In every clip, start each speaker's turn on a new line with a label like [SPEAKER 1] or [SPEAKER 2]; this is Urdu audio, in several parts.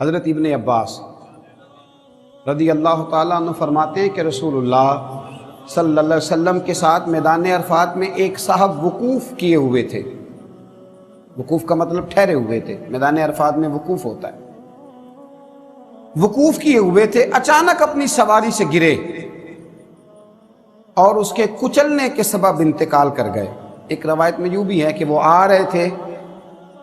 [SPEAKER 1] حضرت ابن عباس رضی اللہ تعالیٰ عنہ فرماتے ہیں کہ رسول اللہ صلی اللہ علیہ وسلم کے ساتھ میدان عرفات میں ایک صاحب وقوف کیے ہوئے تھے۔ وقوف کا مطلب ٹھہرے ہوئے تھے، میدان عرفات میں وقوف ہوتا ہے۔ وقوف کیے ہوئے تھے، اچانک اپنی سواری سے گرے اور اس کے کچلنے کے سبب انتقال کر گئے۔ ایک روایت میں یوں بھی ہے کہ وہ آ رہے تھے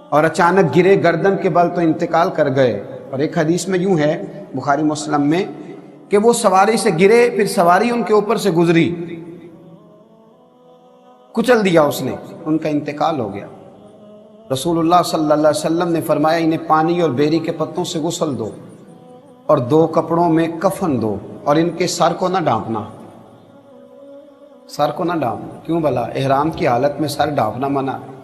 [SPEAKER 1] اور اچانک گرے گردن کے بل تو انتقال کر گئے، اور ایک حدیث میں یوں ہے بخاری مسلم میں کہ وہ سواری سے گرے، پھر سواری ان کے اوپر سے گزری، کچل دیا اس نے، ان کا انتقال ہو گیا۔ رسول اللہ صلی اللہ علیہ وسلم نے فرمایا انہیں پانی اور بیری کے پتوں سے غسل دو اور 2 کپڑوں میں کفن دو، اور ان کے سر کو نہ ڈھانپنا، سر کو نہ ڈھانپنا۔ کیوں بھلا؟ احرام کی حالت میں سر ڈھانپنا منع ہے۔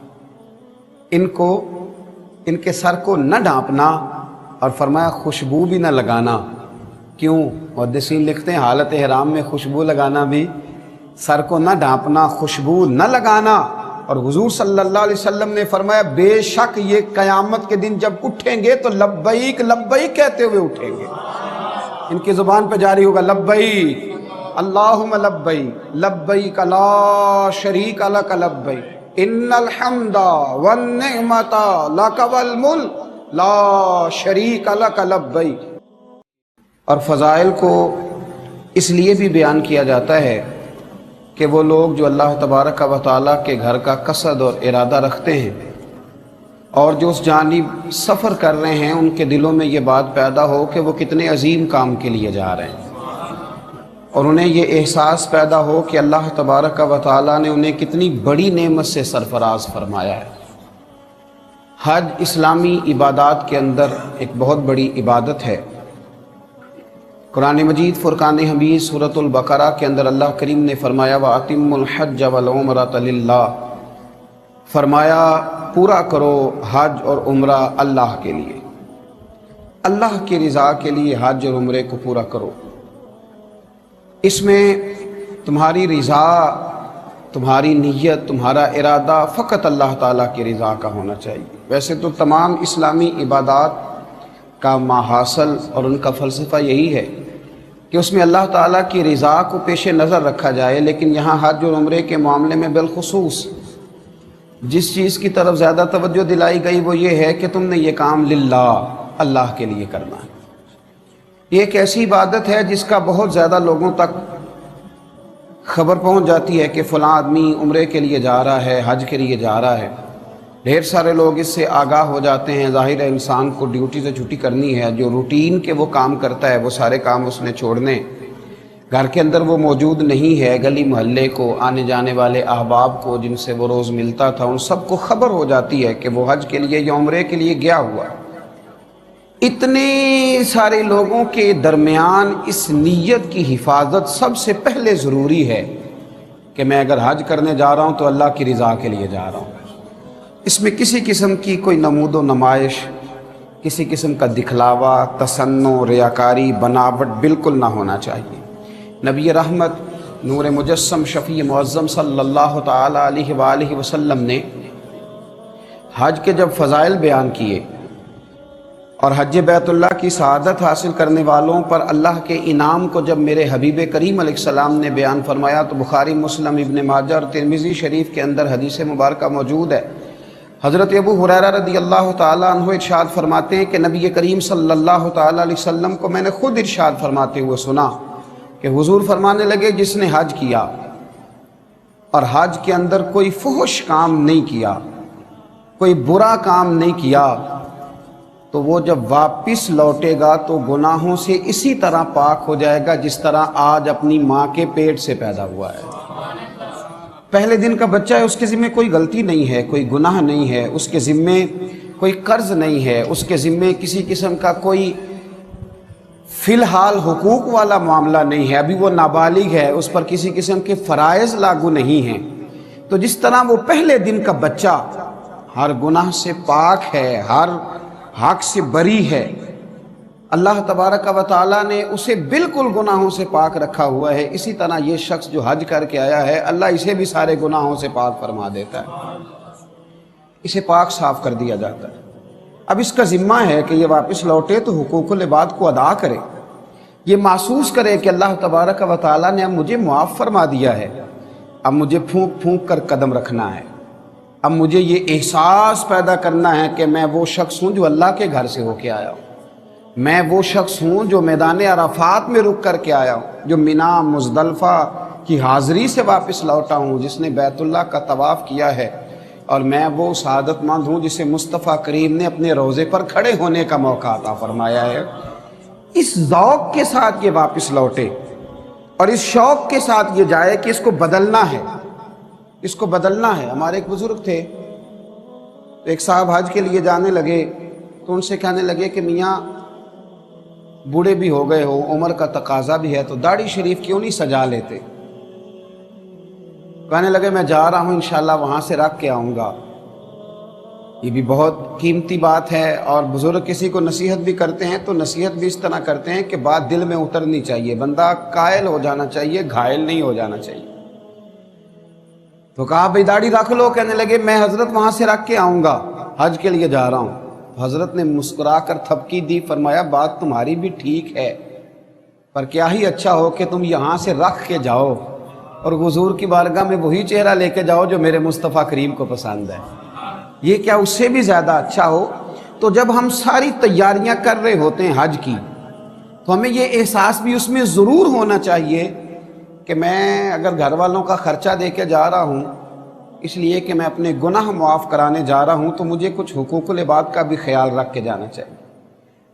[SPEAKER 1] ان کے سر کو نہ ڈھانپنا، اور فرمایا خوشبو بھی نہ لگانا۔ کیوں؟ محدثین لکھتے ہیں حالت احرام میں خوشبو لگانا بھی، سر کو نہ ڈھانپنا، خوشبو نہ لگانا۔ اور حضور صلی اللہ علیہ وسلم نے فرمایا بے شک یہ قیامت کے دن جب اٹھیں گے تو لبیک لبیک کہتے ہوئے اٹھیں گے۔ ان کی زبان پہ جاری ہوگا لبیک اللہم لبیک لبیک لا شریک لک لبیک ان الحمد والنعمت لک والملک لا شریک لک لبیک۔ اور فضائل کو اس لیے بھی بیان کیا جاتا ہے کہ وہ لوگ جو اللہ تبارک و تعالیٰ کے گھر کا قصد اور ارادہ رکھتے ہیں اور جو اس جانب سفر کر رہے ہیں، ان کے دلوں میں یہ بات پیدا ہو کہ وہ کتنے عظیم کام کے لیے جا رہے ہیں، اور انہیں یہ احساس پیدا ہو کہ اللہ تبارک و تعالیٰ نے انہیں کتنی بڑی نعمت سے سرفراز فرمایا ہے۔ حج اسلامی عبادات کے اندر ایک بہت بڑی عبادت ہے۔ قرآن مجید فرقان حمید سورۃ البقرہ کے اندر اللہ کریم نے فرمایا وَأَتِمُّ الْحَجَّ وَالْعُمْرَةَ لِلَّهِ، فرمایا پورا کرو حج اور عمرہ اللہ کے لیے، اللہ کی رضا کے لیے حج اور عمرے کو پورا کرو۔ اس میں تمہاری رضا، تمہاری نیت، تمہارا ارادہ فقط اللہ تعالیٰ کی رضا کا ہونا چاہیے۔ ویسے تو تمام اسلامی عبادات کا ماحصل اور ان کا فلسفہ یہی ہے کہ اس میں اللہ تعالیٰ کی رضا کو پیش نظر رکھا جائے، لیکن یہاں حج اور عمرے کے معاملے میں بالخصوص جس چیز کی طرف زیادہ توجہ دلائی گئی وہ یہ ہے کہ تم نے یہ کام للہ، اللہ کے لیے کرنا ہے۔ یہ ایک ایسی عبادت ہے جس کا بہت زیادہ لوگوں تک خبر پہنچ جاتی ہے کہ فلاں آدمی عمرے کے لیے جا رہا ہے، حج کے لیے جا رہا ہے، ڈھیر سارے لوگ اس سے آگاہ ہو جاتے ہیں۔ ظاہر ہے انسان کو ڈیوٹی سے چھٹی کرنی ہے، جو روٹین کے وہ کام کرتا ہے وہ سارے کام اس نے چھوڑنے، گھر کے اندر وہ موجود نہیں ہے، گلی محلے کو، آنے جانے والے احباب کو جن سے وہ روز ملتا تھا، ان سب کو خبر ہو جاتی ہے کہ وہ حج کے لیے یا عمرے کے لیے گیا ہوا۔ اتنے سارے لوگوں کے درمیان اس نیت کی حفاظت سب سے پہلے ضروری ہے کہ میں اگر حج کرنے جا رہا ہوں تو اللہ کی رضا کے لیے جا رہا ہوں۔ اس میں کسی قسم کی کوئی نمود و نمائش، کسی قسم کا دکھلاوا، تصنع، ریاکاری، بناوٹ بالکل نہ ہونا چاہیے۔ نبی رحمت نور مجسم شفیع معظم صلی اللہ تعالی علیہ وآلہ وسلم نے حج کے جب فضائل بیان کیے اور حج بیت اللہ کی سعادت حاصل کرنے والوں پر اللہ کے انعام کو جب میرے حبیب کریم علیہ السلام نے بیان فرمایا تو بخاری، مسلم، ابن ماجہ اور ترمذی شریف کے اندر حدیث مبارکہ موجود ہے۔ حضرت ابو ہریرہ رضی اللہ تعالیٰ عنہ ارشاد فرماتے ہیں کہ نبی کریم صلی اللہ تعالیٰ علیہ وسلم کو میں نے خود ارشاد فرماتے ہوئے سنا کہ حضور فرمانے لگے جس نے حج کیا اور حج کے اندر کوئی فحش کام نہیں کیا، کوئی برا کام نہیں کیا، تو وہ جب واپس لوٹے گا تو گناہوں سے اسی طرح پاک ہو جائے گا جس طرح آج اپنی ماں کے پیٹ سے پیدا ہوا ہے۔ پہلے دن کا بچہ ہے، اس کے ذمے کوئی غلطی نہیں ہے، کوئی گناہ نہیں ہے، اس کے ذمے کوئی قرض نہیں ہے، اس کے ذمے کسی قسم کا کوئی فی الحال حقوق والا معاملہ نہیں ہے، ابھی وہ نابالغ ہے، اس پر کسی قسم کے فرائض لاگو نہیں ہیں۔ تو جس طرح وہ پہلے دن کا بچہ ہر گناہ سے پاک ہے، ہر حق سے بری ہے، اللہ تبارک و تعالیٰ نے اسے بالکل گناہوں سے پاک رکھا ہوا ہے، اسی طرح یہ شخص جو حج کر کے آیا ہے اللہ اسے بھی سارے گناہوں سے پاک فرما دیتا ہے، اسے پاک صاف کر دیا جاتا ہے۔ اب اس کا ذمہ ہے کہ یہ واپس لوٹے تو حقوق العباد کو ادا کرے، یہ محسوس کرے کہ اللہ تبارک و تعالیٰ نے اب مجھے معاف فرما دیا ہے، اب مجھے پھونک پھونک کر قدم رکھنا ہے، اب مجھے یہ احساس پیدا کرنا ہے کہ میں وہ شخص ہوں جو اللہ کے گھر سے ہو کے آیا ہوں، میں وہ شخص ہوں جو میدان عرفات میں رک کر کے آیا ہوں، جو مینا مزدلفہ کی حاضری سے واپس لوٹا ہوں، جس نے بیت اللہ کا طواف کیا ہے، اور میں وہ سعادت مند ہوں جسے مصطفیٰ کریم نے اپنے روضے پر کھڑے ہونے کا موقع عطا فرمایا ہے۔ اس ذوق کے ساتھ یہ واپس لوٹے اور اس شوق کے ساتھ یہ جائے کہ اس کو بدلنا ہے، اس کو بدلنا ہے۔ ہمارے ایک بزرگ تھے، ایک صاحب حج کے لیے جانے لگے تو ان سے کہنے لگے کہ میاں بوڑھے بھی ہو گئے ہو، عمر کا تقاضا بھی ہے، تو داڑھی شریف کیوں نہیں سجا لیتے؟ کہنے لگے میں جا رہا ہوں انشاءاللہ وہاں سے رکھ کے آؤں گا۔ یہ بھی بہت قیمتی بات ہے، اور بزرگ کسی کو نصیحت بھی کرتے ہیں تو نصیحت بھی اس طرح کرتے ہیں کہ بات دل میں اترنی چاہیے، بندہ قائل ہو جانا چاہیے، گھائل نہیں ہو جانا چاہیے۔ تو کہا بھئی داڑھی رکھ لو، کہنے لگے میں حضرت وہاں سے رکھ کے آؤں گا، حج کے لیے جا رہا ہوں۔ حضرت نے مسکرا کر تھپکی دی، فرمایا بات تمہاری بھی ٹھیک ہے، پر کیا ہی اچھا ہو کہ تم یہاں سے رکھ کے جاؤ اور حضور کی بارگاہ میں وہی چہرہ لے کے جاؤ جو میرے مصطفیٰ کریم کو پسند ہے، یہ کیا اس سے بھی زیادہ اچھا ہو؟ تو جب ہم ساری تیاریاں کر رہے ہوتے ہیں حج کی، تو ہمیں یہ احساس بھی اس میں ضرور ہونا چاہیے کہ میں اگر گھر والوں کا خرچہ دے کے جا رہا ہوں اس لیے کہ میں اپنے گناہ معاف کرانے جا رہا ہوں، تو مجھے کچھ حقوق العباد کا بھی خیال رکھ کے جانا چاہیے،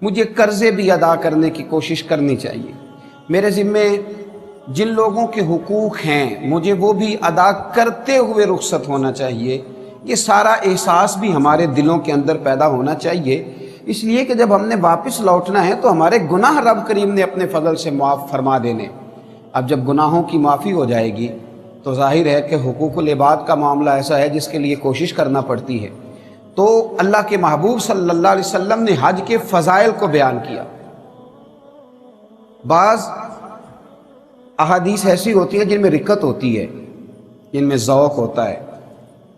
[SPEAKER 1] مجھے قرضے بھی ادا کرنے کی کوشش کرنی چاہیے، میرے ذمے جن لوگوں کے حقوق ہیں مجھے وہ بھی ادا کرتے ہوئے رخصت ہونا چاہیے۔ یہ سارا احساس بھی ہمارے دلوں کے اندر پیدا ہونا چاہیے، اس لیے کہ جب ہم نے واپس لوٹنا ہے تو ہمارے گناہ رب کریم نے اپنے فضل سے معاف فرما دینے۔ اب جب گناہوں کی معافی ہو جائے گی تو ظاہر ہے کہ حقوق العباد کا معاملہ ایسا ہے جس کے لیے کوشش کرنا پڑتی ہے۔ تو اللہ کے محبوب صلی اللہ علیہ وسلم نے حج کے فضائل کو بیان کیا۔ بعض احادیث ایسی ہوتی ہیں جن میں رکت ہوتی ہے، جن میں ذوق ہوتا ہے،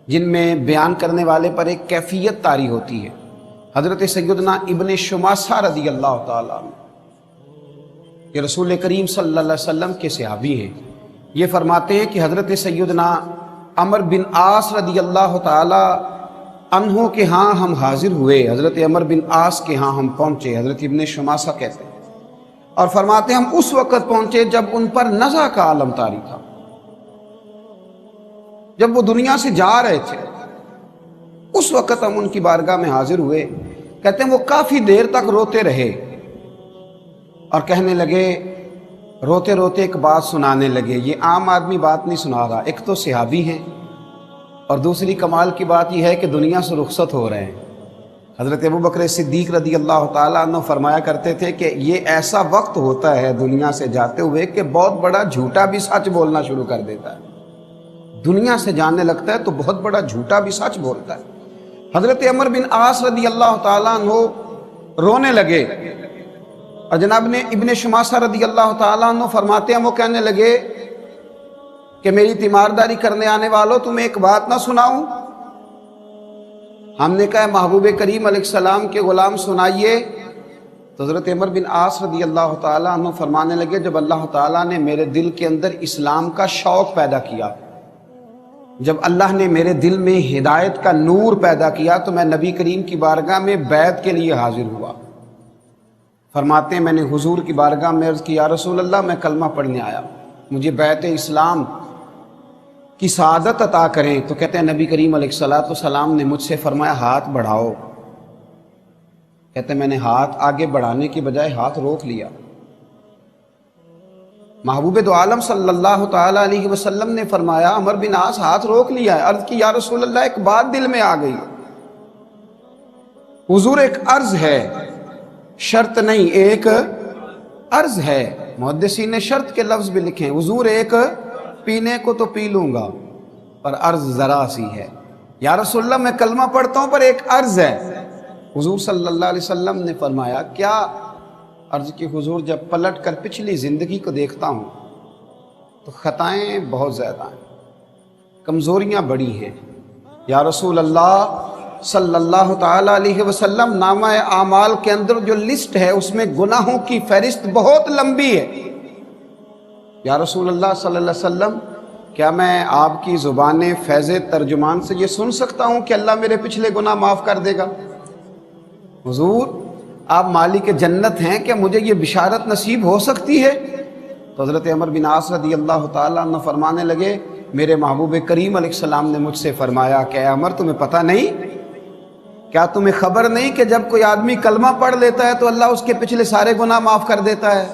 [SPEAKER 1] جن میں بیان کرنے والے پر ایک کیفیت طاری ہوتی ہے۔ حضرت سیدنا ابن شماسہ رضی اللہ تعالیٰ عنہ، یہ رسول کریم صلی اللہ علیہ وسلم کے صحابی ہیں، یہ فرماتے ہیں کہ حضرت سیدنا عمر بن عاص رضی اللہ تعالیٰ عنہ کے ہاں ہم حاضر ہوئے، حضرت عمر بن عاص کے ہاں ہم پہنچے، حضرت ابن شماسہ کہتے ہیں، اور فرماتے ہیں ہم اس وقت پہنچے جب ان پر نزع کا عالم طاری تھا، جب وہ دنیا سے جا رہے تھے، اس وقت ہم ان کی بارگاہ میں حاضر ہوئے۔ کہتے ہیں وہ کافی دیر تک روتے رہے اور کہنے لگے، روتے روتے ایک بات سنانے لگے، یہ عام آدمی بات نہیں سنا رہا، ایک تو صحابی ہیں اور دوسری کمال کی بات یہ ہے کہ دنیا سے رخصت ہو رہے ہیں۔ حضرت ابوبکر صدیق رضی اللہ تعالیٰ عنہ فرمایا کرتے تھے کہ یہ ایسا وقت ہوتا ہے دنیا سے جاتے ہوئے کہ بہت بڑا جھوٹا بھی سچ بولنا شروع کر دیتا ہے، دنیا سے جانے لگتا ہے تو بہت بڑا جھوٹا بھی سچ بولتا ہے۔ حضرت عمر بن عاص رضی اللہ تعالیٰ عنہ رونے لگے، اور جناب نے ابن شماسہ رضی اللہ تعالیٰ عنہ فرماتے ہیں وہ کہنے لگے کہ میری تیمارداری کرنے آنے والوں تمہیں ایک بات نہ سناؤں؟ ہم نے کہا محبوب کریم علیہ السلام کے غلام سنائیے۔ تو حضرت عمر بن عاص رضی اللہ تعالیٰ عنہ فرمانے لگے جب اللہ تعالیٰ نے میرے دل کے اندر اسلام کا شوق پیدا کیا، جب اللہ نے میرے دل میں ہدایت کا نور پیدا کیا، تو میں نبی کریم کی بارگاہ میں بیعت کے لیے حاضر ہوا۔ فرماتے ہیں میں نے حضور کی بارگاہ میں عرض کی یا رسول اللہ میں کلمہ پڑھنے آیا، مجھے بیعت اسلام کی سعادت عطا کریں۔ تو کہتے ہیں نبی کریم علیہ السلام نے مجھ سے فرمایا ہاتھ بڑھاؤ۔ کہتے ہیں میں نے ہاتھ آگے بڑھانے کی بجائے ہاتھ روک لیا۔ محبوب دو عالم صلی اللہ تعالیٰ علیہ وسلم نے فرمایا عمر بن عاص ہاتھ روک لیا ہے۔ عرض کی یا رسول اللہ ایک بات دل میں آ گئی۔ حضور ایک عرض ہے، شرط نہیں، ایک عرض ہے۔ محدثین نے شرط کے لفظ بھی لکھے ہیں، حضور ایک پینے کو تو پی لوں گا پر عرض ذرا سی ہے۔ یا رسول اللہ میں کلمہ پڑھتا ہوں پر ایک عرض ہے۔ حضور صلی اللہ علیہ وسلم نے فرمایا کیا؟ عرض کی حضور جب پلٹ کر پچھلی زندگی کو دیکھتا ہوں تو خطائیں بہت زیادہ ہیں، کمزوریاں بڑی ہیں۔ یا رسول اللہ صلی اللہ تعالیٰ علیہ وسلم نامہ اعمال کے اندر جو لسٹ ہے اس میں گناہوں کی فہرست بہت لمبی ہے۔ یا رسول اللہ صلی اللہ علیہ وسلم، کیا میں آپ کی زبان فیض ترجمان سے یہ سن سکتا ہوں کہ اللہ میرے پچھلے گناہ معاف کر دے گا؟ حضور آپ مالک جنت ہیں، کیا مجھے یہ بشارت نصیب ہو سکتی ہے؟ تو حضرت عمر بن عاص رضی اللہ تعالیٰ عنہ فرمانے لگے، میرے محبوب کریم علیہ السلام نے مجھ سے فرمایا کہ اے عمر تمہیں پتہ نہیں، کیا تمہیں خبر نہیں کہ جب کوئی آدمی کلمہ پڑھ لیتا ہے تو اللہ اس کے پچھلے سارے گناہ معاف کر دیتا ہے؟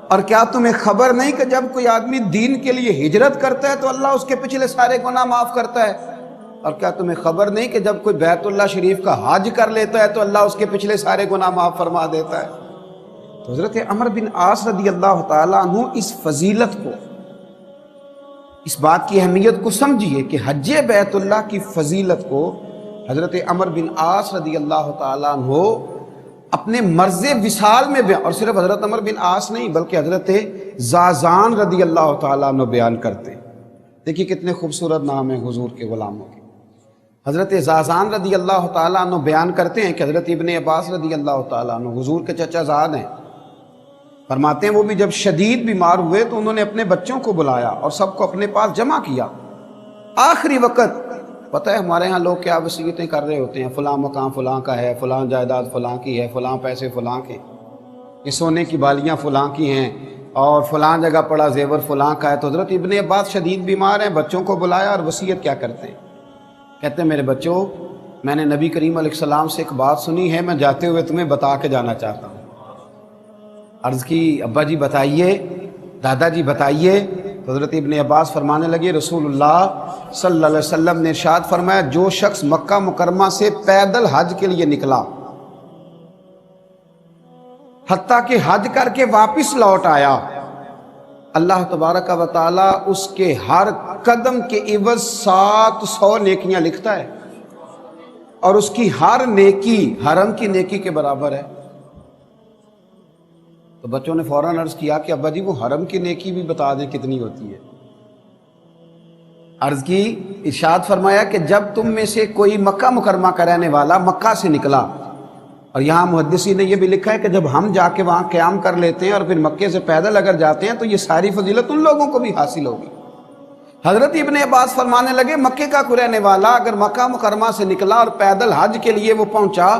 [SPEAKER 1] اور کیا تمہیں خبر نہیں کہ جب کوئی آدمی دین کے لیے ہجرت کرتا ہے تو اللہ اس کے پچھلے سارے گناہ معاف کرتا ہے؟ اور کیا تمہیں خبر نہیں کہ جب کوئی بیت اللہ شریف کا حج کر لیتا ہے تو اللہ اس کے پچھلے سارے گناہ معاف فرما دیتا ہے؟ تو حضرت عمر بن عاص رضی اللہ تعالیٰ عنہ اس فضیلت کو، اس بات کی اہمیت کو سمجھیے کہ حج بیت اللہ کی فضیلت کو حضرت عمر بن عاص رضی اللہ تعالیٰ عنہ اپنے مرض وصال میں بیان، اور صرف حضرت عمر بن عاص نہیں بلکہ حضرت زازان رضی اللہ تعالیٰ عنہ بیان کرتے۔ دیکھیے کتنے خوبصورت نام ہیں حضور کے غلاموں کے۔ حضرت زازان رضی اللہ تعالیٰ عنہ بیان کرتے ہیں کہ حضرت ابن عباس رضی اللہ تعالیٰ عنہ حضور کے چچا زاد ہیں، فرماتے ہیں وہ بھی جب شدید بیمار ہوئے تو انہوں نے اپنے بچوں کو بلایا اور سب کو اپنے پاس جمع کیا۔ آخری وقت پتہ ہے ہمارے ہاں لوگ کیا وصیتیں کر رہے ہوتے ہیں، فلاں مکان فلاں کا ہے، فلاں جائیداد فلاں کی ہے، فلاں پیسے فلاں کے، یہ سونے کی بالیاں فلاں کی ہیں، اور فلاں جگہ پڑا زیور فلاں کا ہے۔ تو حضرت ابن عباس شدید بیمار ہیں، بچوں کو بلایا اور وصیت کیا کرتے ہیں؟ کہتے ہیں میرے بچوں، میں نے نبی کریم علیہ السلام سے ایک بات سنی ہے، میں جاتے ہوئے تمہیں بتا کے جانا چاہتا ہوں۔ عرض کی ابا جی بتائیے، دادا جی بتائیے۔ تو حضرت ابن عباس فرمانے لگے رسول اللہ صلی اللہ علیہ وسلم نے ارشاد فرمایا جو شخص مکہ مکرمہ سے پیدل حج کے لیے نکلا حتیٰ کہ حج کر کے واپس لوٹ آیا، اللہ تبارک و تعالی اس کے ہر قدم کے عوض 700 نیکیاں لکھتا ہے، اور اس کی ہر نیکی حرم کی نیکی کے برابر ہے۔ تو بچوں نے فوراً عرض کیا کہ ابا جی وہ حرم کی نیکی بھی بتا دیں کتنی ہوتی ہے۔ عرض کی، ارشاد فرمایا کہ جب تم میں سے کوئی مکہ مکرمہ کا رہنے والا مکہ سے نکلا، اور یہاں محدثی نے یہ بھی لکھا ہے کہ جب ہم جا کے وہاں قیام کر لیتے ہیں اور پھر مکے سے پیدل اگر جاتے ہیں تو یہ ساری فضیلت ان لوگوں کو بھی حاصل ہوگی۔ حضرت ابن عباس فرمانے لگے مکے کا کوئی رہنے والا اگر مکہ مکرمہ سے نکلا اور پیدل حج کے لیے وہ پہنچا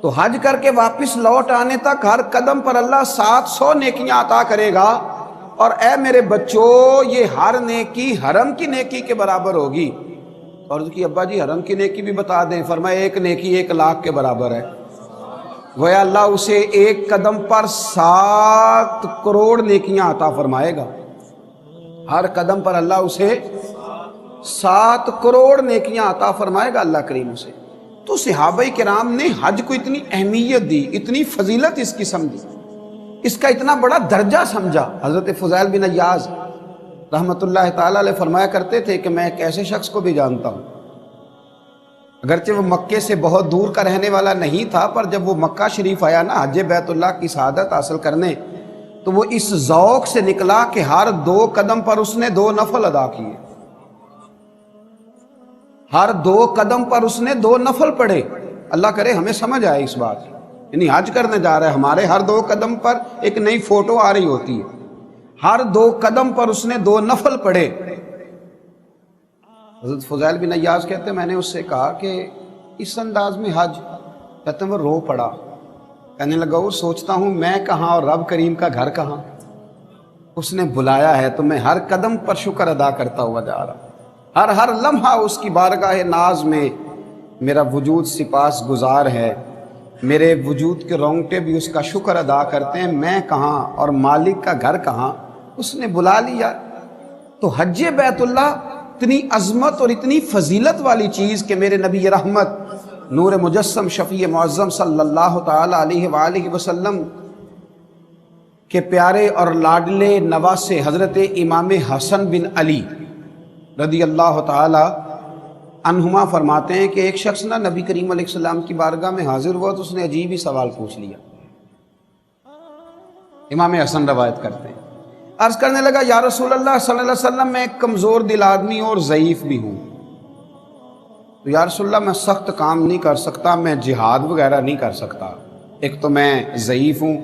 [SPEAKER 1] تو حج کر کے واپس لوٹ آنے تک ہر قدم پر اللہ 700 نیکیاں عطا کرے گا، اور اے میرے بچوں یہ ہر نیکی حرم کی نیکی کے برابر ہوگی۔ اور اس کی ابا جی حرم کی نیکی بھی بتا دیں، فرمایا ایک نیکی 1 لاکھ کے برابر ہے، گویا اللہ اسے ایک قدم پر 7 کروڑ نیکیاں عطا فرمائے گا، ہر قدم پر اللہ اسے 7 کروڑ نیکیاں عطا فرمائے گا اللہ کریم اسے۔ تو صحابہ کرام نے حج کو اتنی اہمیت دی، اتنی فضیلت اس کی سمجھی، اس کا اتنا بڑا درجہ سمجھا۔ حضرت فضیل بن عیاض رحمۃ اللہ تعالیٰ علیہ فرمایا کرتے تھے کہ میں ایک ایسے شخص کو بھی جانتا ہوں، اگرچہ وہ مکے سے بہت دور کا رہنے والا نہیں تھا، پر جب وہ مکہ شریف آیا نا حج بیت اللہ کی سعادت حاصل کرنے، تو وہ اس ذوق سے نکلا کہ ہر 2 قدم پر اس نے 2 نفل ادا کیے، ہر 2 قدم پر اس نے 2 نفل پڑھے۔ اللہ کرے ہمیں سمجھ آئے اس بات، یعنی حج کرنے جا رہا ہے، ہمارے ہر 2 قدم پر ایک نئی فوٹو آ رہی ہوتی ہے، ہر 2 قدم پر اس نے 2 نفل پڑھے۔ حضرت فضیل بن عیاض کہتے ہیں میں نے اس سے کہا کہ اس انداز میں حج، کہتے ہیں وہ رو پڑا، کہنے لگا وہ سوچتا ہوں میں کہاں اور رب کریم کا گھر کہاں، اس نے بلایا ہے تو میں ہر قدم پر شکر ادا کرتا ہوا جا رہا، ہر لمحہ اس کی بارگاہ ناز میں میرا وجود سپاس گزار ہے، میرے وجود کے رونگٹے بھی اس کا شکر ادا کرتے ہیں، میں کہاں اور مالک کا گھر کہاں، اس نے بلا لیا۔ تو حج بیت اللہ اتنی عظمت اور اتنی فضیلت والی چیز کہ میرے نبی رحمت نور مجسم شفیع معظم صلی اللہ تعالی علیہ وآلہ وسلم کے پیارے اور لاڈلے نواسے حضرت امام حسن بن علی رضی اللہ تعالی عنہما فرماتے ہیں کہ ایک شخص نا نبی کریم علیہ السلام کی بارگاہ میں حاضر ہوا تو اس نے عجیب ہی سوال پوچھ لیا۔ امام حسن روایت کرتے ہیں، عرض کرنے لگا یا رسول اللہ صلی اللہ علیہ وسلم میں ایک کمزور دل آدمی اور ضعیف بھی ہوں، تو یا رسول اللہ میں سخت کام نہیں کر سکتا، میں جہاد وغیرہ نہیں کر سکتا، ایک تو میں ضعیف ہوں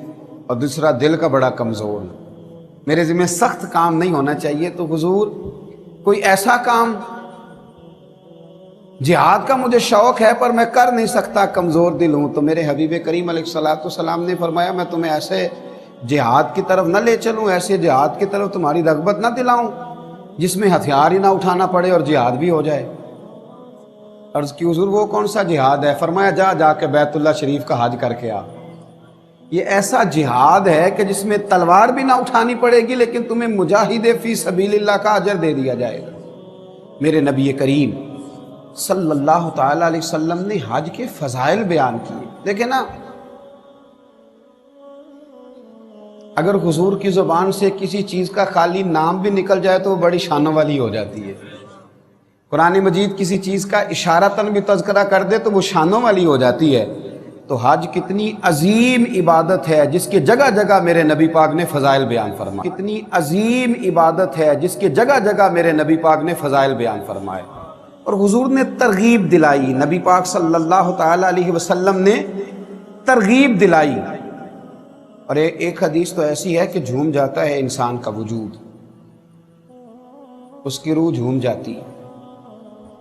[SPEAKER 1] اور دوسرا دل کا بڑا کمزور ہوں، میرے ذمہ سخت کام نہیں ہونا چاہیے، تو حضور کوئی ایسا کام، جہاد کا مجھے شوق ہے پر میں کر نہیں سکتا، کمزور دل ہوں۔ تو میرے حبیب کریم علیہ الصلوۃ والسلام نے فرمایا میں تمہیں ایسے جہاد کی طرف نہ لے چلوں، ایسے جہاد کی طرف تمہاری رغبت نہ دلاؤں جس میں ہتھیار ہی نہ اٹھانا پڑے اور جہاد بھی ہو جائے۔ عرض کی حضور وہ کون سا جہاد ہے؟ فرمایا جا کے بیت اللہ شریف کا حج کر کے آ، یہ ایسا جہاد ہے کہ جس میں تلوار بھی نہ اٹھانی پڑے گی لیکن تمہیں مجاہد فی سبیل اللہ کا اجر دے دیا جائے گا۔ میرے نبی کریم صلی اللہ تعالی علیہ وسلم نے حج کے فضائل بیان کیے۔ دیکھیں نا، اگر حضور کی زبان سے کسی چیز کا خالی نام بھی نکل جائے تو وہ بڑی شانوں والی ہو جاتی ہے۔ قرآن مجید کسی چیز کا اشارتاً بھی تذکرہ کر دے تو وہ شانوں والی ہو جاتی ہے۔ تو حج کتنی عظیم عبادت ہے جس کے جگہ جگہ میرے نبی پاک نے فضائل بیان فرمائے، کتنی عظیم عبادت ہے جس کے جگہ جگہ میرے نبی پاک نے فضائل بیان فرمائے، اور حضور نے ترغیب دلائی، نبی پاک صلی اللہ تعالی علیہ وسلم نے ترغیب دلائی۔ اور ایک حدیث تو ایسی ہے کہ جھوم جاتا ہے انسان کا وجود، اس کی روح جھوم جاتی ہے۔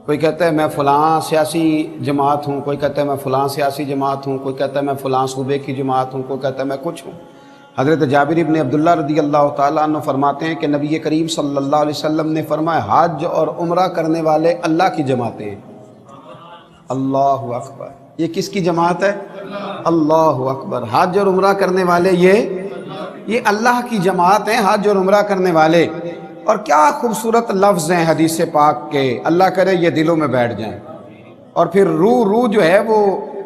[SPEAKER 1] کوئی کہتا ہے میں فلاں سیاسی جماعت ہوں، کوئی کہتا ہے میں فلاں سیاسی جماعت ہوں، کوئی کہتا ہے میں فلاں صوبے کی جماعت ہوں، کوئی کہتا ہے میں کچھ ہوں۔ حضرت جابر ابن عبداللہ رضی اللہ تعالیٰ عنہ فرماتے ہیں کہ نبی کریم صلی اللہ علیہ وسلم نے فرمایا حج اور عمرہ کرنے والے اللہ کی جماعتیں ہیں۔ اللہ اکبر، یہ کس کی جماعت ہے؟ اللہ اکبر، حج اور عمرہ کرنے والے یہ اللہ کی جماعت ہیں، حج اور عمرہ کرنے والے۔ اور کیا خوبصورت لفظ ہیں حدیث پاک کے، اللہ کرے یہ دلوں میں بیٹھ جائیں۔ اور پھر روح جو ہے وہ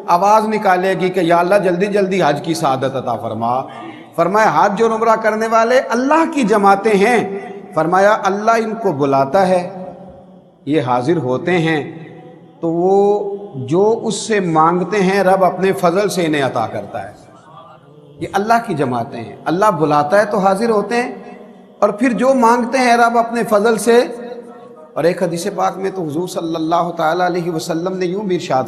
[SPEAKER 1] آواز نکالے گی کہ یا اللہ جلدی جلدی حج کی سعادت عطا فرما۔ فرمایا حج اور عمرہ کرنے والے اللہ کی جماعتیں ہیں۔ فرمایا اللہ ان کو بلاتا ہے، یہ حاضر ہوتے ہیں، تو وہ جو اس سے مانگتے ہیں رب اپنے فضل سے انہیں عطا کرتا ہے۔ یہ اللہ کی جماعتیں ہیں، اللہ بلاتا ہے تو حاضر ہوتے ہیں، اور پھر جو مانگتے ہیں رب اپنے فضل سے۔ اور ایک حدیث پاک میں تو حضور صلی اللہ تعالی علیہ وسلم نے یوں بھی ارشاد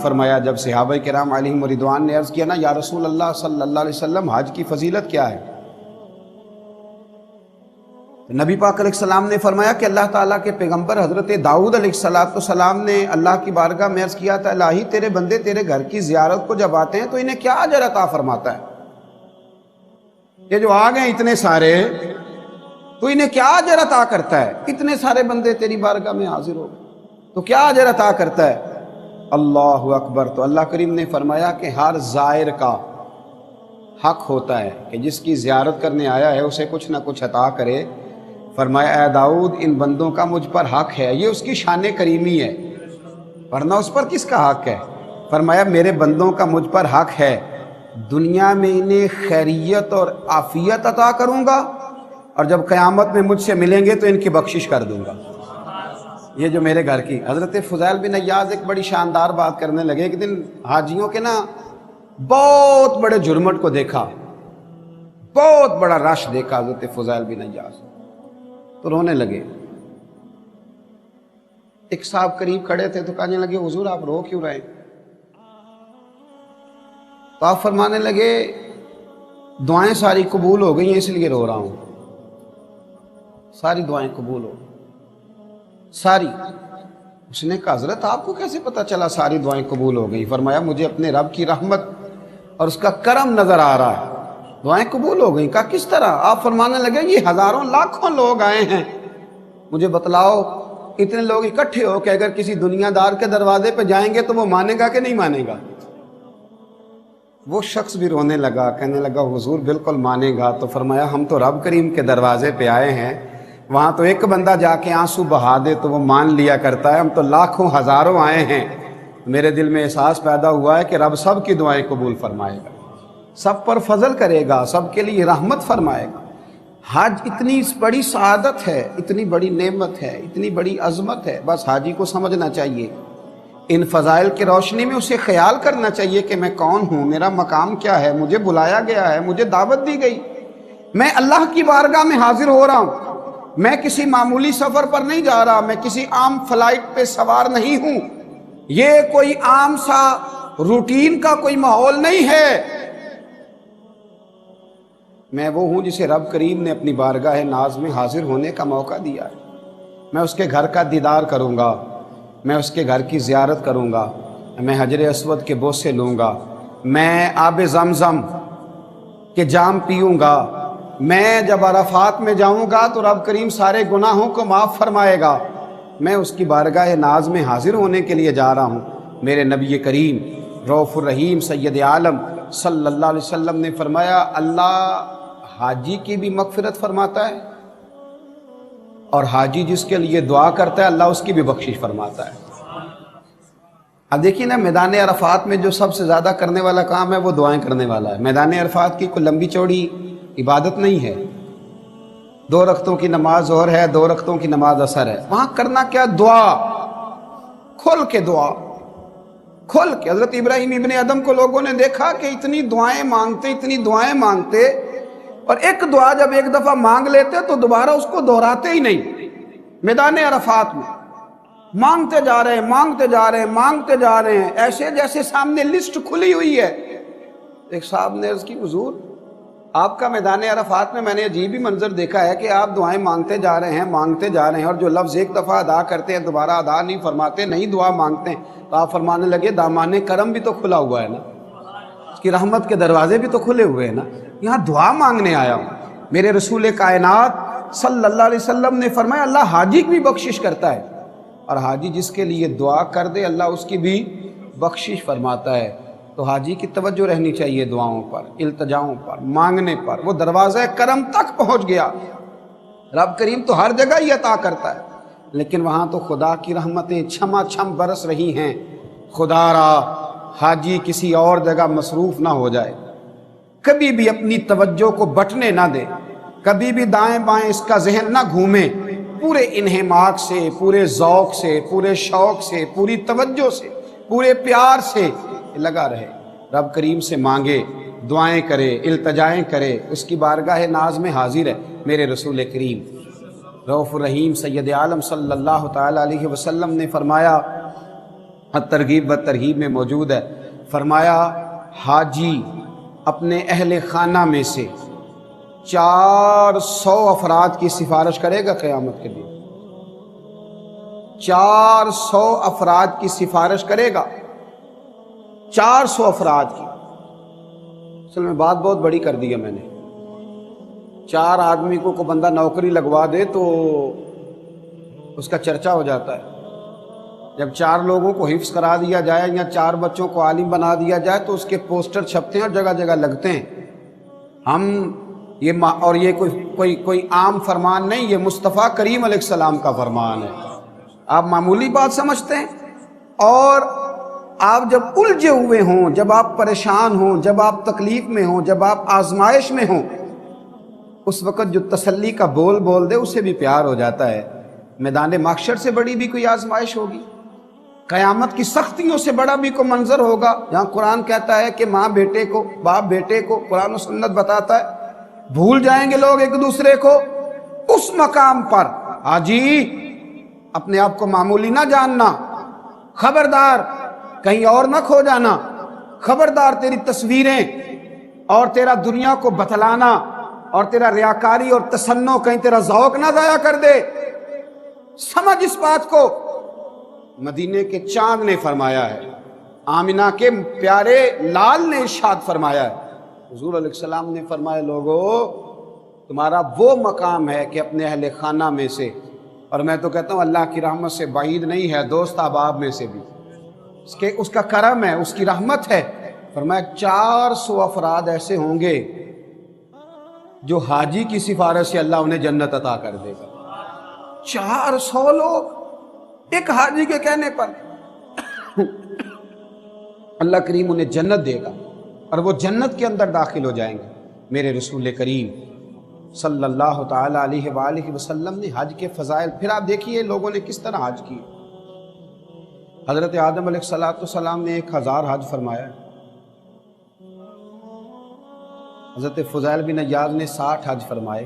[SPEAKER 1] فرمایا جب صحابہ کرام علیہم رضوان نے عرض کیا نا یا رسول اللہ صلی اللہ علیہ وسلم حج کی فضیلت کیا ہے؟ نبی پاک علیہ السلام نے فرمایا کہ اللہ تعالیٰ کے پیغمبر حضرت داؤد علیہ السلام نے اللہ کی بارگاہ میں عرض کیا تھا الہی تیرے بندے تیرے گھر کی زیارت کو جب آتے ہیں تو انہیں کیا اجر عطا فرماتا ہے؟ یہ جو آ گئے اتنے سارے تو انہیں کیا اجر عطا کرتا ہے؟ اتنے سارے بندے تیری بارگاہ میں حاضر ہو گئے تو کیا اجر عطا کرتا ہے؟ اللہ اکبر۔ تو اللہ کریم نے فرمایا کہ ہر زائر کا حق ہوتا ہے کہ جس کی زیارت کرنے آیا ہے اسے کچھ نہ کچھ عطا کرے۔ فرمایا اے داؤد ان بندوں کا مجھ پر حق ہے، یہ اس کی شان کریمی ہے، ورنہ اس پر کس کا حق ہے؟ فرمایا میرے بندوں کا مجھ پر حق ہے، دنیا میں انہیں خیریت اور عافیت عطا کروں گا، اور جب قیامت میں مجھ سے ملیں گے تو ان کی بخشش کر دوں گا۔ یہ جو میرے گھر کی حضرت فضیل بن عیاض ایک بڑی شاندار بات کرنے لگے۔ ایک دن حاجیوں کے نا بہت بڑے جھرمٹ کو دیکھا، بہت بڑا رش دیکھا حضرت فضیل بن عیاض، تو رونے لگے۔ ایک صاحب قریب کھڑے تھے تو کہنے لگے حضور آپ رو کیوں رہے؟ تو آپ فرمانے لگے دعائیں ساری قبول ہو گئی ہیں اس لیے رو رہا ہوں، ساری دعائیں قبول ہو ساری۔ اس نے کہا حضرت آپ کو کیسے پتہ چلا ساری دعائیں قبول ہو گئی؟ فرمایا مجھے اپنے رب کی رحمت اور اس کا کرم نظر آ رہا ہے، دعائیں قبول ہو گئیں۔ کہا کس طرح؟ آپ فرمانے لگے یہ ہزاروں لاکھوں لوگ آئے ہیں، مجھے بتلاؤ اتنے لوگ اکٹھے ہو کہ اگر کسی دنیا دار کے دروازے پہ جائیں گے تو وہ مانے گا کہ نہیں مانے گا؟ وہ شخص بھی رونے لگا، کہنے لگا حضور بالکل مانے گا۔ تو فرمایا ہم تو رب کریم کے دروازے پہ آئے ہیں، وہاں تو ایک بندہ جا کے آنسو بہا دے تو وہ مان لیا کرتا ہے، ہم تو لاکھوں ہزاروں آئے ہیں۔ میرے دل میں احساس پیدا ہوا ہے کہ رب سب کی دعائیں قبول فرمائے گا، سب پر فضل کرے گا، سب کے لیے رحمت فرمائے گا۔ حج اتنی بڑی سعادت ہے، اتنی بڑی نعمت ہے، اتنی بڑی عظمت ہے، بس حاجی کو سمجھنا چاہیے، ان فضائل کی روشنی میں اسے خیال کرنا چاہیے کہ میں کون ہوں، میرا مقام کیا ہے، مجھے بلایا گیا ہے، مجھے دعوت دی گئی، میں اللہ کی بارگاہ میں حاضر ہو رہا ہوں، میں کسی معمولی سفر پر نہیں جا رہا، میں کسی عام فلائٹ پہ سوار نہیں ہوں، یہ کوئی عام سا روٹین کا کوئی ماحول نہیں ہے، میں وہ ہوں جسے رب کریم نے اپنی بارگاہ ناز میں حاضر ہونے کا موقع دیا ہے۔ میں اس کے گھر کا دیدار کروں گا، میں اس کے گھر کی زیارت کروں گا، میں حجر اسود کے بوسے لوں گا، میں آب زمزم کے جام پیوں گا، میں جب عرفات میں جاؤں گا تو رب کریم سارے گناہوں کو معاف فرمائے گا، میں اس کی بارگاہ ناز میں حاضر ہونے کے لیے جا رہا ہوں۔ میرے نبی کریم رؤوف الرحیم سید عالم صلی اللہ علیہ وسلم نے فرمایا اللہ حاجی کی بھی مغفرت فرماتا ہے، اور حاجی جس کے لیے دعا کرتا ہے اللہ اس کی بھی بخشش فرماتا ہے۔ اب دیکھیے نا، میدان عرفات میں جو سب سے زیادہ کرنے والا کام ہے وہ دعائیں کرنے والا ہے۔ میدان عرفات کی کوئی لمبی چوڑی عبادت نہیں ہے، 2 رکعتوں کی نماز ظہر ہے، 2 رکعتوں کی نماز عصر ہے، وہاں کرنا کیا؟ دعا، کھول کے دعا، کھول کے۔ حضرت ابراہیم ابن ادم کو لوگوں نے دیکھا کہ اتنی دعائیں مانگتے اور ایک دعا جب ایک دفعہ مانگ لیتے تو دوبارہ اس کو دہراتے ہی نہیں۔ میدان عرفات میں مانگتے جا رہے ہیں ایسے جیسے سامنے لسٹ کھلی ہوئی ہے۔ ایک صاحب نے عرض کی حضور آپ کا میدان عرفات میں نے عجیب ہی منظر دیکھا ہے کہ آپ دعائیں مانگتے جا رہے ہیں اور جو لفظ ایک دفعہ ادا کرتے ہیں دوبارہ ادا نہیں فرماتے، نہیں دعا مانگتے ہیں۔ تو آپ فرمانے لگے دامان کرم بھی تو کھلا ہوا ہے نا، اس کی رحمت کے دروازے بھی تو کھلے ہوئے ہیں نا، یہاں دعا مانگنے آیا ہوں۔ میرے رسول کائنات صلی اللہ علیہ وسلم نے فرمایا اللہ حاجی کی بھی بخشش کرتا ہے، اور حاجی جس کے لیے دعا کر دے اللہ اس کی بھی بخشش فرماتا ہے۔ تو حاجی کی توجہ رہنی چاہیے دعاؤں پر، التجاؤں پر، مانگنے پر۔ وہ دروازہ کرم تک پہنچ گیا، رب کریم تو ہر جگہ ہی عطا کرتا ہے، لیکن وہاں تو خدا کی رحمتیں چھما چھم برس رہی ہیں۔ خدا را حاجی کسی اور جگہ مصروف نہ ہو جائے، کبھی بھی اپنی توجہ کو بٹنے نہ دے، کبھی بھی دائیں بائیں اس کا ذہن نہ گھومے، پورے انہماک سے، پورے ذوق سے، پورے شوق سے، پوری توجہ سے، پورے پیار سے لگا رہے، رب کریم سے مانگے، دعائیں کرے، التجائیں کرے، اس کی بارگاہ ناز میں حاضر ہے۔ میرے رسول کریم رؤوف الرحیم سید عالم صلی اللہ تعالی علیہ وسلم نے فرمایا، الترغیب و ترہیب میں موجود ہے، فرمایا حاجی اپنے اہل خانہ میں سے 400 افراد کی سفارش کرے گا قیامت کے دن، 400 افراد کی سفارش کرے گا، 400 افراد کی۔ اصل میں بات بہت بڑی کر دی ہے میں نے، 4 آدمی کو بندہ نوکری لگوا دے تو اس کا چرچا ہو جاتا ہے، جب 4 لوگوں کو حفظ کرا دیا جائے یا 4 بچوں کو عالم بنا دیا جائے تو اس کے پوسٹر چھپتے ہیں اور جگہ جگہ لگتے ہیں۔ اور یہ کوئی عام فرمان نہیں، یہ مصطفیٰ کریم علیہ السلام کا فرمان ہے۔ آپ معمولی بات سمجھتے ہیں، اور آپ جب الجھے ہوئے ہوں، جب آپ پریشان ہوں، جب آپ تکلیف میں ہوں، جب آپ آزمائش میں ہوں، اس وقت جو تسلی کا بول دے اسے بھی پیار ہو جاتا ہے۔ میدان محشر سے بڑی بھی کوئی آزمائش ہوگی، قیامت کی سختیوں سے بڑا بھی کوئی منظر ہوگا جہاں قرآن کہتا ہے کہ ماں بیٹے کو، باپ بیٹے کو، قرآن و سنت بتاتا ہے بھول جائیں گے لوگ ایک دوسرے کو۔ اس مقام پر حاجی اپنے آپ کو معمولی نہ جاننا، خبردار کہیں اور نہ کھو جانا، خبردار تیری تصویریں اور تیرا دنیا کو بتلانا اور تیرا ریاکاری اور تصنع کہیں تیرا ذوق نہ ضائع کر دے۔ سمجھ اس بات کو، مدینے کے چاند نے فرمایا ہے، آمنہ کے پیارے لال نے ارشاد فرمایا ہے، حضور علیہ السلام نے فرمایا لوگو تمہارا وہ مقام ہے کہ اپنے اہل خانہ میں سے، اور میں تو کہتا ہوں اللہ کی رحمت سے بعید نہیں ہے، دوست احباب میں سے بھی اس کا کرم ہے، اس کی رحمت ہے۔ فرمایا 400 افراد ایسے ہوں گے جو حاجی کی سفارش سے اللہ انہیں جنت عطا کر دے گا۔ 400 لوگ ایک حاجی کے کہنے پر اللہ کریم انہیں جنت دے گا، اور وہ جنت کے اندر داخل ہو جائیں گے۔ میرے رسول کریم صلی اللہ تعالی علیہ وآلہ وسلم نے حج کے فضائل، پھر آپ دیکھیے لوگوں نے کس طرح حج کی۔ حضرت آدم علیہ السلام نے 1000 حج فرمایا، حضرت فضیل بن عیاض نے 60 حج فرمائے،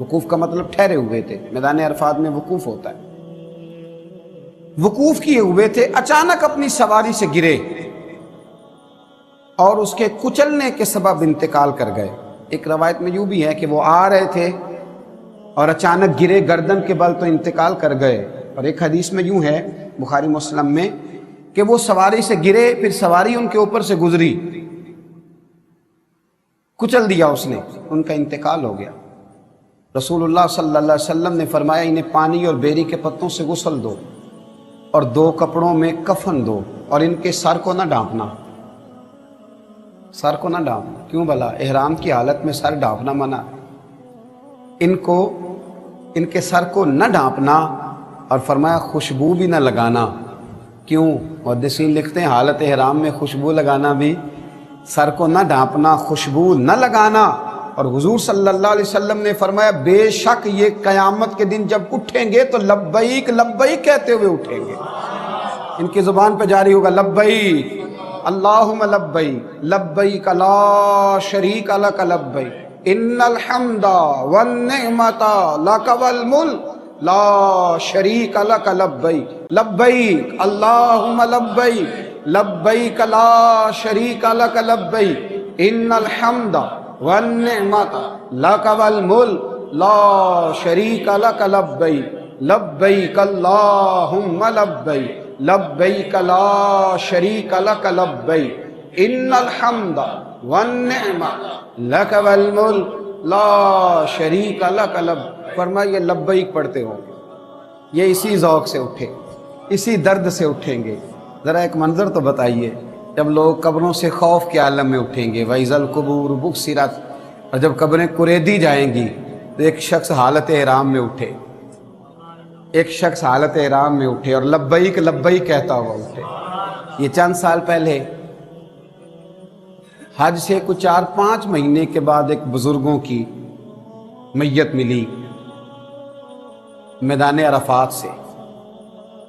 [SPEAKER 1] وقوف کا مطلب ٹھہرے ہوئے تھے، میدان عرفات میں وقوف ہوتا ہے، وقوف کیے ہوئے تھے، اچانک اپنی سواری سے گرے اور اس کے کچلنے کے سبب انتقال کر گئے۔ ایک روایت میں یوں بھی ہے کہ وہ آ رہے تھے اور اچانک گرے گردن کے بل تو انتقال کر گئے، اور ایک حدیث میں یوں ہے بخاری مسلم میں کہ وہ سواری سے گرے، پھر سواری ان کے اوپر سے گزری، کچل دیا اس نے، ان کا انتقال ہو گیا۔ رسول اللہ صلی اللہ علیہ وسلم نے فرمایا انہیں پانی اور بیری کے پتوں سے غسل دو اور 2 کپڑوں میں کفن دو، اور ان کے سر کو نہ ڈھانپنا، سر کو نہ ڈھانپنا۔ کیوں بھلا؟ احرام کی حالت میں سر ڈھانپنا منع ہے۔ ان کے سر کو نہ ڈھانپنا، اور فرمایا خوشبو بھی نہ لگانا۔ کیوں؟ محدثین لکھتے ہیں حالت احرام میں خوشبو لگانا بھی، سر کو نہ ڈھانپنا، خوشبو نہ لگانا۔ اور حضور صلی اللہ علیہ وسلم نے فرمایا بے شک یہ قیامت کے دن جب اٹھیں گے تو لبیک لبیک کہتے ہوئے اٹھیں گے، ان کی زبان پہ جاری ہوگا لبیک اللہم لبیک لبیک لا شریک لک لبیک ان الحمد والنعمت لک والملک لا شریک لک لبیک لبیک اللہم لبیک لبیک لا شریک لک لبیک ان الحمد والنعمت لک والملک لا شریک لک لبیک لبیک اللہم لبیک لبیک لا شریک لک لبیک ان الحمد والنعمت لک والملک لا شریک لک لبیک۔ فرمایا یہ لبیک پڑھتے ہو، یہ اسی ذوق سے اٹھے، اسی درد سے اٹھیں گے۔ ذرا ایک منظر تو بتائیے، جب لوگ قبروں سے خوف کے عالم میں اٹھیں گے، وَإِذَا الْقُبُورُ بُعْثِرَتْ، اور جب قبریں کریدی جائیں گی تو ایک شخص حالت احرام میں اٹھے، ایک شخص حالت احرام میں اٹھے اور لبیک لبیک کہتا ہوا اٹھے۔ یہ چند سال پہلے حج سے کچھ 4-5 مہینے کے بعد ایک بزرگوں کی میت ملی میدان عرفات سے،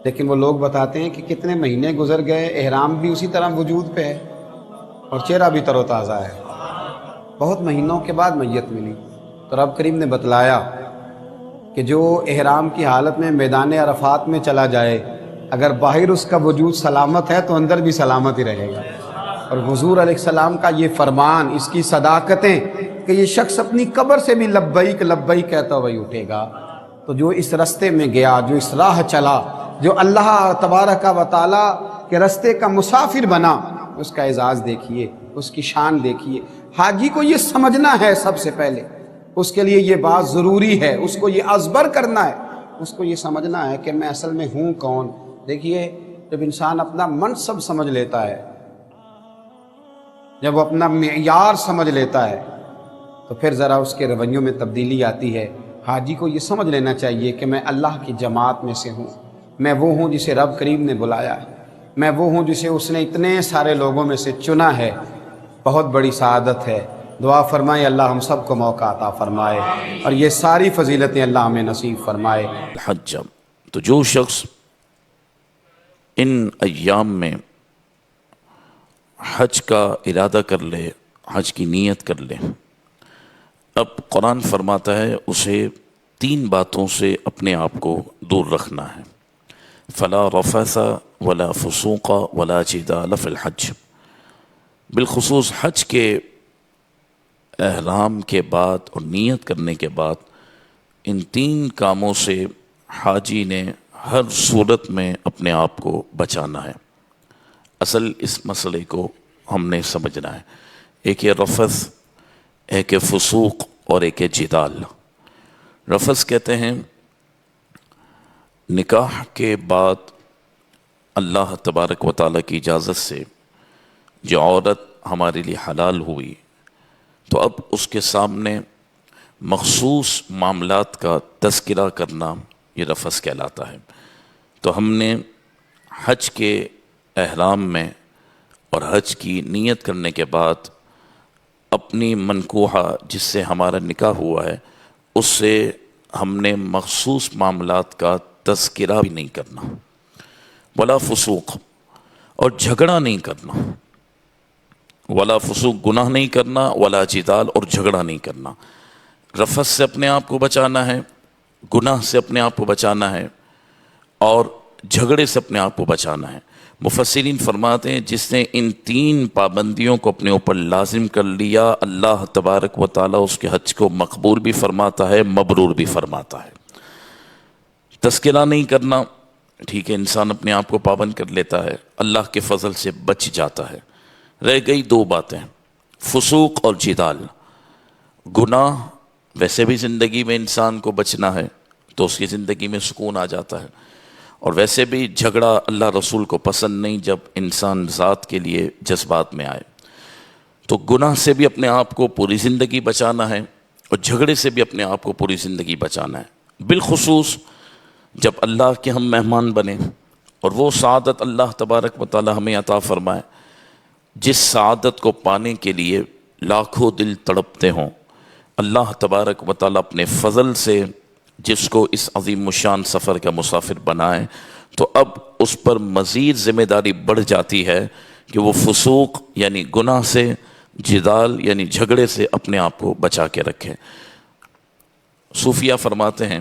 [SPEAKER 1] لیکن وہ لوگ بتاتے ہیں کہ کتنے مہینے گزر گئے، احرام بھی اسی طرح وجود پہ ہے اور چہرہ بھی تر و تازہ ہے۔ بہت مہینوں کے بعد میت ملی تو رب کریم نے بتلایا کہ جو احرام کی حالت میں میدان عرفات میں چلا جائے، اگر باہر اس کا وجود سلامت ہے تو اندر بھی سلامت ہی رہے گا۔ اور حضور علیہ السلام کا یہ فرمان، اس کی صداقتیں کہ یہ شخص اپنی قبر سے بھی لبیک لبیک کہتا ہوا ہی اٹھے گا۔ تو جو اس رستے میں گیا، جو اس راہ چلا، جو اللہ تبارک و تعالیٰ کے رستے کا مسافر بنا، اس کا اعزاز دیکھیے، اس کی شان دیکھیے۔ حاجی کو یہ سمجھنا ہے سب سے پہلے، اس کے لیے یہ بات ضروری ہے، اس کو یہ ازبر کرنا ہے، اس کو یہ سمجھنا ہے کہ میں اصل میں ہوں کون۔ دیکھیے جب انسان اپنا منصب سمجھ لیتا ہے، جب وہ اپنا معیار سمجھ لیتا ہے، تو پھر ذرا اس کے رویوں میں تبدیلی آتی ہے۔ حاجی کو یہ سمجھ لینا چاہیے کہ میں اللہ کی جماعت میں سے ہوں، میں وہ ہوں جسے رب کریم نے بلایا ہے، میں وہ ہوں جسے اس نے اتنے سارے لوگوں میں سے چنا ہے۔ بہت بڑی سعادت ہے۔ دعا فرمائے اللہ ہم سب کو موقع عطا فرمائے اور یہ ساری فضیلتیں اللہ ہمیں نصیب فرمائے۔
[SPEAKER 2] الحج، تو جو شخص ان ایام میں حج کا ارادہ کر لے، حج کی نیت کر لے، اب قرآن فرماتا ہے اسے 3 باتوں سے اپنے آپ کو دور رکھنا ہے۔ فلا رفث ولا فسوق ولا جدال فی الحج۔ بالخصوص حج کے احرام کے بعد اور نیت کرنے کے بعد ان 3 کاموں سے حاجی نے ہر صورت میں اپنے آپ کو بچانا ہے۔ اصل اس مسئلے کو ہم نے سمجھنا ہے۔ ایک ہے رفث، ایک ہے فسوق اور ایک ہے جدال۔ رفث کہتے ہیں نکاح کے بعد اللہ تبارک و تعالیٰ کی اجازت سے جو عورت ہمارے لیے حلال ہوئی تو اب اس کے سامنے مخصوص معاملات کا تذکرہ کرنا یہ رفث کہلاتا ہے۔ تو ہم نے حج کے احرام میں اور حج کی نیت کرنے کے بعد اپنی منکوحہ جس سے ہمارا نکاح ہوا ہے اس سے ہم نے مخصوص معاملات کا تذکرہ بھی نہیں کرنا، ولا فسوق، اور جھگڑا نہیں کرنا، ولا فسوق گناہ نہیں کرنا، ولا جدال اور جھگڑا نہیں کرنا۔ رفث سے اپنے آپ کو بچانا ہے، گناہ سے اپنے آپ کو بچانا ہے، اور جھگڑے سے اپنے آپ کو بچانا ہے۔ مفسرین فرماتے ہیں جس نے ان 3 پابندیوں کو اپنے اوپر لازم کر لیا، اللہ تبارک و تعالیٰ اس کے حج کو مقبول بھی فرماتا ہے، مبرور بھی فرماتا ہے۔ تذکرہ نہیں کرنا، ٹھیک ہے، انسان اپنے آپ کو پابند کر لیتا ہے، اللہ کے فضل سے بچ جاتا ہے۔ رہ گئی 2 باتیں، فسوق اور جدال۔ گناہ ویسے بھی زندگی میں انسان کو بچنا ہے تو اس کی زندگی میں سکون آ جاتا ہے، اور ویسے بھی جھگڑا اللہ رسول کو پسند نہیں جب انسان ذات کے لیے جذبات میں آئے۔ تو گناہ سے بھی اپنے آپ کو پوری زندگی بچانا ہے، اور جھگڑے سے بھی اپنے آپ کو پوری زندگی بچانا ہے، بالخصوص جب اللہ کے ہم مہمان بنیں اور وہ سعادت اللہ تبارک و تعالی ہمیں عطا فرمائے جس سعادت کو پانے کے لیے لاکھوں دل تڑپتے ہوں۔ اللہ تبارک و تعالی اپنے فضل سے جس کو اس عظیم الشان سفر کا مسافر بنائے تو اب اس پر مزید ذمہ داری بڑھ جاتی ہے کہ وہ فسوق یعنی گناہ سے، جدال یعنی جھگڑے سے اپنے آپ کو بچا کے رکھے۔ صوفیہ فرماتے ہیں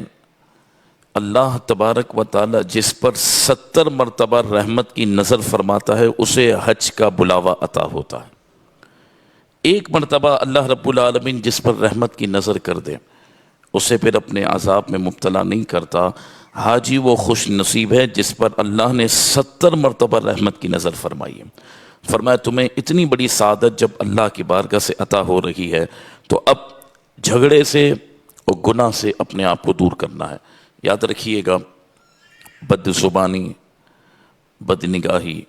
[SPEAKER 2] اللہ تبارک و تعالی جس پر 70 مرتبہ رحمت کی نظر فرماتا ہے اسے حج کا بلاوا عطا ہوتا ہے۔ 1 مرتبہ اللہ رب العالمین جس پر رحمت کی نظر کر دے اسے پھر اپنے عذاب میں مبتلا نہیں کرتا۔ حاجی وہ خوش نصیب ہے جس پر اللہ نے 70 مرتبہ رحمت کی نظر فرمائی ہے۔ فرمایا تمہیں اتنی بڑی سعادت جب اللہ کی بارگاہ سے عطا ہو رہی ہے تو اب جھگڑے سے اور گناہ سے اپنے آپ کو دور کرنا ہے۔ یاد رکھیے گا، بد زبانی، بد نگاہی،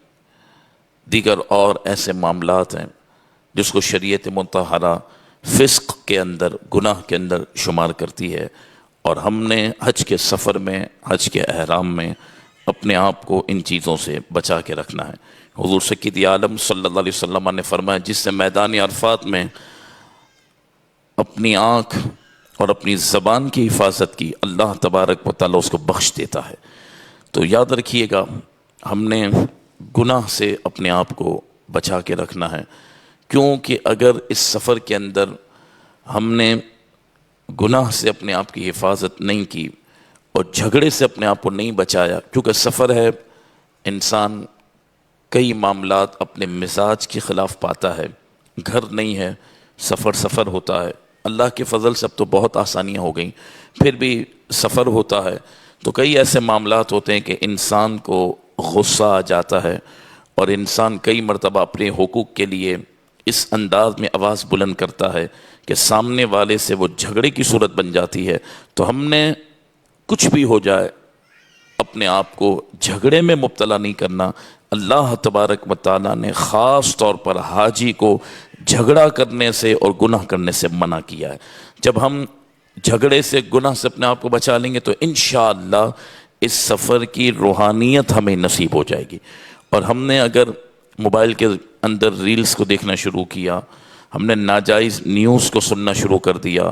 [SPEAKER 2] دیگر اور ایسے معاملات ہیں جس کو شریعت مطہرہ فسق کے اندر، گناہ کے اندر شمار کرتی ہے، اور ہم نے حج کے سفر میں، حج کے احرام میں اپنے آپ کو ان چیزوں سے بچا کے رکھنا ہے۔ حضور سید عالم صلی اللہ علیہ وسلم نے فرمایا جس نے میدان عرفات میں اپنی آنکھ اور اپنی زبان کی حفاظت کی اللہ تبارک و تعالیٰ اس کو بخش دیتا ہے۔ تو یاد رکھیے گا ہم نے گناہ سے اپنے آپ کو بچا کے رکھنا ہے، کیونکہ اگر اس سفر کے اندر ہم نے گناہ سے اپنے آپ کی حفاظت نہیں کی اور جھگڑے سے اپنے آپ کو نہیں بچایا، کیونکہ سفر ہے، انسان کئی معاملات اپنے مزاج کے خلاف پاتا ہے، گھر نہیں ہے، سفر ہوتا ہے۔ اللہ کے فضل سے اب تو بہت آسانیاں ہو گئیں، پھر بھی سفر ہوتا ہے تو کئی ایسے معاملات ہوتے ہیں کہ انسان کو غصہ آ جاتا ہے، اور انسان کئی مرتبہ اپنے حقوق کے لیے اس انداز میں آواز بلند کرتا ہے کہ سامنے والے سے وہ جھگڑے کی صورت بن جاتی ہے۔ تو ہم نے کچھ بھی ہو جائے اپنے آپ کو جھگڑے میں مبتلا نہیں کرنا۔ اللہ تبارک و تعالیٰ نے خاص طور پر حاجی کو جھگڑا کرنے سے اور گناہ کرنے سے منع کیا ہے۔ جب ہم جھگڑے سے، گناہ سے اپنے آپ کو بچا لیں گے تو انشاءاللہ اس سفر کی روحانیت ہمیں نصیب ہو جائے گی۔ اور ہم نے اگر موبائل کے اندر ریلز کو دیکھنا شروع کیا، ہم نے ناجائز نیوز کو سننا شروع کر دیا،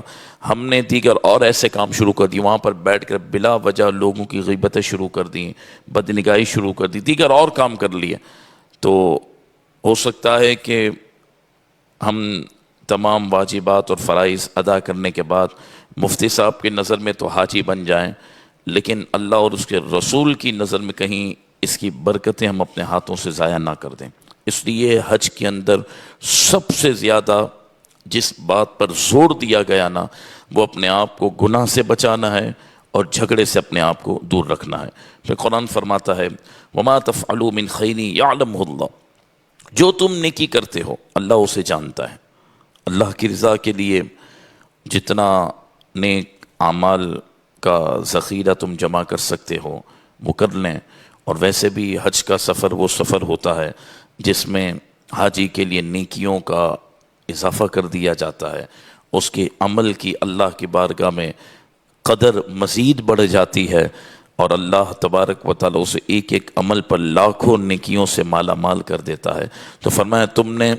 [SPEAKER 2] ہم نے دیگر اور ایسے کام شروع کر دیے، وہاں پر بیٹھ کر بلا وجہ لوگوں کی غیبتیں شروع کر دیں، بدنگاہی شروع کر دی، دیگر اور کام کر لیے، تو ہو سکتا ہے کہ ہم تمام واجبات اور فرائض ادا کرنے کے بعد مفتی صاحب کی نظر میں تو حاجی بن جائیں، لیکن اللہ اور اس کے رسول کی نظر میں کہیں اس کی برکتیں ہم اپنے ہاتھوں سے ضائع نہ کر دیں۔ اس لیے حج کے اندر سب سے زیادہ جس بات پر زور دیا گیا نا، وہ اپنے آپ کو گناہ سے بچانا ہے اور جھگڑے سے اپنے آپ کو دور رکھنا ہے۔ پھر قرآن فرماتا ہے وَمَا تَفْعَلُوا مِنْ خَيْرٍ يَعْلَمْهُ اللَّهُ، جو تم نیکی کرتے ہو اللہ اسے جانتا ہے۔ اللہ کی رضا کے لیے جتنا نیک اعمال کا ذخیرہ تم جمع کر سکتے ہو وہ کر لیں، اور ویسے بھی حج کا سفر وہ سفر ہوتا ہے جس میں حاجی کے لیے نیکیوں کا اضافہ کر دیا جاتا ہے، اس کے عمل کی اللہ کی بارگاہ میں قدر مزید بڑھ جاتی ہے، اور اللہ تبارک و تعالیٰ اسے ایک ایک عمل پر لاکھوں نیکیوں سے مالا مال کر دیتا ہے۔ تو فرمایا تم نے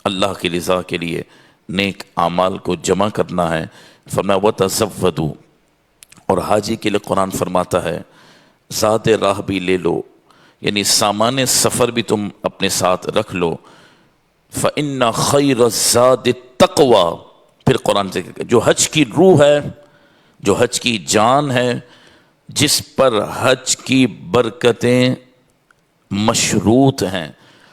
[SPEAKER 2] اللہ کی رضا کے لیے نیک اعمال کو جمع کرنا ہے۔ فرمایا وَتَزَوَّدُوا، اور حاجی کے لیے قرآن فرماتا ہے زاد راہ بھی لے لو، یعنی سامان سفر بھی تم اپنے ساتھ رکھ لو۔ فَإِنَّ خَيْرَ الزَّادِ التَّقْوَى، پھر قرآن ذکر کرے جو حج کی روح ہے، جو حج کی جان ہے، جس پر حج کی برکتیں مشروط ہیں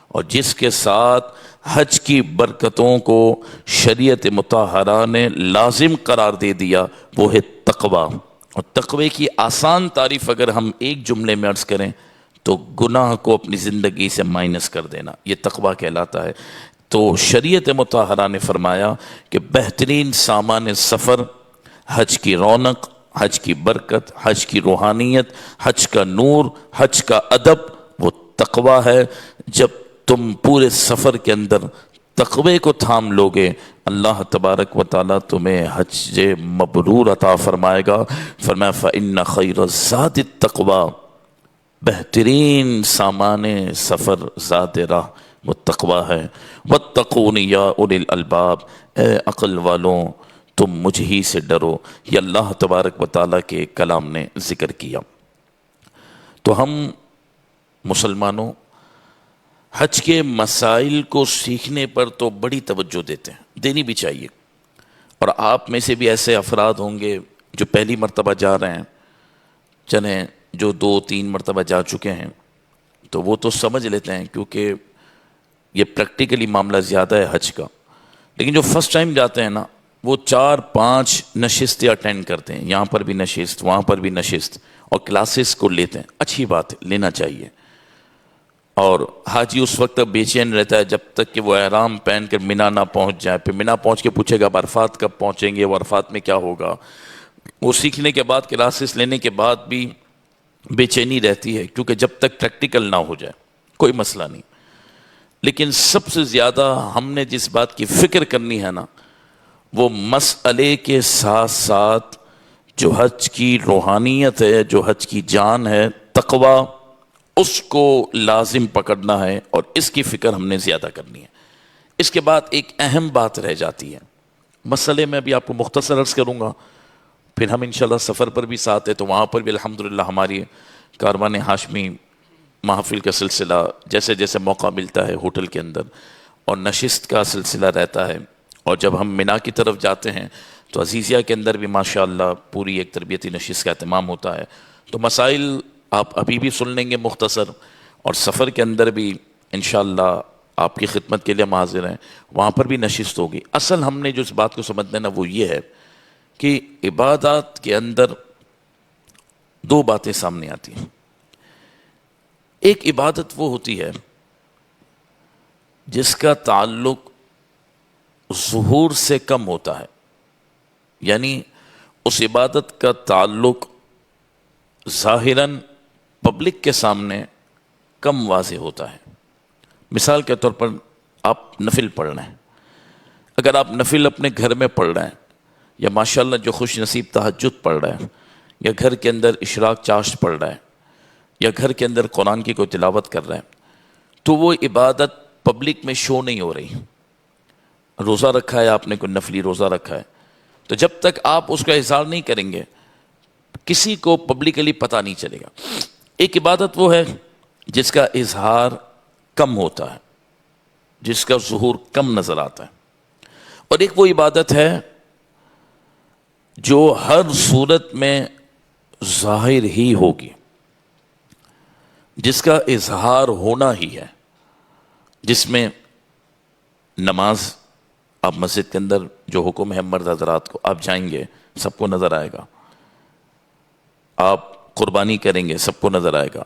[SPEAKER 2] اور جس کے ساتھ حج کی برکتوں کو شریعت مطہرہ نے لازم قرار دے دیا، وہ ہے تقوی۔ اور تقوی کی آسان تعریف اگر ہم ایک جملے میں عرض کریں تو گناہ کو اپنی زندگی سے مائنس کر دینا، یہ تقوی کہلاتا ہے۔ تو شریعت مطہرہ نے فرمایا کہ بہترین سامان سفر، حج کی رونق، حج کی برکت، حج کی روحانیت، حج کا نور، حج کا ادب، وہ تقوی ہے۔ جب تم پورے سفر کے اندر تقوی کو تھام لوگے، اللہ تبارک و تعالیٰ تمہیں حج مبرور عطا فرمائے گا۔ فرمایا فَإِنَّ خَيْرَ الزَّادِ التَّقْوَىٰ، بہترین سامان سفر ذات راہ وہ تقوی ہے۔ وَاتَّقُونِ يَا أُولِي الْأَلْبَابِ، اے عقل والوں تم مجھ ہی سے ڈرو۔ یہ اللہ تبارک و تعالیٰ کے کلام نے ذکر کیا۔ تو ہم مسلمانوں حج کے مسائل کو سیکھنے پر تو بڑی توجہ دیتے ہیں، دینی بھی چاہیے۔ اور آپ میں سے بھی ایسے افراد ہوں گے جو پہلی مرتبہ جا رہے ہیں، چلیں جو 2-3 مرتبہ جا چکے ہیں تو وہ تو سمجھ لیتے ہیں کیونکہ یہ پریکٹیکلی معاملہ زیادہ ہے حج کا۔ لیکن جو فرسٹ ٹائم جاتے ہیں نا، وہ 4-5 نشستیں اٹینڈ کرتے ہیں، یہاں پر بھی نشست، وہاں پر بھی نشست، اور کلاسز کو لیتے ہیں۔ اچھی بات ہے، لینا چاہیے۔ اور حاجی اس وقت تک بے چین رہتا ہے جب تک کہ وہ احرام پہن کر مینا نہ پہنچ جائے، پھر مینا پہنچ کے پوچھے گا اب عرفات کب پہنچیں گے، وہ عرفات میں کیا ہوگا۔ وہ سیکھنے کے بعد، کلاسز لینے کے بعد بھی بے چینی رہتی ہے، کیونکہ جب تک پریکٹیکل نہ ہو جائے کوئی مسئلہ نہیں۔ لیکن سب سے زیادہ ہم نے جس بات کی فکر کرنی ہے نا، وہ مسئلے کے ساتھ ساتھ جو حج کی روحانیت ہے، جو حج کی جان ہے، تقوی، اس کو لازم پکڑنا ہے اور اس کی فکر ہم نے زیادہ کرنی ہے۔ اس کے بعد ایک اہم بات رہ جاتی ہے، مسئلے میں بھی آپ کو مختصر عرض کروں گا، پھر ہم انشاءاللہ سفر پر بھی ساتھ ہیں تو وہاں پر بھی الحمدللہ ہماری کاروان ہاشمی محفل کا سلسلہ جیسے جیسے موقع ملتا ہے ہوٹل کے اندر، اور نشست کا سلسلہ رہتا ہے۔ اور جب ہم مینا کی طرف جاتے ہیں تو عزیزیہ کے اندر بھی ماشاءاللہ پوری ایک تربیتی نشست کا اہتمام ہوتا ہے۔ تو مسائل آپ ابھی بھی سن لیں گے مختصر، اور سفر کے اندر بھی انشاءاللہ آپ کی خدمت کے لیے ہم حاضر ہیں، وہاں پر بھی نشست ہوگی۔ اصل ہم نے جو اس بات کو سمجھنا ہے نا، وہ یہ ہے کہ عبادات کے اندر 2 باتیں سامنے آتی ہیں۔ ایک عبادت وہ ہوتی ہے جس کا تعلق ظہور سے کم ہوتا ہے، یعنی اس عبادت کا تعلق ظاہراً پبلک کے سامنے کم واضح ہوتا ہے۔ مثال کے طور پر آپ نفل پڑھ رہے ہیں، اگر آپ نفل اپنے گھر میں پڑھ رہے ہیں، یا ماشاءاللہ جو خوش نصیب تہجد پڑھ رہے ہیں، یا گھر کے اندر اشراق چاشت پڑھ رہے ہیں، یا گھر کے اندر قرآن کی کوئی تلاوت کر رہے ہیں، تو وہ عبادت پبلک میں شو نہیں ہو رہی۔ روزہ رکھا ہے آپ نے، کوئی نفلی روزہ رکھا ہے، تو جب تک آپ اس کا اظہار نہیں کریں گے کسی کو پبلکلی پتہ نہیں چلے گا۔ ایک عبادت وہ ہے جس کا اظہار کم ہوتا ہے، جس کا ظہور کم نظر آتا ہے، اور ایک وہ عبادت ہے جو ہر صورت میں ظاہر ہی ہوگی، جس کا اظہار ہونا ہی ہے، جس میں نماز، آپ مسجد کے اندر جو حکم ہے مرد حضرات کو، آپ جائیں گے سب کو نظر آئے گا، آپ قربانی کریں گے سب کو نظر آئے گا،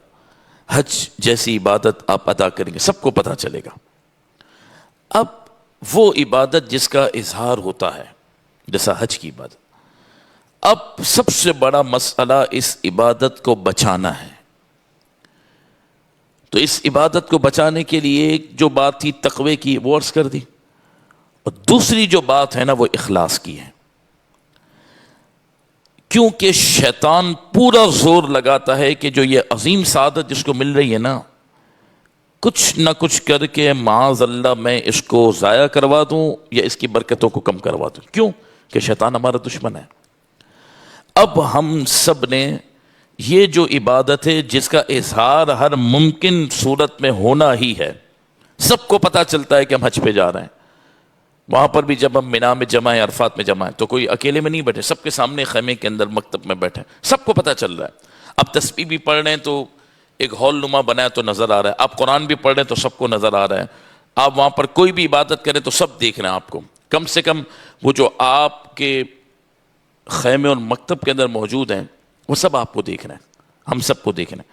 [SPEAKER 2] حج جیسی عبادت آپ ادا کریں گے سب کو پتہ چلے گا۔ اب وہ عبادت جس کا اظہار ہوتا ہے جیسا حج کی عبادت، اب سب سے بڑا مسئلہ اس عبادت کو بچانا ہے۔ تو اس عبادت کو بچانے کے لیے ایک جو بات تھی تقوی کی وہ عرض کر دی، اور دوسری جو بات ہے نا وہ اخلاص کی ہے، کیونکہ شیطان پورا زور لگاتا ہے کہ جو یہ عظیم سعادت جس کو مل رہی ہے نا، کچھ نہ کچھ کر کے معاذ اللہ میں اس کو ضائع کروا دوں یا اس کی برکتوں کو کم کروا دوں۔ کیوں کہ شیطان ہمارا دشمن ہے۔ اب ہم سب نے یہ جو عبادت ہے جس کا اظہار ہر ممکن صورت میں ہونا ہی ہے، سب کو پتہ چلتا ہے کہ ہم حج پہ جا رہے ہیں، وہاں پر بھی جب ہم مینا میں جمع ہیں، عرفات میں جمع ہیں، تو کوئی اکیلے میں نہیں بیٹھے، سب کے سامنے خیمے کے اندر مکتب میں بیٹھے، سب کو پتہ چل رہا ہے۔ اب تسبیح بھی پڑھ رہے ہیں تو ایک ہال نما بنا ہے تو نظر آ رہا ہے، آپ قرآن بھی پڑھ رہے ہیں تو سب کو نظر آ رہا ہے، آپ وہاں پر کوئی بھی عبادت کریں تو سب دیکھ رہے ہیں آپ کو، کم سے کم وہ جو آپ کے خیمے اور مکتب کے اندر موجود ہیں وہ سب آپ کو دیکھ رہے ہیں، ہم سب کو دیکھ رہے ہیں۔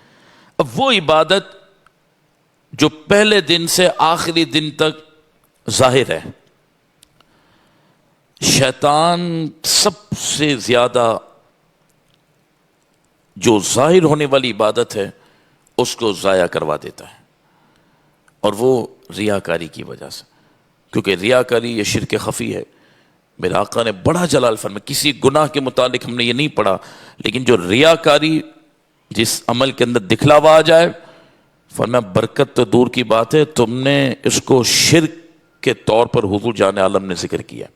[SPEAKER 2] اب وہ عبادت جو پہلے دن سے آخری دن تک ظاہر ہے، شیطان سب سے زیادہ جو ظاہر ہونے والی عبادت ہے اس کو ضائع کروا دیتا ہے، اور وہ ریاکاری کی وجہ سے، کیونکہ ریاکاری یہ شرک خفی ہے۔ میرے آقا نے بڑا جلال فرمایا، کسی گناہ کے متعلق ہم نے یہ نہیں پڑھا، لیکن جو ریاکاری جس عمل کے اندر دکھلاوا آ جائے، فرمایا برکت تو دور کی بات ہے، تم نے اس کو شرک کے طور پر حضور جان عالم نے ذکر کیا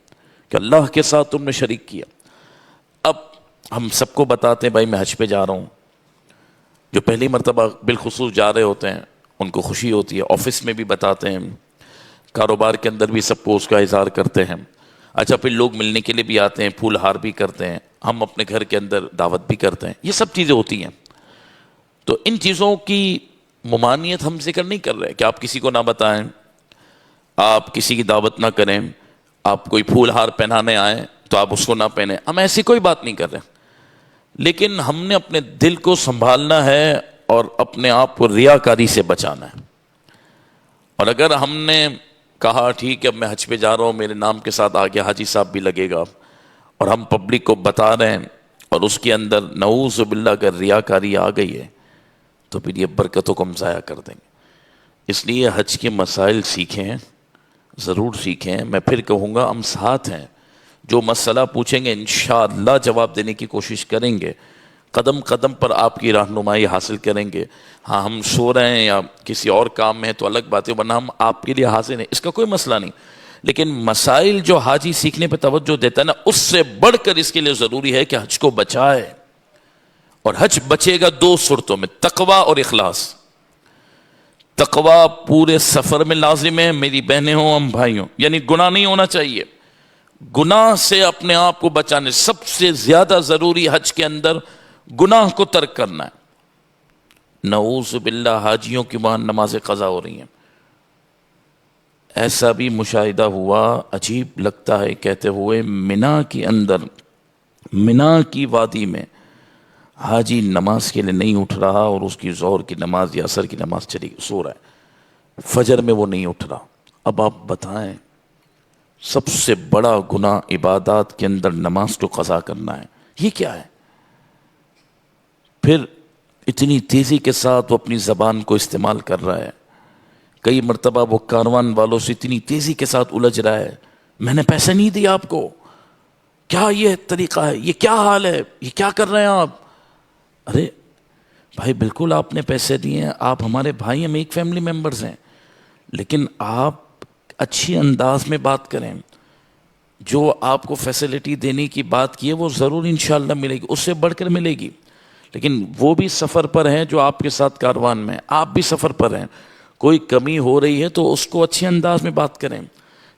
[SPEAKER 2] کہ اللہ کے ساتھ تم نے شریک کیا۔ اب ہم سب کو بتاتے ہیں بھائی میں حج پہ جا رہا ہوں، جو پہلی مرتبہ بالخصوص جا رہے ہوتے ہیں ان کو خوشی ہوتی ہے، آفس میں بھی بتاتے ہیں، کاروبار کے اندر بھی سب کو اس کا اظہار کرتے ہیں۔ اچھا پھر لوگ ملنے کے لیے بھی آتے ہیں، پھول ہار بھی کرتے ہیں، ہم اپنے گھر کے اندر دعوت بھی کرتے ہیں، یہ سب چیزیں ہوتی ہیں۔ تو ان چیزوں کی ممانعت ہم ذکر نہیں کر رہے کہ آپ کسی کو نہ بتائیں، آپ کسی کی دعوت نہ کریں، آپ کوئی پھول ہار پہنانے آئیں تو آپ اس کو نہ پہنیں، ہم ایسی کوئی بات نہیں کر رہے، لیکن ہم نے اپنے دل کو سنبھالنا ہے اور اپنے آپ کو ریاکاری سے بچانا ہے۔ اور اگر ہم نے کہا ٹھیک ہے اب میں حج پہ جا رہا ہوں، میرے نام کے ساتھ آگے حاجی صاحب بھی لگے گا، اور ہم پبلک کو بتا رہے ہیں اور اس کے اندر نعوذ باللہ اگر ریاکاری آ گئی ہے تو پھر یہ برکتوں کو ہم ضائع کر دیں گے۔ اس لیے حج کے مسائل سیکھیں، ضرور سیکھیں، میں پھر کہوں گا ہم ساتھ ہیں، جو مسئلہ پوچھیں گے انشاءاللہ جواب دینے کی کوشش کریں گے، قدم قدم پر آپ کی رہنمائی حاصل کریں گے۔ ہاں ہم سو رہے ہیں یا کسی اور کام میں ہیں تو الگ بات ہے، ورنہ ہم آپ کے لیے حاضر ہیں، اس کا کوئی مسئلہ نہیں، لیکن مسائل جو حاجی سیکھنے پہ توجہ دیتا ہے نا، اس سے بڑھ کر اس کے لیے ضروری ہے کہ حج کو بچائے، اور حج بچے گا دو صورتوں میں، تقوی اور اخلاص۔ تقوی پورے سفر میں لازم ہے، میری بہنیں ہوں ہم بھائی ہوں، یعنی گناہ نہیں ہونا چاہیے، گناہ سے اپنے آپ کو بچانے سب سے زیادہ ضروری حج کے اندر گناہ کو ترک کرنا ہے۔ نعوذ باللہ حاجیوں کی وہاں نماز قضا ہو رہی ہیں، ایسا بھی مشاہدہ ہوا، عجیب لگتا ہے کہتے ہوئے، مینا کے اندر، مینا کی وادی میں حاجی نماز کے لیے نہیں اٹھ رہا، اور اس کی ظہر کی نماز یا عصر کی نماز چلی سو رہا ہے، فجر میں وہ نہیں اٹھ رہا۔ اب آپ بتائیں سب سے بڑا گناہ عبادات کے اندر نماز کو قضا کرنا ہے، یہ کیا ہے؟ پھر اتنی تیزی کے ساتھ وہ اپنی زبان کو استعمال کر رہا ہے، کئی مرتبہ وہ کاروان والوں سے اتنی تیزی کے ساتھ الجھ رہا ہے، میں نے پیسے نہیں دیے آپ کو، کیا یہ طریقہ ہے، یہ کیا حال ہے، یہ کیا کر رہے ہیں آپ؟ ارے بھائی بالکل آپ نے پیسے دیے ہیں، آپ ہمارے بھائی، ہم ایک فیملی ممبرز ہیں، لیکن آپ اچھی انداز میں بات کریں، جو آپ کو فیسلٹی دینے کی بات کی ہے وہ ضرور انشاءاللہ ملے گی، اس سے بڑھ کر ملے گی، لیکن وہ بھی سفر پر ہیں جو آپ کے ساتھ کاروان میں، آپ بھی سفر پر ہیں، کوئی کمی ہو رہی ہے تو اس کو اچھی انداز میں بات کریں۔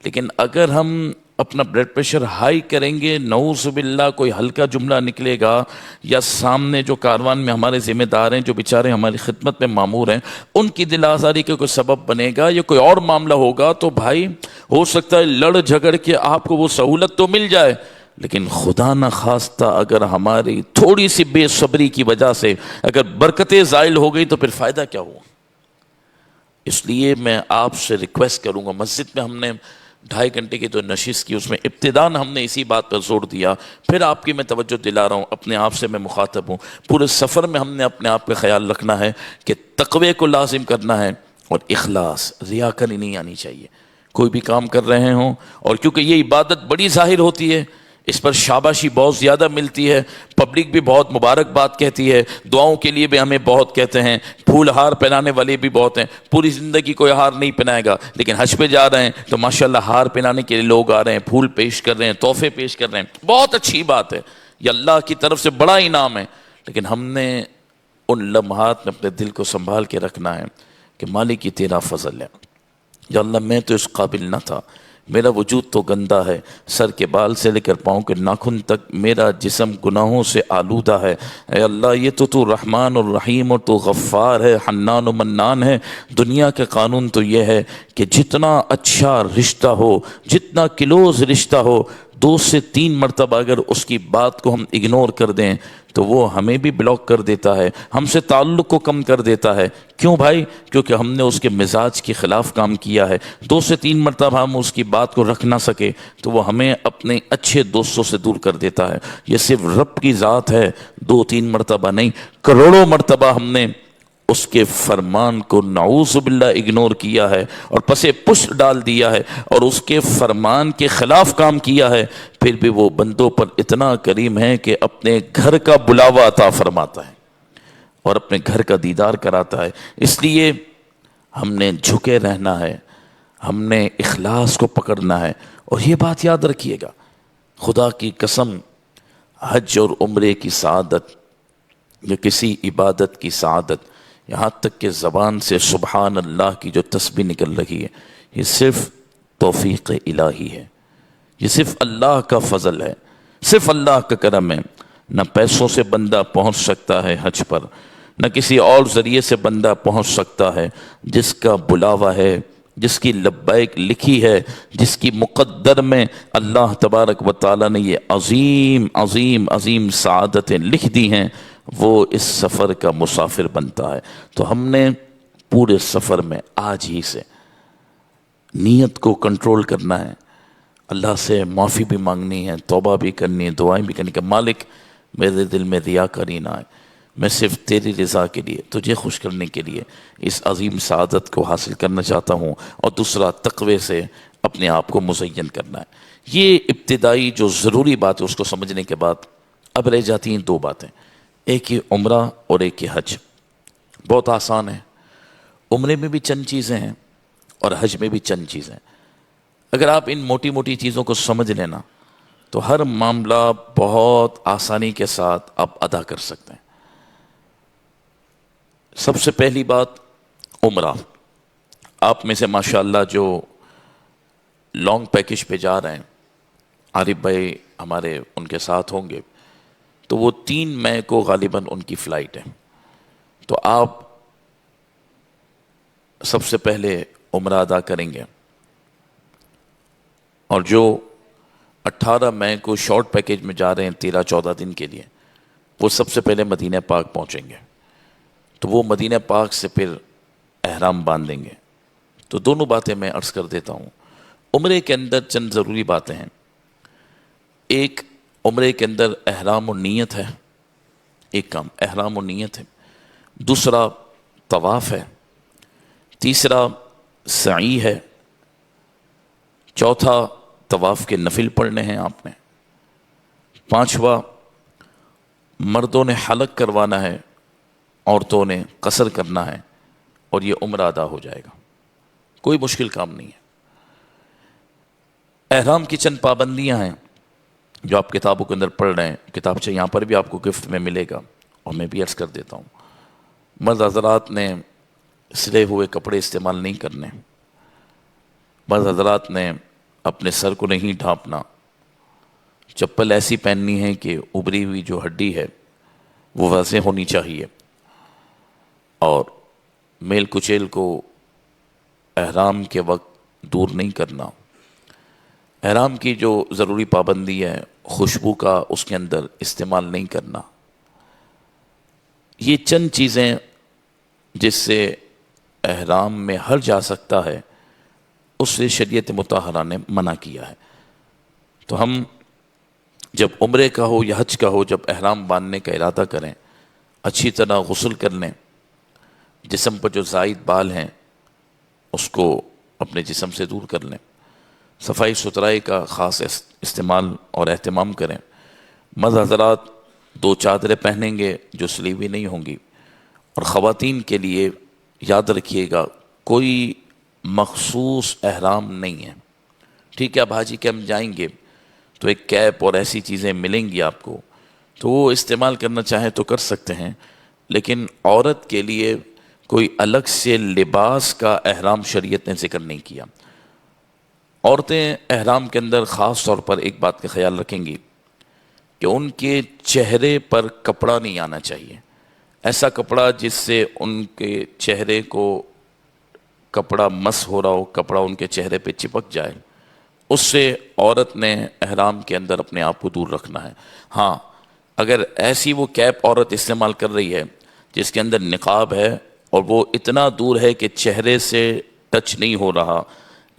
[SPEAKER 2] لیکن اگر ہم اپنا بلڈ پریشر ہائی کریں گے، نعوذ باللہ کوئی ہلکا جملہ نکلے گا، یا سامنے جو کاروان میں ہمارے ذمہ دار ہیں، جو بیچارے ہماری خدمت میں مامور ہیں، ان کی دل آزاری کا کوئی سبب بنے گا یا کوئی اور معاملہ ہوگا، تو بھائی ہو سکتا ہے لڑ جھگڑ کے آپ کو وہ سہولت تو مل جائے، لیکن خدا نہ خواستہ اگر ہماری تھوڑی سی بے صبری کی وجہ سے اگر برکتیں زائل ہو گئی تو پھر فائدہ کیا ہوا؟ اس لیے میں آپ سے ریکویسٹ کروں گا، مسجد میں ہم نے 2.5 گھنٹے کی جو نشست کی، اس میں ابتداً ہم نے اسی بات پر زور دیا، پھر آپ کی میں توجہ دلا رہا ہوں، اپنے آپ سے میں مخاطب ہوں، پورے سفر میں ہم نے اپنے آپ کا خیال رکھنا ہے کہ تقوی کو لازم کرنا ہے، اور اخلاص، ریاکاری نہیں آنی چاہیے، کوئی بھی کام کر رہے ہوں، اور کیونکہ یہ عبادت بڑی ظاہر ہوتی ہے، اس پر شاباشی بہت زیادہ ملتی ہے، پبلک بھی بہت مبارک بات کہتی ہے، دعاؤں کے لیے بھی ہمیں بہت کہتے ہیں، پھول ہار پہنانے والے بھی بہت ہیں، پوری زندگی کوئی ہار نہیں پہنائے گا، لیکن حج پہ جا رہے ہیں تو ماشاءاللہ ہار پہنانے کے لیے لوگ آ رہے ہیں، پھول پیش کر رہے ہیں، تحفے پیش کر رہے ہیں، بہت اچھی بات ہے، یہ اللہ کی طرف سے بڑا انعام ہے، لیکن ہم نے ان لمحات میں اپنے دل کو سنبھال کے رکھنا ہے کہ مالک کی تیرا فضل ہے، یا اللہ میں تو اس قابل نہ تھا، میرا وجود تو گندا ہے، سر کے بال سے لے کر پاؤں کے ناخن تک میرا جسم گناہوں سے آلودہ ہے۔ اے اللہ یہ تو رحمان اور رحیم اور تو غفار ہے، حنان و منان ہے۔ دنیا کے قانون تو یہ ہے کہ جتنا اچھا رشتہ ہو، جتنا کلوز رشتہ ہو، 2 سے 3 مرتبہ اگر اس کی بات کو ہم اگنور کر دیں تو وہ ہمیں بھی بلاک کر دیتا ہے، ہم سے تعلق کو کم کر دیتا ہے۔ کیوں بھائی؟ کیونکہ ہم نے اس کے مزاج کے خلاف کام کیا ہے۔ 2 سے 3 مرتبہ ہم اس کی بات کو رکھ نہ سکے تو وہ ہمیں اپنے اچھے دوستوں سے دور کر دیتا ہے۔ یہ صرف رب کی ذات ہے، 2-3 مرتبہ نہیں، کروڑوں مرتبہ ہم نے اس کے فرمان کو نعوذ باللہ اگنور کیا ہے اور پسے پشت ڈال دیا ہے اور اس کے فرمان کے خلاف کام کیا ہے، پھر بھی وہ بندوں پر اتنا کریم ہے کہ اپنے گھر کا بلاوا عطا فرماتا ہے اور اپنے گھر کا دیدار کراتا ہے۔ اس لیے ہم نے جھکے رہنا ہے، ہم نے اخلاص کو پکڑنا ہے۔ اور یہ بات یاد رکھیے گا، خدا کی قسم، حج اور عمرے کی سعادت یا کسی عبادت کی سعادت، یہاں تک کہ زبان سے سبحان اللہ کی جو تسبیح نکل رہی ہے، یہ صرف توفیق الہی ہے، یہ صرف اللہ کا فضل ہے، صرف اللہ کا کرم ہے۔ نہ پیسوں سے بندہ پہنچ سکتا ہے حج پر، نہ کسی اور ذریعے سے بندہ پہنچ سکتا ہے۔ جس کا بلاوا ہے، جس کی لبیک لکھی ہے، جس کی مقدر میں اللہ تبارک و تعالیٰ نے یہ عظیم عظیم عظیم سعادتیں لکھ دی ہیں، وہ اس سفر کا مسافر بنتا ہے۔ تو ہم نے پورے سفر میں آج ہی سے نیت کو کنٹرول کرنا ہے، اللہ سے معافی بھی مانگنی ہے، توبہ بھی کرنی ہے، دعائیں بھی کرنی کہ مالک میرے دل میں ریاکاری نہ آئے، میں صرف تیری رضا کے لیے، تجھے خوش کرنے کے لیے اس عظیم سعادت کو حاصل کرنا چاہتا ہوں۔ اور دوسرا، تقوی سے اپنے آپ کو مزین کرنا ہے۔ یہ ابتدائی جو ضروری بات ہے اس کو سمجھنے کے بعد اب رہ جاتی ہیں 2 باتیں، ایک ہی عمرہ اور ایک ہی حج۔ بہت آسان ہے، عمرے میں بھی چند چیزیں ہیں اور حج میں بھی چند چیزیں ہیں۔ اگر آپ ان موٹی موٹی چیزوں کو سمجھ لینا تو ہر معاملہ بہت آسانی کے ساتھ آپ ادا کر سکتے ہیں۔ سب سے پہلی بات، عمرہ۔ آپ میں سے ماشاءاللہ جو لانگ پیکج پہ جا رہے ہیں، عارف بھائی ہمارے ان کے ساتھ ہوں گے، تو وہ 3 مئی کو غالباً ان کی فلائٹ ہے۔ تو آپ سب سے پہلے عمرہ ادا کریں گے، اور جو 18 مئی کو شارٹ پیکج میں جا رہے ہیں 13-14 دن کے لیے، وہ سب سے پہلے مدینہ پاک پہنچیں گے۔ تو وہ مدینہ پاک سے پھر احرام باندھیں گے۔ تو دونوں باتیں میں عرض کر دیتا ہوں۔ عمرے کے اندر چند ضروری باتیں ہیں۔ ایک، عمرے کے اندر احرام و نیت ہے، ایک کام احرام و نیت ہے، دوسرا طواف ہے، تیسرا سعی ہے، چوتھا طواف کے نفل پڑھنے ہیں آپ نے، پانچواں مردوں نے حلق کروانا ہے، عورتوں نے قصر کرنا ہے، اور یہ عمرہ ادا ہو جائے گا۔ کوئی مشکل کام نہیں ہے۔ احرام کی چند پابندیاں ہیں جو آپ کتابوں کے اندر پڑھ رہے ہیں، کتابچہ یہاں پر بھی آپ کو گفٹ میں ملے گا، اور میں بھی عرض کر دیتا ہوں۔ مرد حضرات نے سلے ہوئے کپڑے استعمال نہیں کرنے، مرد حضرات نے اپنے سر کو نہیں ڈھانپنا، چپل ایسی پہننی ہے کہ ابری ہوئی جو ہڈی ہے وہ واضح ہونی چاہیے، اور میل کچیل کو احرام کے وقت دور نہیں کرنا۔ احرام کی جو ضروری پابندی ہے، خوشبو کا اس کے اندر استعمال نہیں کرنا۔ یہ چند چیزیں جس سے احرام میں ہر جا سکتا ہے، اس سے شریعت مطہرہ نے منع کیا ہے۔ تو ہم جب عمرے کا ہو یا حج کا ہو، جب احرام باندھنے کا ارادہ کریں، اچھی طرح غسل کر لیں، جسم پر جو زائد بال ہیں اس کو اپنے جسم سے دور کر لیں، صفائی ستھرائی کا خاص استعمال اور اہتمام کریں۔ مرد حضرات 2 چادریں پہنیں گے جو سلی ہوئی نہیں ہوں گی، اور خواتین کے لیے یاد رکھیے گا کوئی مخصوص احرام نہیں ہے۔ ٹھیک ہے، آپ حاجی کے ہم جائیں گے تو ایک کیپ اور ایسی چیزیں ملیں گی آپ کو، تو وہ استعمال کرنا چاہیں تو کر سکتے ہیں، لیکن عورت کے لیے کوئی الگ سے لباس کا احرام شریعت نے ذکر نہیں کیا۔ عورتیں احرام کے اندر خاص طور پر ایک بات کا خیال رکھیں گی کہ ان کے چہرے پر کپڑا نہیں آنا چاہیے، ایسا کپڑا جس سے ان کے چہرے کو کپڑا مس ہو رہا ہو، کپڑا ان کے چہرے پہ چپک جائے، اس سے عورت نے احرام کے اندر اپنے آپ کو دور رکھنا ہے۔ ہاں، اگر ایسی وہ کیپ عورت استعمال کر رہی ہے جس کے اندر نقاب ہے اور وہ اتنا دور ہے کہ چہرے سے ٹچ نہیں ہو رہا،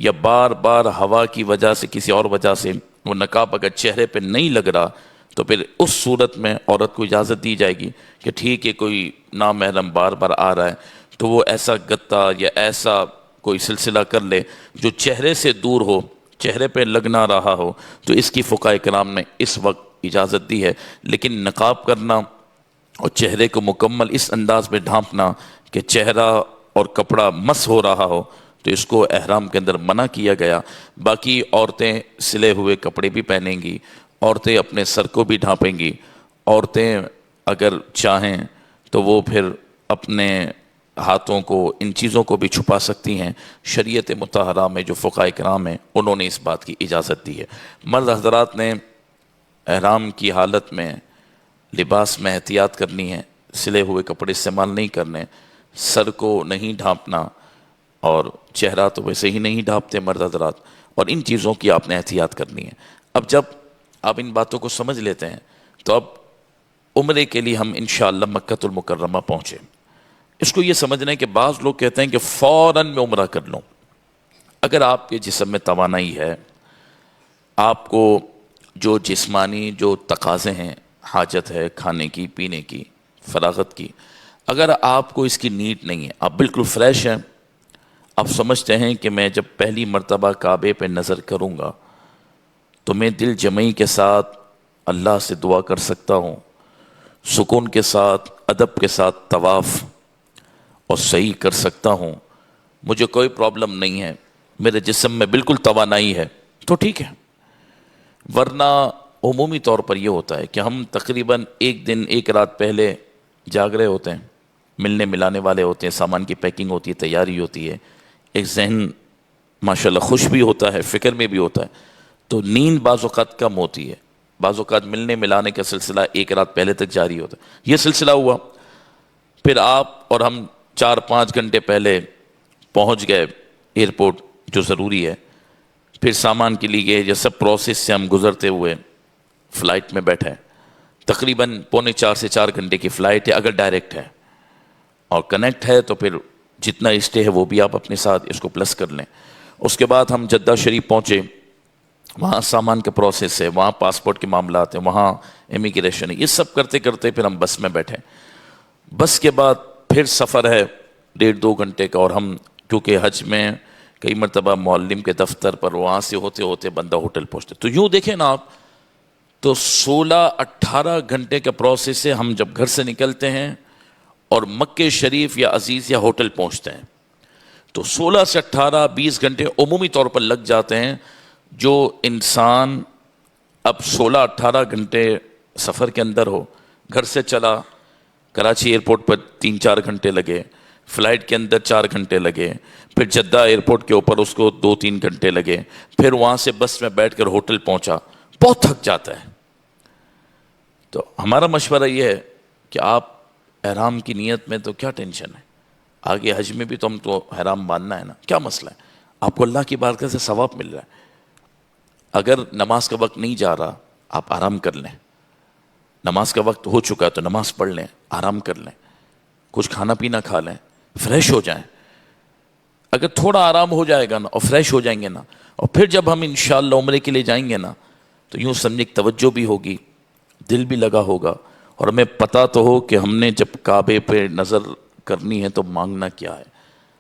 [SPEAKER 2] یا بار بار ہوا کی وجہ سے کسی اور وجہ سے وہ نقاب اگر چہرے پہ نہیں لگ رہا، تو پھر اس صورت میں عورت کو اجازت دی جائے گی کہ ٹھیک ہے کوئی نامحرم بار بار آ رہا ہے تو وہ ایسا گتا یا ایسا کوئی سلسلہ کر لے جو چہرے سے دور ہو، چہرے پہ لگ نہ رہا ہو، تو اس کی فقہاء کرام نے اس وقت اجازت دی ہے۔ لیکن نقاب کرنا اور چہرے کو مکمل اس انداز میں ڈھانپنا کہ چہرہ اور کپڑا مس ہو رہا ہو، تو اس کو احرام کے اندر منع کیا گیا۔ باقی عورتیں سلے ہوئے کپڑے بھی پہنیں گی، عورتیں اپنے سر کو بھی ڈھانپیں گی، عورتیں اگر چاہیں تو وہ پھر اپنے ہاتھوں کو ان چیزوں کو بھی چھپا سکتی ہیں۔ شریعت مطہرہ میں جو فقہاء کرام ہیں انہوں نے اس بات کی اجازت دی ہے۔ مرد حضرات نے احرام کی حالت میں لباس میں احتیاط کرنی ہے، سلے ہوئے کپڑے استعمال نہیں کرنے، سر کو نہیں ڈھانپنا، اور چہرہ تو ویسے ہی نہیں ڈھانپتے مرد حضرات، اور ان چیزوں کی آپ نے احتیاط کرنی ہے۔ اب جب آپ ان باتوں کو سمجھ لیتے ہیں تو اب عمرے کے لیے ہم انشاءاللہ مکۃ المکرمہ پہنچے۔ اس کو یہ سمجھنا ہے کہ بعض لوگ کہتے ہیں کہ فوراً میں عمرہ کر لوں۔ اگر آپ کے جسم میں توانائی ہے، آپ کو جو جسمانی جو تقاضے ہیں، حاجت ہے کھانے کی، پینے کی، فراغت کی، اگر آپ کو اس کی نیڈ نہیں ہے، آپ بالکل فریش ہیں، آپ سمجھتے ہیں کہ میں جب پہلی مرتبہ کعبے پہ نظر کروں گا تو میں دل جمعی کے ساتھ اللہ سے دعا کر سکتا ہوں، سکون کے ساتھ، ادب کے ساتھ طواف اور صحیح کر سکتا ہوں، مجھے کوئی پرابلم نہیں ہے، میرے جسم میں بالکل توانائی ہے، تو ٹھیک ہے۔ ورنہ عمومی طور پر یہ ہوتا ہے کہ ہم تقریباً ایک دن ایک رات پہلے جاگ رہے ہوتے ہیں، ملنے ملانے والے ہوتے ہیں، سامان کی پیکنگ ہوتی ہے، تیاری ہوتی ہے، ایک ذہن ماشاءاللہ خوش بھی ہوتا ہے، فکر میں بھی ہوتا ہے، تو نیند بعض اوقات کم ہوتی ہے، بعض اوقات ملنے ملانے کا سلسلہ ایک رات پہلے تک جاری ہوتا ہے۔ یہ سلسلہ ہوا، پھر آپ اور ہم 4-5 گھنٹے پہلے پہنچ گئے ایئرپورٹ، جو ضروری ہے، پھر سامان کے لیے یہ سب پروسیس سے ہم گزرتے ہوئے فلائٹ میں بیٹھے، تقریباً 3.25 سے 4 گھنٹے کی فلائٹ ہے اگر ڈائریکٹ ہے، اور کنیکٹ ہے تو پھر جتنا اسٹے ہے وہ بھی آپ اپنے ساتھ اس کو پلس کر لیں۔ اس کے بعد ہم جدہ شریف پہنچے، وہاں سامان کا پروسیس ہے، وہاں پاسپورٹ کے معاملات ہیں، وہاں امیگریشن ہے، یہ سب کرتے کرتے پھر ہم بس میں بیٹھے۔ بس کے بعد پھر سفر ہے 1.5-2 گھنٹے کا، اور ہم کیونکہ حج میں کئی مرتبہ معلم کے دفتر پر، وہاں سے ہوتے ہوتے بندہ ہوٹل پہنچتے، تو یوں دیکھیں نا آپ، تو 16-18 گھنٹے کا پروسیس ہے۔ ہم جب گھر سے نکلتے ہیں اور مکہ شریف یا عزیز یا ہوٹل پہنچتے ہیں تو 16 سے 18-20 گھنٹے عمومی طور پر لگ جاتے ہیں۔ جو انسان اب 16-18 گھنٹے سفر کے اندر ہو، گھر سے چلا، کراچی ایئرپورٹ پر 3-4 گھنٹے لگے، فلائٹ کے اندر 4 گھنٹے لگے، پھر جدہ ایئرپورٹ کے اوپر اس کو 2-3 گھنٹے لگے، پھر وہاں سے بس میں بیٹھ کر ہوٹل پہنچا، بہت تھک جاتا ہے۔ تو ہمارا مشورہ یہ ہے کہ آپ احرام کی نیت میں تو کیا ٹینشن ہے، آگے حج میں بھی تو ہم تو احرام باندھنا ہے نا، کیا مسئلہ ہے، آپ کو اللہ کی بارگاہ سے ثواب مل رہا ہے۔ اگر نماز کا وقت نہیں جا رہا، آپ آرام کر لیں، نماز کا وقت ہو چکا ہے تو نماز پڑھ لیں، آرام کر لیں، کچھ کھانا پینا کھا لیں، فریش ہو جائیں۔ اگر تھوڑا آرام ہو جائے گا نا اور فریش ہو جائیں گے نا، اور پھر جب ہم انشاءاللہ عمرے کے لیے جائیں گے نا، تو یوں سمجھے توجہ بھی ہوگی، دل بھی لگا ہوگا، اور ہمیں پتہ تو ہو کہ ہم نے جب کعبے پہ نظر کرنی ہے تو مانگنا کیا ہے،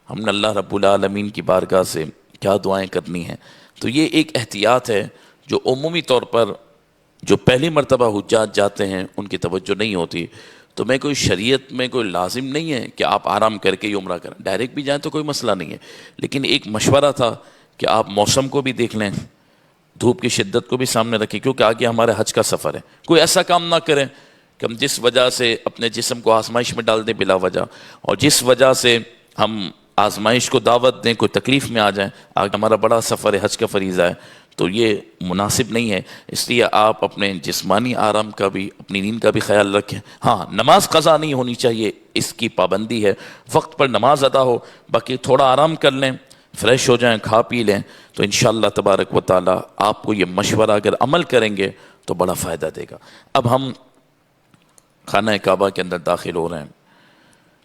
[SPEAKER 2] ہم نے اللہ رب العالمین کی بارگاہ سے کیا دعائیں کرنی ہیں۔ تو یہ ایک احتیاط ہے جو عمومی طور پر جو پہلی مرتبہ حجاج جاتے ہیں ان کی توجہ نہیں ہوتی۔ تو میں کوئی شریعت میں کوئی لازم نہیں ہے کہ آپ آرام کر کے ہی عمرہ کریں، ڈائریکٹ بھی جائیں تو کوئی مسئلہ نہیں ہے، لیکن ایک مشورہ تھا کہ آپ موسم کو بھی دیکھ لیں، دھوپ کی شدت کو بھی سامنے رکھیں، کیونکہ آگے ہمارے حج کا سفر ہے۔ کوئی ایسا کام نہ کریں کہ ہم جس وجہ سے اپنے جسم کو آزمائش میں ڈال دیں بلا وجہ، اور جس وجہ سے ہم آزمائش کو دعوت دیں، کوئی تکلیف میں آ جائیں، آگے ہمارا بڑا سفر ہے، حج کا فریضہ ہے، تو یہ مناسب نہیں ہے. اس لیے آپ اپنے جسمانی آرام کا بھی، اپنی نیند کا بھی خیال رکھیں. ہاں نماز قضا نہیں ہونی چاہیے، اس کی پابندی ہے، وقت پر نماز ادا ہو، باقی تھوڑا آرام کر لیں، فریش ہو جائیں، کھا پی لیں، تو انشاءاللہ تبارک و تعالی آپ کو یہ مشورہ اگر عمل کریں گے تو بڑا فائدہ دے گا. اب ہم خانہ کعبہ کے اندر داخل ہو رہے ہیں،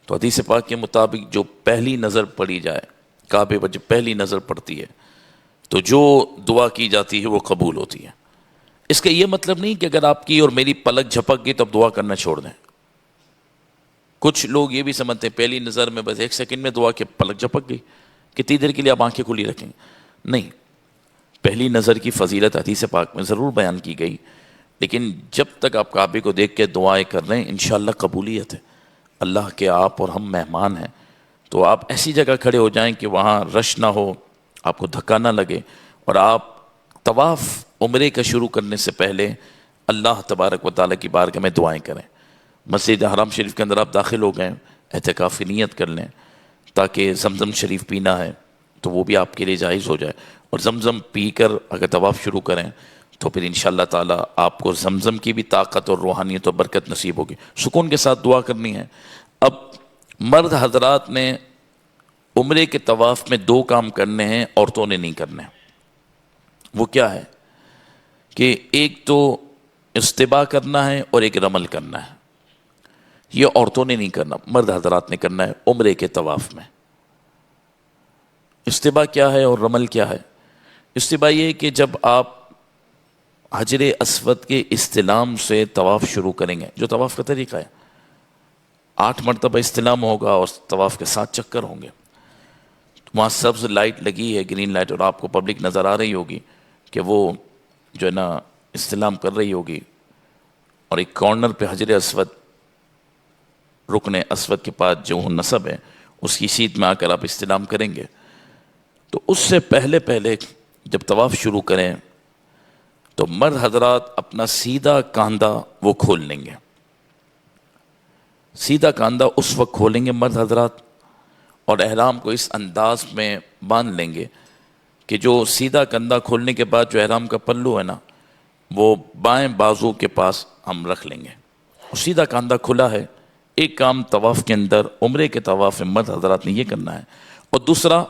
[SPEAKER 2] تو حدیث پاک کے مطابق جو پہلی نظر پڑی جائے، کعبے پر جب پہلی نظر پڑتی ہے تو جو دعا کی جاتی ہے وہ قبول ہوتی ہے. اس کا یہ مطلب نہیں کہ اگر آپ کی اور میری پلک جھپک گئی تب دعا کرنا چھوڑ دیں. کچھ لوگ یہ بھی سمجھتے ہیں پہلی نظر میں بس 1 سیکنڈ میں دعا کے پلک جھپک گئی، کتنی دیر کے لیے آپ آنکھیں کھلی رکھیں. نہیں، پہلی نظر کی فضیلت حدیث پاک میں ضرور بیان کی گئی، لیکن جب تک آپ کعبے کو دیکھ کے دعائیں کر رہے ہیں انشاءاللہ قبولیت ہے. اللہ کے آپ اور ہم مہمان ہیں، تو آپ ایسی جگہ کھڑے ہو جائیں کہ وہاں رش نہ ہو، آپ کو دھکا نہ لگے، اور آپ طواف عمرے کا شروع کرنے سے پہلے اللہ تبارک و تعالیٰ کی بارگاہ میں دعائیں کریں. مسجد حرام شریف کے اندر آپ داخل ہو گئے، اعتکاف کی نیت کر لیں تاکہ زمزم شریف پینا ہے تو وہ بھی آپ کے لیے جائز ہو جائے، اور زمزم پی کر اگر طواف شروع کریں تو پھر انشاءاللہ تعالیٰ آپ کو زمزم کی بھی طاقت اور روحانیت اور برکت نصیب ہوگی. سکون کے ساتھ دعا کرنی ہے. اب مرد حضرات نے عمرے کے طواف میں 2 کام کرنے ہیں، عورتوں نے نہیں کرنے. وہ کیا ہے کہ ایک تو استباء کرنا ہے اور ایک رمل کرنا ہے. یہ عورتوں نے نہیں کرنا، مرد حضرات نے کرنا ہے عمرے کے طواف میں. استباء کیا ہے اور رمل کیا ہے؟ استباء یہ کہ جب آپ حجر اسود کے استلام سے طواف شروع کریں گے، جو طواف کا طریقہ ہے 8 مرتبہ استلام ہوگا اور طواف کے 7 چکر ہوں گے. وہاں سبز لائٹ لگی ہے، گرین لائٹ، اور آپ کو پبلک نظر آ رہی ہوگی کہ وہ جو ہے نا استلام کر رہی ہوگی، اور ایک کارنر پہ حجر اسود، رکن اسود کے پاس جو نصب ہے اس کی سیٹ میں آ کر آپ استلام کریں گے. تو اس سے پہلے جب طواف شروع کریں تو مرد حضرات اپنا سیدھا کاندھا وہ کھول لیں گے. سیدھا کاندھا اس وقت کھولیں گے مرد حضرات، اور احرام کو اس انداز میں باندھ لیں گے کہ جو سیدھا کندھا کھولنے کے بعد جو احرام کا پلو ہے نا وہ بائیں بازو کے پاس ہم رکھ لیں گے، اور سیدھا کاندھا کھلا ہے. ایک کام طواف کے اندر، عمرے کے طواف میں مرد حضرات نے یہ کرنا ہے. اور دوسرا،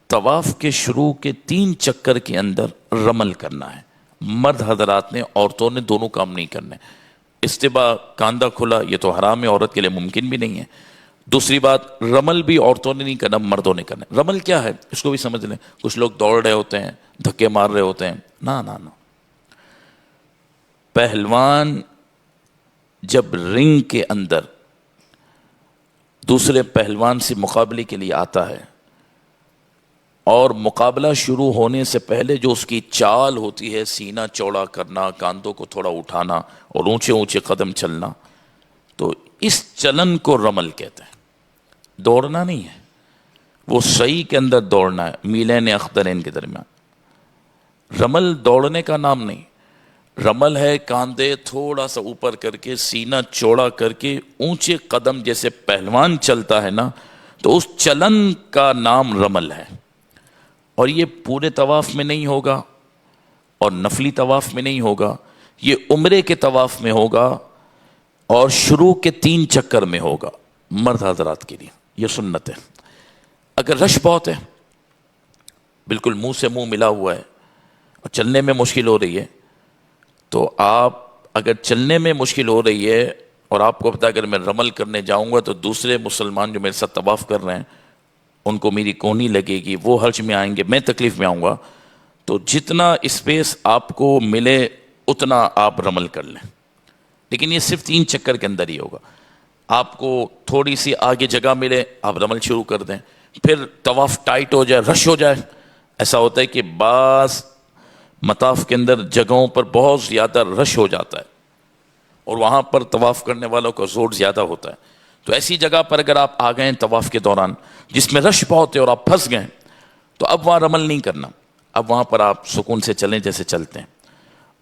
[SPEAKER 2] طواف کے شروع کے 3 چکر کے اندر رمل کرنا ہے. مرد حضرات نے، عورتوں نے دونوں کام نہیں کرنے. استباء کاندھا کھلا یہ تو حرام ہے، عورت کے لیے ممکن بھی نہیں ہے. دوسری بات، رمل بھی عورتوں نے نہیں کرنا، مردوں نے کرنا. رمل کیا ہے اس کو بھی سمجھ لیں. کچھ لوگ دوڑ رہے ہوتے ہیں، دھکے مار رہے ہوتے ہیں، نہ. پہلوان جب رنگ کے اندر دوسرے پہلوان سے مقابلے کے لیے آتا ہے، اور مقابلہ شروع ہونے سے پہلے جو اس کی چال ہوتی ہے، سینہ چوڑا کرنا، کاندھوں کو تھوڑا اٹھانا اور اونچے اونچے قدم چلنا، تو اس چلن کو رمل کہتے ہیں. دوڑنا نہیں ہے، وہ صحیح کے اندر دوڑنا ہے، میلین اخضرین کے درمیان. رمل دوڑنے کا نام نہیں. رمل ہے کاندھے تھوڑا سا اوپر کر کے، سینہ چوڑا کر کے، اونچے قدم جیسے پہلوان چلتا ہے نا، تو اس چلن کا نام رمل ہے. اور یہ پورے طواف میں نہیں ہوگا اور نفلی طواف میں نہیں ہوگا، یہ عمرے کے طواف میں ہوگا اور شروع کے 3 چکر میں ہوگا مرد حضرات کے لیے. یہ سنت ہے. اگر رش بہت ہے، بالکل منہ سے منہ ملا ہوا ہے اور چلنے میں مشکل ہو رہی ہے، تو آپ اگر چلنے میں مشکل ہو رہی ہے اور آپ کو پتا اگر میں رمل کرنے جاؤں گا تو دوسرے مسلمان جو میرے ساتھ طواف کر رہے ہیں ان کو میری کونی لگے گی، وہ حرج میں آئیں گے، میں تکلیف میں آؤں گا، تو جتنا اسپیس آپ کو ملے اتنا آپ رمل کر لیں. لیکن یہ صرف 3 چکر کے اندر ہی ہوگا. آپ کو تھوڑی سی آگے جگہ ملے آپ رمل شروع کر دیں، پھر طواف ٹائٹ ہو جائے، رش ہو جائے. ایسا ہوتا ہے کہ بعض مطاف کے اندر جگہوں پر بہت زیادہ رش ہو جاتا ہے اور وہاں پر طواف کرنے والوں کا زور زیادہ ہوتا ہے. تو ایسی جگہ پر اگر آپ آ گئے طواف کے دوران جس میں رش بہت ہے اور آپ پھنس گئے، تو اب وہاں رمل نہیں کرنا. اب وہاں پر آپ سکون سے چلیں جیسے چلتے ہیں،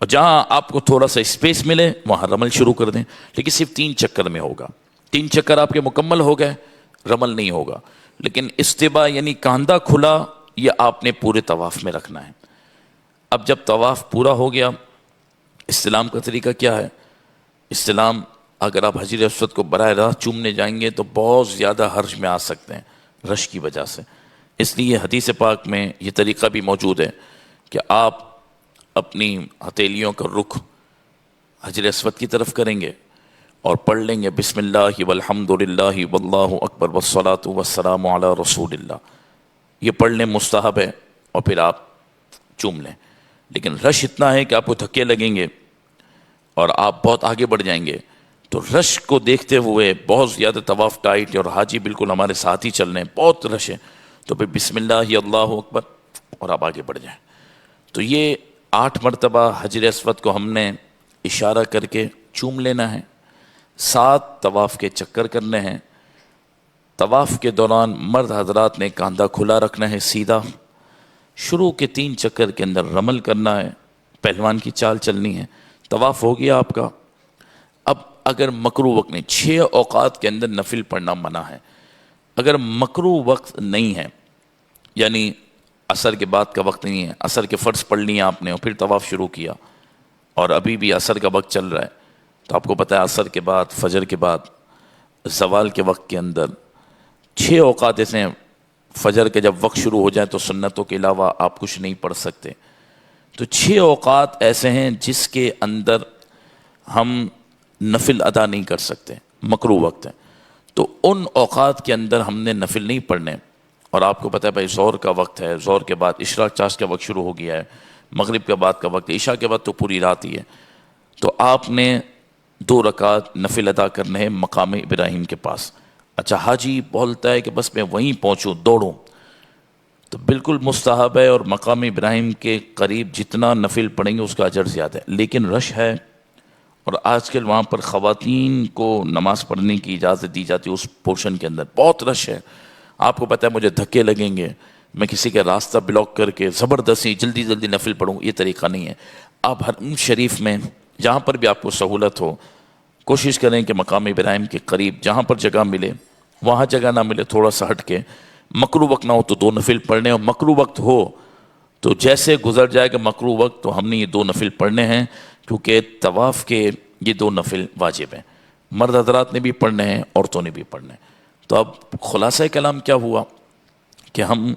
[SPEAKER 2] اور جہاں آپ کو تھوڑا سا اسپیس ملے وہاں رمل شروع کر دیں. لیکن صرف 3 چکر میں ہوگا. 3 چکر آپ کے مکمل ہو گئے، رمل نہیں ہوگا. لیکن استبا یعنی کاندھا کھلا یہ آپ نے پورے طواف میں رکھنا ہے۔ اب جب طواف پورا ہو گیا، استلام کا طریقہ کیا ہے؟ استلام اگر آپ حجر اسود کو براہ راست چومنے جائیں گے تو بہت زیادہ حرج میں آ سکتے ہیں رش کی وجہ سے، اس لیے حدیث پاک میں یہ طریقہ بھی موجود ہے کہ آپ اپنی ہتھیلیوں کا رخ حجر اسود کی طرف کریں گے اور پڑھ لیں گے بسم اللہ والحمد للہ واللہ اکبر والصلاۃ والسلام علی رسول اللہ، یہ پڑھنے مستحب ہے، اور پھر آپ چوم لیں۔ لیکن رش اتنا ہے کہ آپ کو دھکے لگیں گے اور آپ بہت آگے بڑھ جائیں گے، تو رش کو دیکھتے ہوئے بہت زیادہ طواف ٹائٹ ہے اور حاجی بالکل ہمارے ساتھ ہی چل رہے ہیں، بہت رش ہے، تو پھر بسم اللہ اللہ اکبر اور آپ آگے بڑھ جائیں۔ تو یہ 8 مرتبہ حجر اسود کو ہم نے اشارہ کر کے چوم لینا ہے، 7 طواف کے چکر کرنے ہیں۔ طواف کے دوران مرد حضرات نے کاندھا کھلا رکھنا ہے سیدھا، شروع کے 3 چکر کے اندر رمل کرنا ہے، پہلوان کی چال چلنی ہے۔ طواف ہو گیا آپ کا۔ اب اگر مکروہ وقت نہیں، 6 اوقات کے اندر نفل پڑھنا منع ہے۔ اگر مکروہ وقت نہیں ہے، یعنی عصر کے بعد کا وقت نہیں ہے، عصر کے فرض پڑھ لیے آپ نے اور پھر طواف شروع کیا اور ابھی بھی عصر کا وقت چل رہا ہے، تو آپ کو پتہ ہے عصر کے بعد، فجر کے بعد، زوال کے وقت کے اندر 6 اوقات ایسے ہیں۔ فجر کے جب وقت شروع ہو جائے تو سنتوں کے علاوہ آپ کچھ نہیں پڑھ سکتے، تو 6 اوقات ایسے ہیں جس کے اندر ہم نفل ادا نہیں کر سکتے، مکروہ وقت ہے، تو ان اوقات کے اندر ہم نے نفل نہیں پڑھنے۔ اور آپ کو پتہ ہے بھائی ظہر کا وقت ہے، ظہر کے بعد اشراق چاش کا وقت شروع ہو گیا ہے، مغرب کے بعد کا وقت ہے، عشاء کے بعد تو پوری رات ہی ہے، تو آپ نے 2 رکعت نفل ادا کرنے ہیں مقام ابراہیم کے پاس۔ اچھا حاجی بولتا ہے کہ بس میں وہیں پہنچوں، دوڑوں، تو بالکل مستحب ہے، اور مقام ابراہیم کے قریب جتنا نفل پڑھیں گے اس کا اجر زیادہ ہے، لیکن رش ہے، اور آج کل وہاں پر خواتین کو نماز پڑھنے کی اجازت دی جاتی ہے اس پورشن کے اندر، بہت رش ہے۔ آپ کو پتہ ہے مجھے دھکے لگیں گے، میں کسی کا راستہ بلاک کر کے زبردستی جلدی جلدی نفل پڑھوں، یہ طریقہ نہیں ہے۔ آپ حرم شریف میں جہاں پر بھی آپ کو سہولت ہو کوشش کریں کہ مقام ابراہیم کے قریب جہاں پر جگہ ملے، وہاں جگہ نہ ملے تھوڑا سا ہٹ کے، مکروہ وقت نہ ہو تو 2 نفل پڑھنے، اور مکروہ وقت ہو تو جیسے گزر جائے گا مکروہ وقت تو ہم نے یہ 2 نفل پڑھنے ہیں، کیونکہ طواف کے یہ 2 نفل واجب ہیں، مرد حضرات نے بھی پڑھنے ہیں، عورتوں نے بھی پڑھنے ہیں۔ تو اب خلاصہ کلام کیا ہوا کہ ہم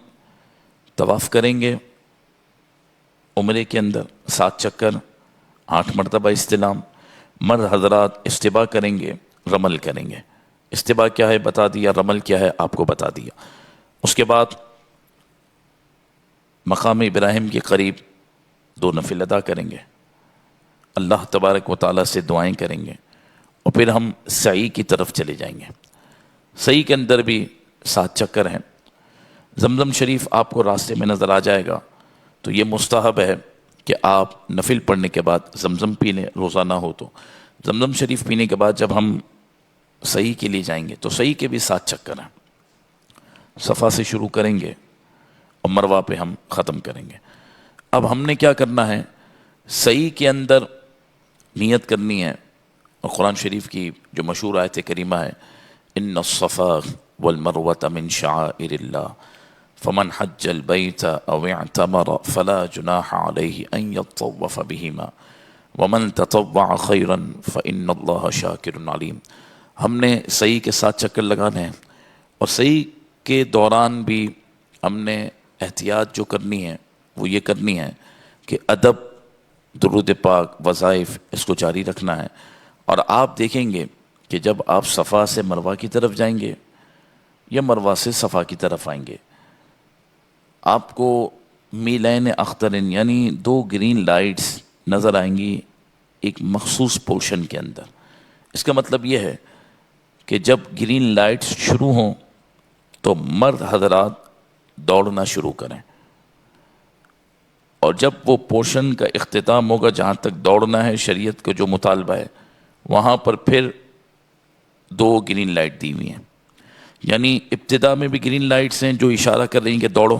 [SPEAKER 2] طواف کریں گے عمرے کے اندر 7 چکر، 8 مرتبہ استلام، مرد حضرات استبا کریں گے، رمل کریں گے۔ استبا کیا ہے بتا دیا، رمل کیا ہے آپ کو بتا دیا۔ اس کے بعد مقام ابراہیم کے قریب 2 نفل ادا کریں گے، اللہ تبارک و تعالیٰ سے دعائیں کریں گے، اور پھر ہم سعی کی طرف چلے جائیں گے۔ سعی کے اندر بھی 7 چکر ہیں۔ زمزم شریف آپ کو راستے میں نظر آ جائے گا، تو یہ مستحب ہے کہ آپ نفل پڑھنے کے بعد زمزم پی لیں، روزہ نہ ہو تو۔ زمزم شریف پینے کے بعد جب ہم سعی کے لیے جائیں گے تو سعی کے بھی 7 چکر ہیں، صفا سے شروع کریں گے اور مروہ پہ ہم ختم کریں گے۔ اب ہم نے کیا کرنا ہے، سعی کے اندر نیت کرنی ہے، اور قرآن شریف کی جو مشہور آیت کریمہ ہے، ان الصفا والمروة من شعائر اللہ فمن حج البیت او اعتمر فلا جناح علیہ ان یطوف بہما ومن تطوع خیرا فان اللہ شاکر علیم۔ ہم نے سعی کے 7 چکر لگانے ہیں، اور سعی کے دوران بھی ہم نے احتیاط جو کرنی ہے وہ یہ کرنی ہے کہ ادب، درود پاک، وظائف، اس کو جاری رکھنا ہے۔ اور آپ دیکھیں گے کہ جب آپ صفا سے مروہ کی طرف جائیں گے یا مروہ سے صفا کی طرف آئیں گے، آپ کو میلین اخترن یعنی 2 گرین لائٹس نظر آئیں گی ایک مخصوص پورشن کے اندر۔ اس کا مطلب یہ ہے کہ جب گرین لائٹس شروع ہوں تو مرد حضرات دوڑنا شروع کریں، اور جب وہ پورشن کا اختتام ہوگا جہاں تک دوڑنا ہے شریعت کا جو مطالبہ ہے، وہاں پر پھر 2 گرین لائٹ دی ہوئی ہیں، یعنی ابتدا میں بھی گرین لائٹس ہیں جو اشارہ کر رہی ہیں کہ دوڑو،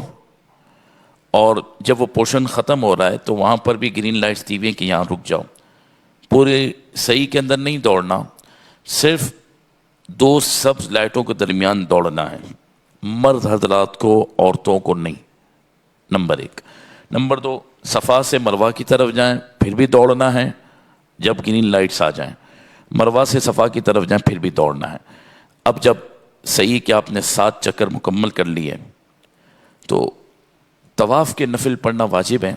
[SPEAKER 2] اور جب وہ پورشن ختم ہو رہا ہے تو وہاں پر بھی گرین لائٹس دی ہوئی ہیں کہ یہاں رک جاؤ۔ پورے صحیح کے اندر نہیں دوڑنا، صرف 2 سبز لائٹوں کے درمیان دوڑنا ہے، مرد حضرات کو، عورتوں کو نہیں، نمبر 1۔ نمبر 2، صفا سے مروہ کی طرف جائیں پھر بھی دوڑنا ہے جب گرین لائٹس آ جائیں، مروہ سے صفا کی طرف جائیں پھر بھی دوڑنا ہے۔ اب جب صحیح کہ آپ نے 7 چکر مکمل کر لیے تو طواف کے نفل پڑھنا واجب ہے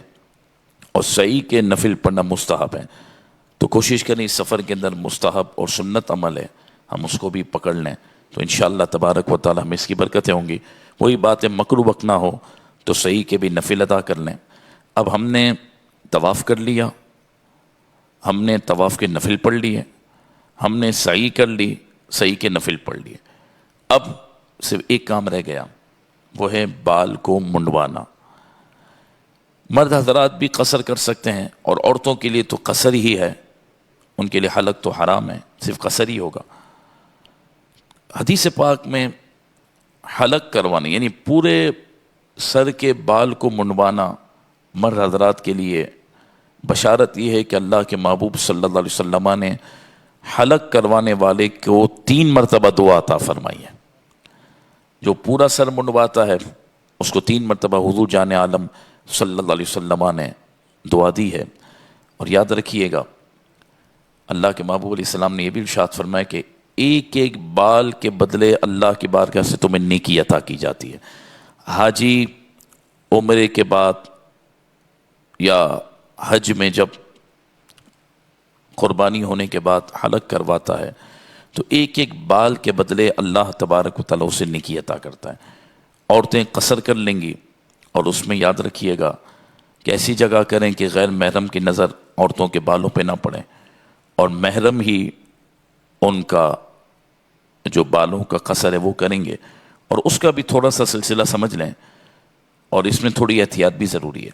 [SPEAKER 2] اور صحیح کے نفل پڑھنا مستحب ہے، تو کوشش کریں اس سفر کے اندر مستحب اور سنت عمل ہے ہم اس کو بھی پکڑ لیں، تو انشاءاللہ تبارک و تعالی ہمیں اس کی برکتیں ہوں گی۔ وہی بات ہے مکروہ وقت نہ ہو تو صحیح کے بھی نفل ادا کر لیں۔ اب ہم نے طواف کر لیا، ہم نے طواف کے نفل پڑھ لیے، ہم نے سعی کر لی، سعی کے نفل پڑھ لیے، اب صرف ایک کام رہ گیا، وہ ہے بال کو منڈوانا۔ مرد حضرات بھی قصر کر سکتے ہیں اور عورتوں کے لیے تو قصر ہی ہے، ان کے لیے حلق تو حرام ہے، صرف قصر ہی ہوگا۔ حدیث پاک میں حلق کروانے یعنی پورے سر کے بال کو منڈوانا مرد حضرات کے لیے بشارت یہ ہے کہ اللہ کے محبوب صلی اللہ علیہ وسلم نے حلق کروانے والے کو 3 مرتبہ دعا عطا فرمائی ہے۔ جو پورا سر منڈواتا ہے اس کو 3 مرتبہ حضور جان عالم صلی اللہ علیہ وسلم نے دعا دی ہے۔ اور یاد رکھیے گا اللہ کے محبوب علیہ السلام نے یہ بھی ارشاد فرمایا کہ ایک ایک بال کے بدلے اللہ کی بارگاہ سے تمہیں نیکی عطا کی جاتی ہے۔ حاجی عمرے کے بعد یا حج میں جب قربانی ہونے کے بعد حلق کرواتا ہے تو ایک ایک بال کے بدلے اللہ تبارک و تعالیٰ اسے نیکی عطا کرتا ہے۔ عورتیں قصر کر لیں گی اور اس میں یاد رکھیے گا کہ ایسی جگہ کریں کہ غیر محرم کی نظر عورتوں کے بالوں پہ نہ پڑے اور محرم ہی ان کا جو بالوں کا قصر ہے وہ کریں گے، اور اس کا بھی تھوڑا سا سلسلہ سمجھ لیں اور اس میں تھوڑی احتیاط بھی ضروری ہے۔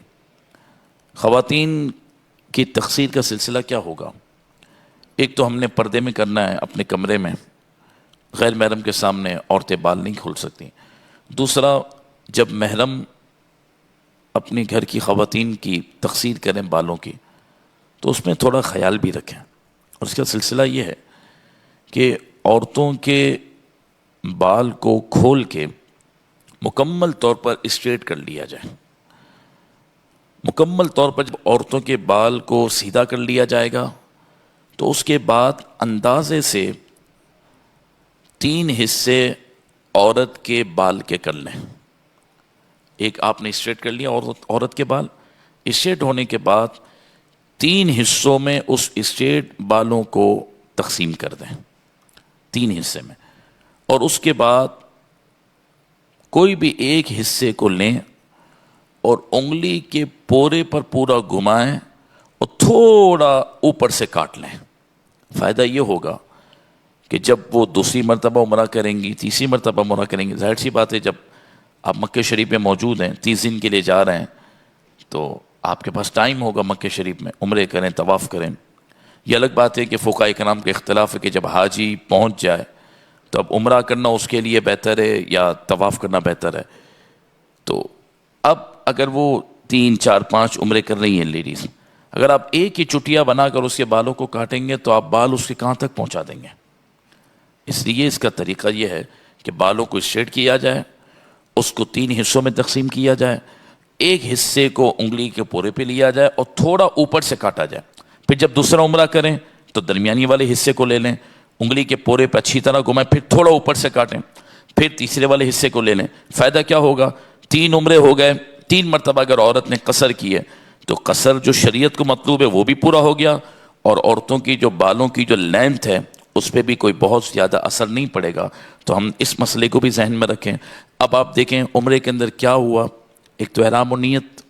[SPEAKER 2] خواتین کی تقصیر کا سلسلہ کیا ہوگا؟ ایک تو ہم نے پردے میں کرنا ہے اپنے کمرے میں، غیر محرم کے سامنے عورتیں بال نہیں کھول سکتی۔ دوسرا، جب محرم اپنے گھر کی خواتین کی تقصیر کریں بالوں کی تو اس میں تھوڑا خیال بھی رکھیں، اور اس کا سلسلہ یہ ہے کہ عورتوں کے بال کو کھول کے مکمل طور پر اسٹریٹ کر لیا جائے۔ مکمل طور پر جب عورتوں کے بال کو سیدھا کر لیا جائے گا تو اس کے بعد اندازے سے 3 حصے عورت کے بال کے کر لیں۔ ایک آپ نے اسٹریٹ کر لیا عورت کے بال، اسٹریٹ ہونے کے بعد 3 حصوں میں اس اسٹریٹ بالوں کو تقسیم کر دیں، 3 حصے میں، اور اس کے بعد کوئی بھی ایک حصے کو لیں اور انگلی کے پورے پر پورا گھمائیں اور تھوڑا اوپر سے کاٹ لیں۔ فائدہ یہ ہوگا کہ جب وہ دوسری مرتبہ عمرہ کریں گی، تیسری مرتبہ عمرہ کریں گی، ظاہر سی بات ہے جب آپ مکہ شریف میں موجود ہیں، 30 دن کے لیے جا رہے ہیں، تو آپ کے پاس ٹائم ہوگا مکہ شریف میں عمرے کریں، طواف کریں۔ یہ الگ بات ہے کہ فقہاء کرام کا اختلاف ہے کہ جب حاجی پہنچ جائے تو اب عمرہ کرنا اس کے لیے بہتر ہے یا طواف کرنا بہتر ہے۔ تو اب اگر وہ 3 4 5 عمرے کر رہی ہیں لیڈیز، اگر آپ ایک ہی چٹیا بنا کر اس کے بالوں کو کاٹیں گے تو آپ بال اس کے کہاں تک پہنچا دیں گے؟ اس لیے اس کا طریقہ یہ ہے کہ بالوں کو اسٹریٹ کیا جائے، اس کو 3 حصوں میں تقسیم کیا جائے، ایک حصے کو انگلی کے پورے پہ لیا جائے اور تھوڑا اوپر سے کاٹا جائے۔ پھر جب دوسرا عمرہ کریں تو درمیانی والے حصے کو لے لیں، انگلی کے پورے پہ اچھی طرح گھمائیں، پھر تھوڑا اوپر سے کاٹیں، پھر تیسرے والے حصے کو لے لیں۔ فائدہ کیا ہوگا؟ 3 عمرے ہو گئے، 3 مرتبہ اگر عورت نے قصر کی ہے تو قصر جو شریعت کو مطلوب ہے وہ بھی پورا ہو گیا، اور عورتوں کی جو بالوں کی جو لینتھ ہے اس پہ بھی کوئی بہت زیادہ اثر نہیں پڑے گا۔ تو ہم اس مسئلے کو بھی ذہن میں رکھیں۔ اب آپ دیکھیں عمرے کے اندر کیا ہوا، ایک تو احرام و نیت،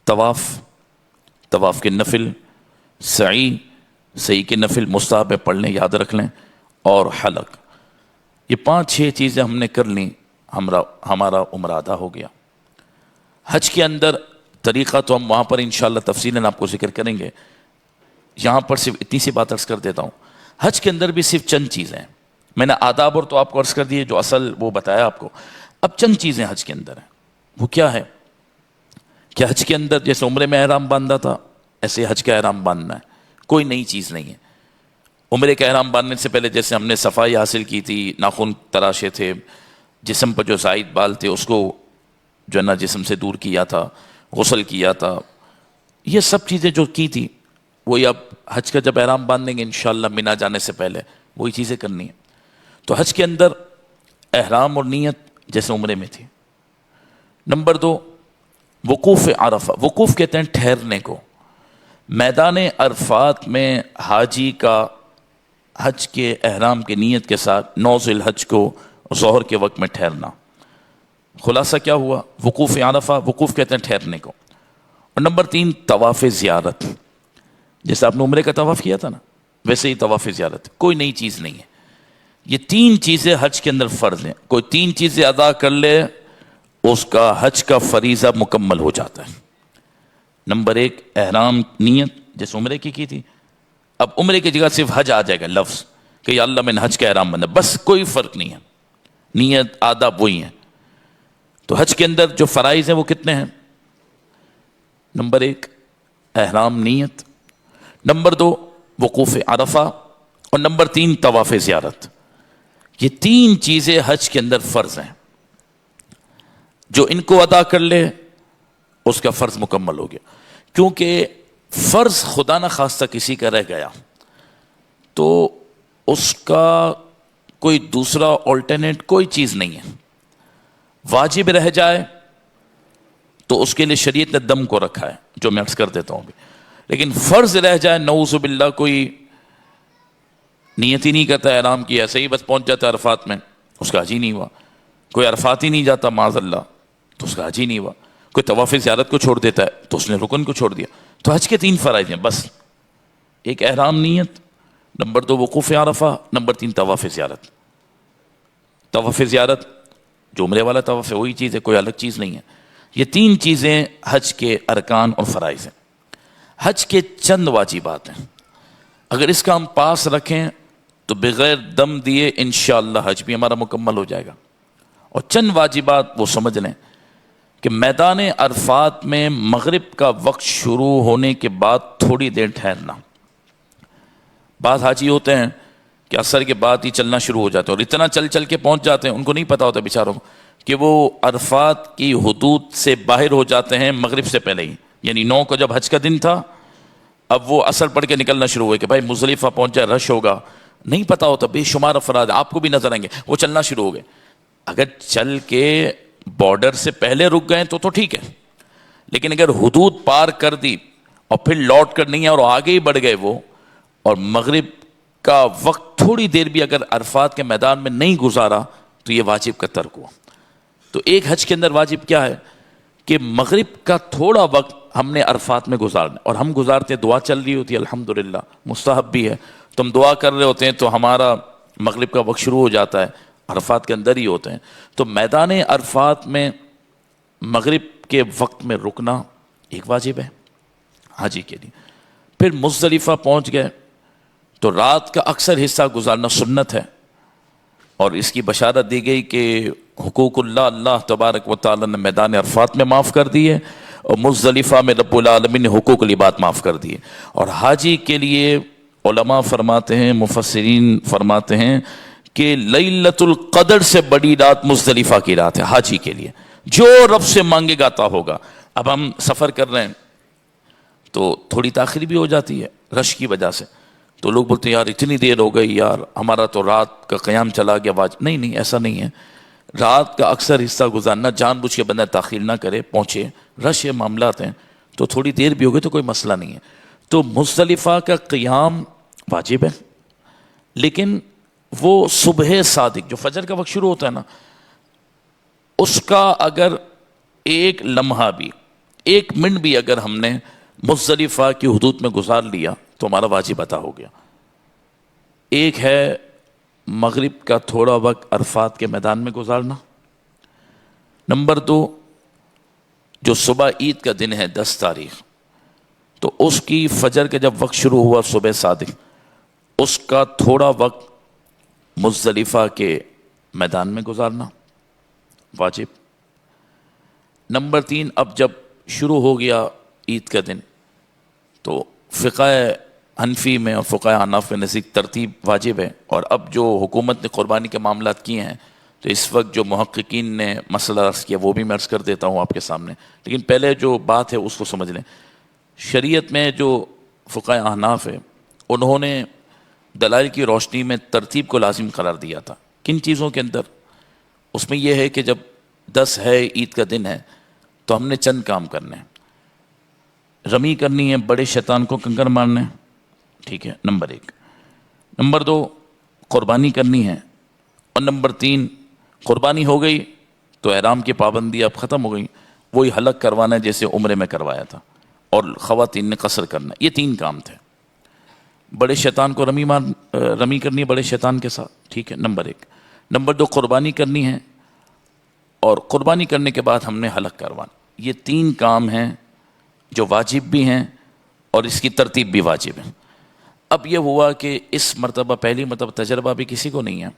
[SPEAKER 2] طواف کے نفل، سعی کے نفل مستحب پڑھ لیں، یاد رکھ لیں، اور حلق، یہ 5 6 چیزیں ہم نے کر لیں، ہمارا عمرہ ادا ہو گیا۔ حج کے اندر طریقہ تو ہم وہاں پر انشاءاللہ تفصیلاً آپ کو ذکر کریں گے، یہاں پر صرف اتنی سی بات عرض کر دیتا ہوں۔ حج کے اندر بھی صرف چند چیزیں ہیں، میں نے آداب اور تو آپ کو عرض کر دیے، جو اصل وہ بتایا آپ کو۔ اب چند چیزیں حج کے اندر ہیں، وہ کیا ہے کہ حج کے اندر جیسے عمرے میں احرام باندھا تھا ایسے حج کا احرام باندھنا ہے، کوئی نئی چیز نہیں ہے۔ عمرے کا احرام باندھنے سے پہلے جیسے ہم نے صفائی حاصل کی تھی، ناخن تراشے تھے، جسم پر جو زائد بال تھے اس کو جو ہے نا جسم سے دور کیا تھا، غسل کیا تھا، یہ سب چیزیں جو کی تھی وہی اب حج کا جب احرام باندھیں گے انشاءاللہ مینا جانے سے پہلے وہی چیزیں کرنی ہیں۔ تو حج کے اندر احرام اور نیت جیسے عمرے میں تھی۔ نمبر 2، وقوف عرفہ۔ وقوف کہتے ہیں ٹھہرنے کو۔ میدان عرفات میں حاجی کا حج کے احرام کی نیت کے ساتھ 9 ذی الحج کو ظہر کے وقت میں ٹھہرنا۔ خلاصہ کیا ہوا؟ وقوف عرفہ، وقوف کہتے ہیں ٹھہرنے کو۔ اور نمبر 3، طواف زیارت۔ جیسے آپ نے عمرے کا طواف کیا تھا نا، ویسے ہی طواف زیارت، کوئی نئی چیز نہیں ہے۔ یہ 3 چیزیں حج کے اندر فرض ہیں، کوئی 3 چیزیں ادا کر لے اس کا حج کا فریضہ مکمل ہو جاتا ہے۔ نمبر 1، احرام نیت جیسے عمرے کی تھی، اب عمرے کی جگہ صرف حج آ جائے گا لفظ کہ یا اللہ میں نے حج کا احرام باندھا، بس کوئی فرق نہیں ہے، نیت آداب وہی ہیں۔ تو حج کے اندر جو فرائض ہیں وہ کتنے ہیں؟ نمبر 1، احرام نیت، نمبر 2، وقوف عرفہ، اور نمبر 3، طواف زیارت۔ یہ 3 چیزیں حج کے اندر فرض ہیں، جو ان کو ادا کر لے اس کا فرض مکمل ہو گیا۔ کیونکہ فرض خدا نہ خواستہ کسی کا رہ گیا تو اس کا کوئی دوسرا آلٹرنیٹ کوئی چیز نہیں ہے۔ واجب رہ جائے تو اس کے لیے شریعت نے دم کو رکھا ہے، جو میں عرض کر دیتا ہوں بھی، لیکن فرض رہ جائے نعوذ باللہ، کوئی نیت ہی نہیں کرتا احرام کی، ایسے ہی بس پہنچ جاتا ہے عرفات میں، اس کا حج ہی نہیں ہوا۔ کوئی عرفات ہی نہیں جاتا معاذ اللہ تو اس کا حج ہی نہیں ہوا۔ کوئی طواف زیارت کو چھوڑ دیتا ہے تو اس نے رکن کو چھوڑ دیا۔ تو حج کے 3 فرائض ہیں بس، 1 احرام نیت، نمبر 2 وقوف عرفہ، نمبر 3 طواف زیارت۔ طواف زیارت جو عمرے والا طواف ہے وہی چیز ہے، کوئی الگ چیز نہیں ہے۔ یہ 3 چیزیں حج کے ارکان اور فرائض ہیں۔ حج کے چند واجبات ہیں، اگر اس کا ہم پاس رکھیں تو بغیر دم دیے انشاءاللہ حج بھی ہمارا مکمل ہو جائے گا۔ اور چند واجبات وہ سمجھ لیں کہ میدان عرفات میں مغرب کا وقت شروع ہونے کے بعد تھوڑی دیر ٹھہرنا۔ بعض حاجی ہوتے ہیں کہ عصر کے بعد ہی چلنا شروع ہو جاتے ہیں اور اتنا چل چل کے پہنچ جاتے ہیں، ان کو نہیں پتا ہوتا بیچاروں کو کہ وہ عرفات کی حدود سے باہر ہو جاتے ہیں مغرب سے پہلے ہی۔ یعنی 9 کو جب حج کا دن تھا، اب وہ عصر پڑھ کے نکلنا شروع ہوئے کہ بھائی مزدلفہ پہنچ جائے، رش ہوگا، نہیں پتا ہوتا، بے شمار افراد آپ کو بھی نظر آئیں گے، وہ چلنا شروع ہو گئے۔ اگر چل کے بارڈر سے پہلے رک گئے تو ٹھیک ہے، لیکن اگر حدود پار کر دی اور پھر لوٹ کر نہیں ہے اور آگے ہی بڑھ گئے وہ، اور مغرب کا وقت تھوڑی دیر بھی اگر عرفات کے میدان میں نہیں گزارا تو یہ واجب کا ترک ہوا۔ تو ایک حج کے اندر واجب کیا ہے کہ مغرب کا تھوڑا وقت ہم نے عرفات میں گزارنا، اور ہم گزارتے ہیں، دعا چل رہی ہوتی ہے الحمدللہ، مستحب بھی ہے، تو ہم دعا کر رہے ہوتے ہیں تو ہمارا مغرب کا وقت شروع ہو جاتا ہے، عرفات کے اندر ہی ہوتے ہیں۔ تو میدان عرفات میں مغرب کے وقت میں رکنا ایک واجب ہے حاجی کے لیے۔ پھر مزدلفہ پہنچ گئے تو رات کا اکثر حصہ گزارنا سنت ہے، اور اس کی بشارت دی گئی کہ حقوق اللہ تبارک و تعالی نے میدان عرفات میں معاف کر دیے، اور مزدلفہ میں رب العالمین نے حقوق العباد معاف کر دیے۔ اور حاجی کے لیے علماء فرماتے ہیں، مفسرین فرماتے ہیں کہ لیلۃ القدر سے بڑی رات مزدلفہ کی رات ہے حاجی کے لیے، جو رب سے مانگے گا عطا ہوگا۔ اب ہم سفر کر رہے ہیں تو تھوڑی تاخیر بھی ہو جاتی ہے رش کی وجہ سے، تو لوگ بولتے ہیں یار اتنی دیر ہو گئی، یار ہمارا تو رات کا قیام چلا گیا، نہیں ایسا نہیں ہے۔ رات کا اکثر حصہ گزارنا، جان بوجھ کے بندہ تاخیر نہ کرے، پہنچے، رش یہ معاملات ہیں تو تھوڑی دیر بھی ہو گئی تو کوئی مسئلہ نہیں ہے۔ تو مزدلفہ کا قیام واجب ہے، لیکن وہ صبح صادق جو فجر کا وقت شروع ہوتا ہے نا، اس کا اگر ایک لمحہ بھی، 1 منٹ بھی اگر ہم نے مزدلفہ کی حدود میں گزار لیا تو ہمارا واجب ادا ہو گیا۔ ایک ہے مغرب کا تھوڑا وقت عرفات کے میدان میں گزارنا، نمبر 2 جو صبح عید کا دن ہے 10 تاریخ، تو اس کی فجر کا جب وقت شروع ہوا صبح صادق، اس کا تھوڑا وقت مزدلفہ کے میدان میں گزارنا واجب۔ نمبر 3 اب جب شروع ہو گیا عید کا دن تو فقہ حنفی میں اور فقہ حناف کے نزدیک ترتیب واجب ہے، اور اب جو حکومت نے قربانی کے معاملات کیے ہیں تو اس وقت جو محققین نے مسئلہ عرض کیا وہ بھی میں عرض کر دیتا ہوں آپ کے سامنے، لیکن پہلے جو بات ہے اس کو سمجھ لیں۔ شریعت میں جو فقہاء احناف ہے انہوں نے دلائل کی روشنی میں ترتیب کو لازم قرار دیا تھا۔ کن چیزوں کے اندر؟ اس میں یہ ہے کہ جب 10 ہے، عید کا دن ہے، تو ہم نے چند کام کرنے ہیں۔ رمی کرنی ہے، بڑے شیطان کو کنکر مارنا ہے، ٹھیک ہے، نمبر 1۔ نمبر 2 قربانی کرنی ہے، اور نمبر 3 قربانی ہو گئی تو احرام کی پابندی اب ختم ہو گئی، وہی حلق کروانا ہے جیسے عمرے میں کروایا تھا، اور خواتین نے قصر کرنا ہے۔ یہ 3 کام تھے۔ بڑے شیطان کو رمی کرنی ہے بڑے شیطان کے ساتھ، ٹھیک ہے، نمبر 1۔ نمبر 2 قربانی کرنی ہے، اور قربانی کرنے کے بعد ہم نے حلق کروانا۔ یہ 3 کام ہیں جو واجب بھی ہیں اور اس کی ترتیب بھی واجب ہے۔ اب یہ ہوا کہ اس مرتبہ پہلی مرتبہ تجربہ بھی کسی کو نہیں ہے،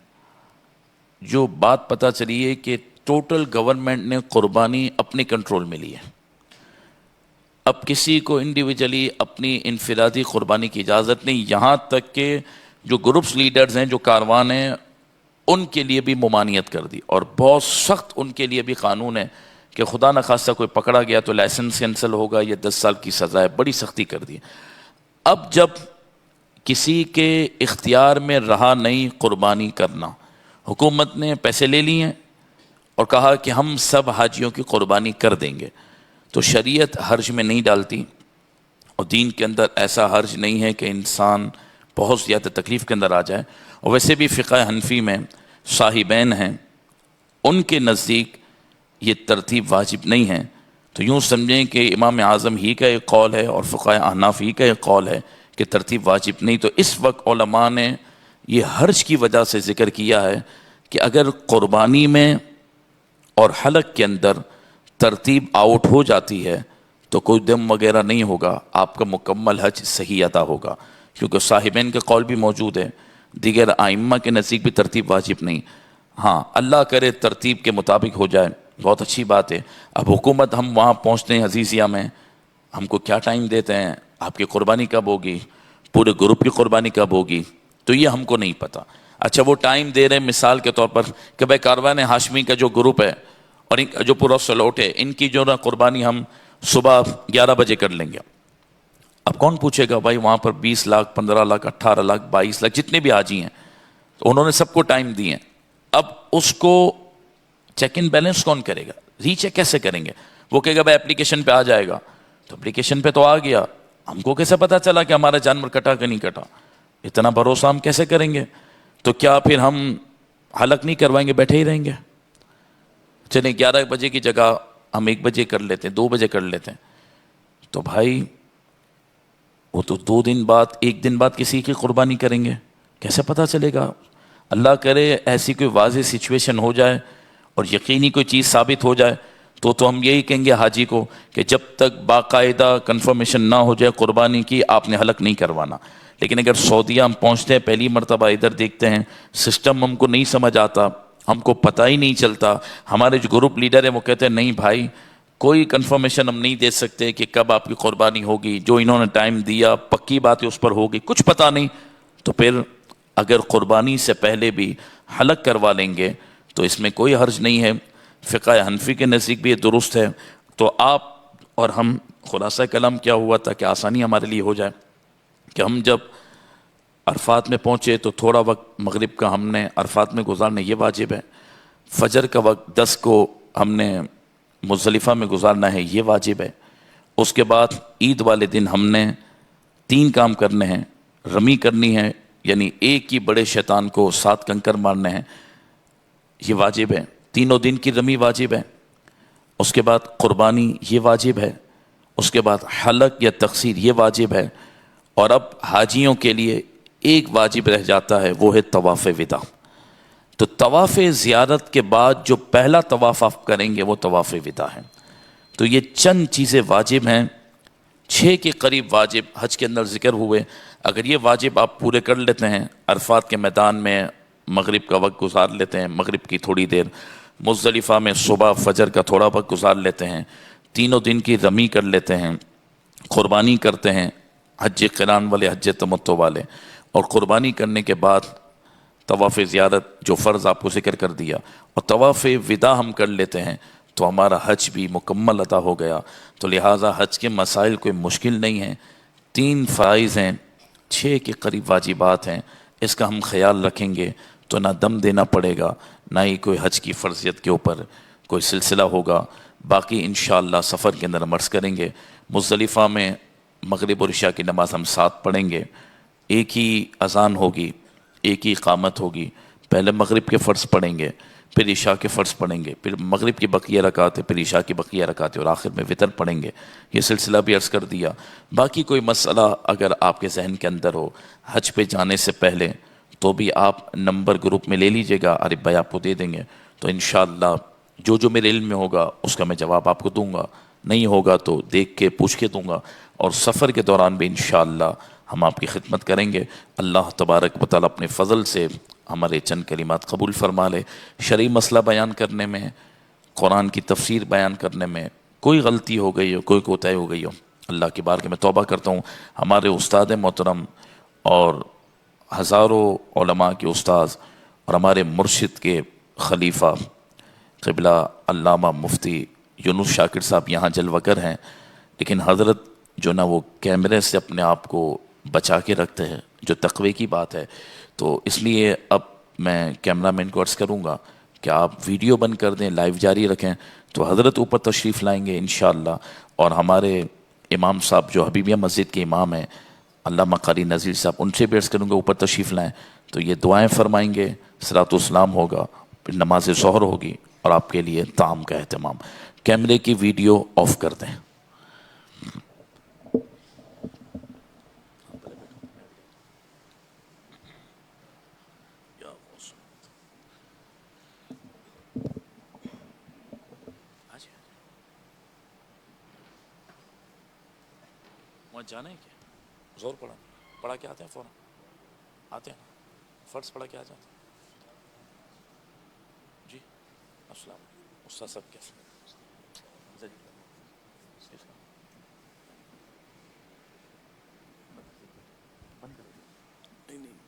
[SPEAKER 2] جو بات پتہ چلی ہے کہ ٹوٹل گورنمنٹ نے قربانی اپنے کنٹرول میں لی ہے۔ اب کسی کو انڈیویجلی اپنی انفرادی قربانی کی اجازت نہیں، یہاں تک کہ جو گروپس لیڈرز ہیں، جو کاروان ہیں، ان کے لیے بھی ممانعت کر دی، اور بہت سخت ان کے لیے بھی قانون ہے کہ خدا نخواستہ کوئی پکڑا گیا تو لائسنس کینسل ہوگا، یہ 10 سال کی سزا ہے، بڑی سختی کر دی۔ اب جب کسی کے اختیار میں رہا نہیں قربانی کرنا، حکومت نے پیسے لے لیے ہیں اور کہا کہ ہم سب حاجیوں کی قربانی کر دیں گے، تو شریعت حرج میں نہیں ڈالتی، اور دین کے اندر ایسا حرج نہیں ہے کہ انسان بہت زیادہ تکلیف کے اندر آ جائے۔ اور ویسے بھی فقہ حنفی میں صاحبین ہیں، ان کے نزدیک یہ ترتیب واجب نہیں ہے، تو یوں سمجھیں کہ امام اعظم ہی کا ایک قول ہے اور فقہ احناف ہی کا ایک قول ہے کہ ترتیب واجب نہیں۔ تو اس وقت علماء نے یہ حرج کی وجہ سے ذکر کیا ہے کہ اگر قربانی میں اور حلق کے اندر ترتیب آؤٹ ہو جاتی ہے تو کوئی دم وغیرہ نہیں ہوگا، آپ کا مکمل حج صحیح ادا ہوگا، کیونکہ صاحبین کے قول بھی موجود ہے، دیگر ائمہ کے نزدیک بھی ترتیب واجب نہیں۔ ہاں اللہ کرے ترتیب کے مطابق ہو جائے، بہت اچھی بات ہے۔ اب حکومت، ہم وہاں پہنچتے ہیں عزیزیہ میں، ہم کو کیا ٹائم دیتے ہیں، آپ کی قربانی کب ہوگی، پورے گروپ کی قربانی کب ہوگی، تو یہ ہم کو نہیں پتہ۔ اچھا وہ ٹائم دے رہے ہیں مثال کے طور پر کہ بھائی کاروان ہاشمی کا جو گروپ ہے اور جو پورا سلوٹ ہے، ان کی جو نا قربانی ہم صبح 11 بجے کر لیں گے۔ اب کون پوچھے گا بھائی وہاں پر 20 لاکھ 15 لاکھ 18 لاکھ 22 لاکھ جتنے بھی حاجی ہیں، تو انہوں نے سب کو ٹائم دیے ہیں۔ اب اس کو چیک ان بیلنس کون کرے گا، ری چیک کیسے کریں گے؟ وہ کہے گا بھائی اپلیکیشن پہ آ جائے گا، تو اپلیکیشن پہ تو آ گیا، ہم کو کیسے پتا چلا کہ ہمارا جانور کٹا کہ نہیں کٹا؟ اتنا بھروسہ ہم کیسے کریں گے؟ تو کیا پھر ہم حلق نہیں کروائیں گے، بیٹھے ہی رہیں گے؟ چلیں 11 بجے کی جگہ ہم 1 بجے کر لیتے ہیں، 2 بجے کر لیتے ہیں، تو بھائی وہ تو 2 دن بعد 1 دن بعد کسی کی قربانی کریں گے، کیسے پتہ چلے گا؟ اللہ کرے ایسی کوئی واضح سچویشن ہو جائے اور یقینی کوئی چیز ثابت ہو جائے تو ہم یہی کہیں گے حاجی کو کہ جب تک باقاعدہ کنفرمیشن نہ ہو جائے قربانی کی، آپ نے حلق نہیں کروانا۔ لیکن اگر سعودیہ ہم پہنچتے ہیں، پہلی مرتبہ ادھر دیکھتے ہیں، سسٹم ہم کو نہیں سمجھ آتا، ہم کو پتہ ہی نہیں چلتا، ہمارے جو گروپ لیڈر ہیں وہ کہتے ہیں نہیں بھائی کوئی کنفرمیشن ہم نہیں دے سکتے کہ کب آپ کی قربانی ہوگی، جو انہوں نے ٹائم دیا پکی بات ہے اس پر ہوگی، کچھ پتہ نہیں، تو پھر اگر قربانی سے پہلے بھی حلق کروا لیں گے تو اس میں کوئی حرج نہیں ہے، فقہ حنفی کے نزدیک بھی یہ درست ہے۔ تو آپ اور ہم، خلاصہ کلام کیا ہوا تھا کہ آسانی ہمارے لیے ہو جائے کہ ہم جب عرفات میں پہنچے تو تھوڑا وقت مغرب کا ہم نے عرفات میں گزارنا، یہ واجب ہے۔ فجر کا وقت 10 کو ہم نے مزدلفہ میں گزارنا ہے، یہ واجب ہے۔ اس کے بعد عید والے دن ہم نے 3 کام کرنے ہیں، رمی کرنی ہے، یعنی ایک ہی بڑے شیطان کو 7 کنکر مارنے ہیں، یہ واجب ہے۔ تینوں دن کی رمی واجب ہے۔ اس کے بعد قربانی یہ واجب ہے۔ اس کے بعد حلق یا تقصیر یہ واجب ہے۔ اور اب حاجیوں کے لیے ایک واجب رہ جاتا ہے، وہ ہے طواف وداع۔ تو طواف زیارت کے بعد جو پہلا طواف آپ کریں گے وہ طواف وداع ہے۔ تو یہ چند چیزیں واجب ہیں، 6 کے قریب واجب حج کے اندر ذکر ہوئے۔ اگر یہ واجب آپ پورے کر لیتے ہیں، عرفات کے میدان میں مغرب کا وقت گزار لیتے ہیں، مغرب کی تھوڑی دیر، مزدلفہ میں صبح فجر کا تھوڑا وقت گزار لیتے ہیں، تینوں دن کی رمی کر لیتے ہیں، قربانی کرتے ہیں، حج قران والے، حج تمتع والے، اور قربانی کرنے کے بعد طواف زیارت جو فرض آپ کو ذکر کر دیا، اور طواف ودا ہم کر لیتے ہیں تو ہمارا حج بھی مکمل عطا ہو گیا۔ تو لہٰذا حج کے مسائل کوئی مشکل نہیں ہیں، 3 فرائض ہیں، 6 کے قریب واجبات ہیں، اس کا ہم خیال رکھیں گے تو نہ دم دینا پڑے گا، نہ ہی کوئی حج کی فرضیت کے اوپر کوئی سلسلہ ہوگا۔ باقی انشاءاللہ سفر کے اندر ہم عرض کریں گے، مزدلفہ میں مغرب اور عشاء کی نماز ہم ساتھ پڑھیں گے، ایک ہی اذان ہوگی، ایک ہی اقامت ہوگی، پہلے مغرب کے فرض پڑھیں گے، پھر عشاء کے فرض پڑھیں گے، پھر مغرب کی بقیہ رکعتیں، پھر عشاء کی بقیہ رکعتیں، اور آخر میں وطر پڑھیں گے۔ یہ سلسلہ بھی عرض کر دیا۔ باقی کوئی مسئلہ اگر آپ کے ذہن کے اندر ہو حج پہ جانے سے پہلے تو بھی آپ نمبر گروپ میں لے لیجئے گا، عارف بھائی آپ کو دے دیں گے، تو انشاءاللہ جو میرے علم میں ہوگا اس کا میں جواب آپ کو دوں گا، نہیں ہوگا تو دیکھ کے پوچھ کے دوں گا، اور سفر کے دوران بھی انشاءاللہ ہم آپ کی خدمت کریں گے۔ اللہ تبارک و تعالیٰ اپنے فضل سے ہمارے چند کلمات قبول فرما لے۔ شرعی مسئلہ بیان کرنے میں، قرآن کی تفسیر بیان کرنے میں کوئی غلطی ہو گئی ہو، کوئی کوتاہی ہو گئی ہو، اللہ کی بار کے میں توبہ کرتا ہوں۔ ہمارے استاد محترم اور ہزاروں علماء کے استاذ اور ہمارے مرشد کے خلیفہ قبلہ علامہ مفتی یونس شاکر صاحب یہاں جلوہ گر ہیں، لیکن حضرت جو نا وہ کیمرے سے اپنے آپ کو بچا کے رکھتے ہیں، جو تقوی کی بات ہے۔ تو اس لیے اب میں کیمرہ مین کو عرض کروں گا کہ آپ ویڈیو بند کر دیں، لائیو جاری رکھیں، تو حضرت اوپر تشریف لائیں گے انشاءاللہ، اور ہمارے امام صاحب جو حبیبیہ مسجد کے امام ہیں علامہ قاری نذیر صاحب، ان سے بھی عرض کروں گا اوپر تشریف لائیں، تو یہ دعائیں فرمائیں گے، صلاۃ والسلام ہوگا، پھر نماز ظہر ہوگی، اور آپ کے لیے طعام کا اہتمام۔ کیمرے کی ویڈیو آف کر دیں۔ وہاں جانا ہے کیا؟ زور پڑھا کے آتے ہیں، فوراً آتے ہیں، فرض پڑھا کے آ جاتے ہیں۔ جی السلام علیکم استاد صاحب، کیسے بند کر دیں؟ نہیں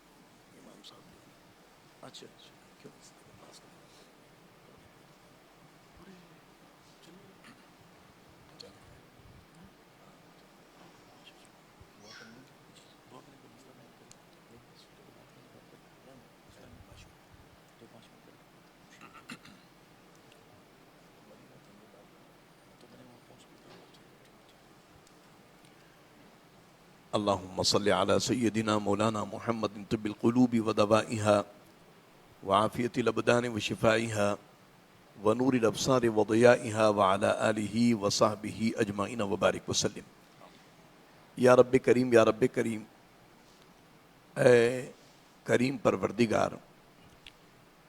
[SPEAKER 2] امام صاحب، اچھا کیوں؟
[SPEAKER 3] اللهم صل على سيدنا مولانا محمد طب القلوب ودوائها وعافية الأبدان وشفائها ونور الأبصار وضيائها وعلى آله وصحبه أجمعين وبارك وسلم۔ یا رب کریم، یا رب کریم، اے کریم پروردگار،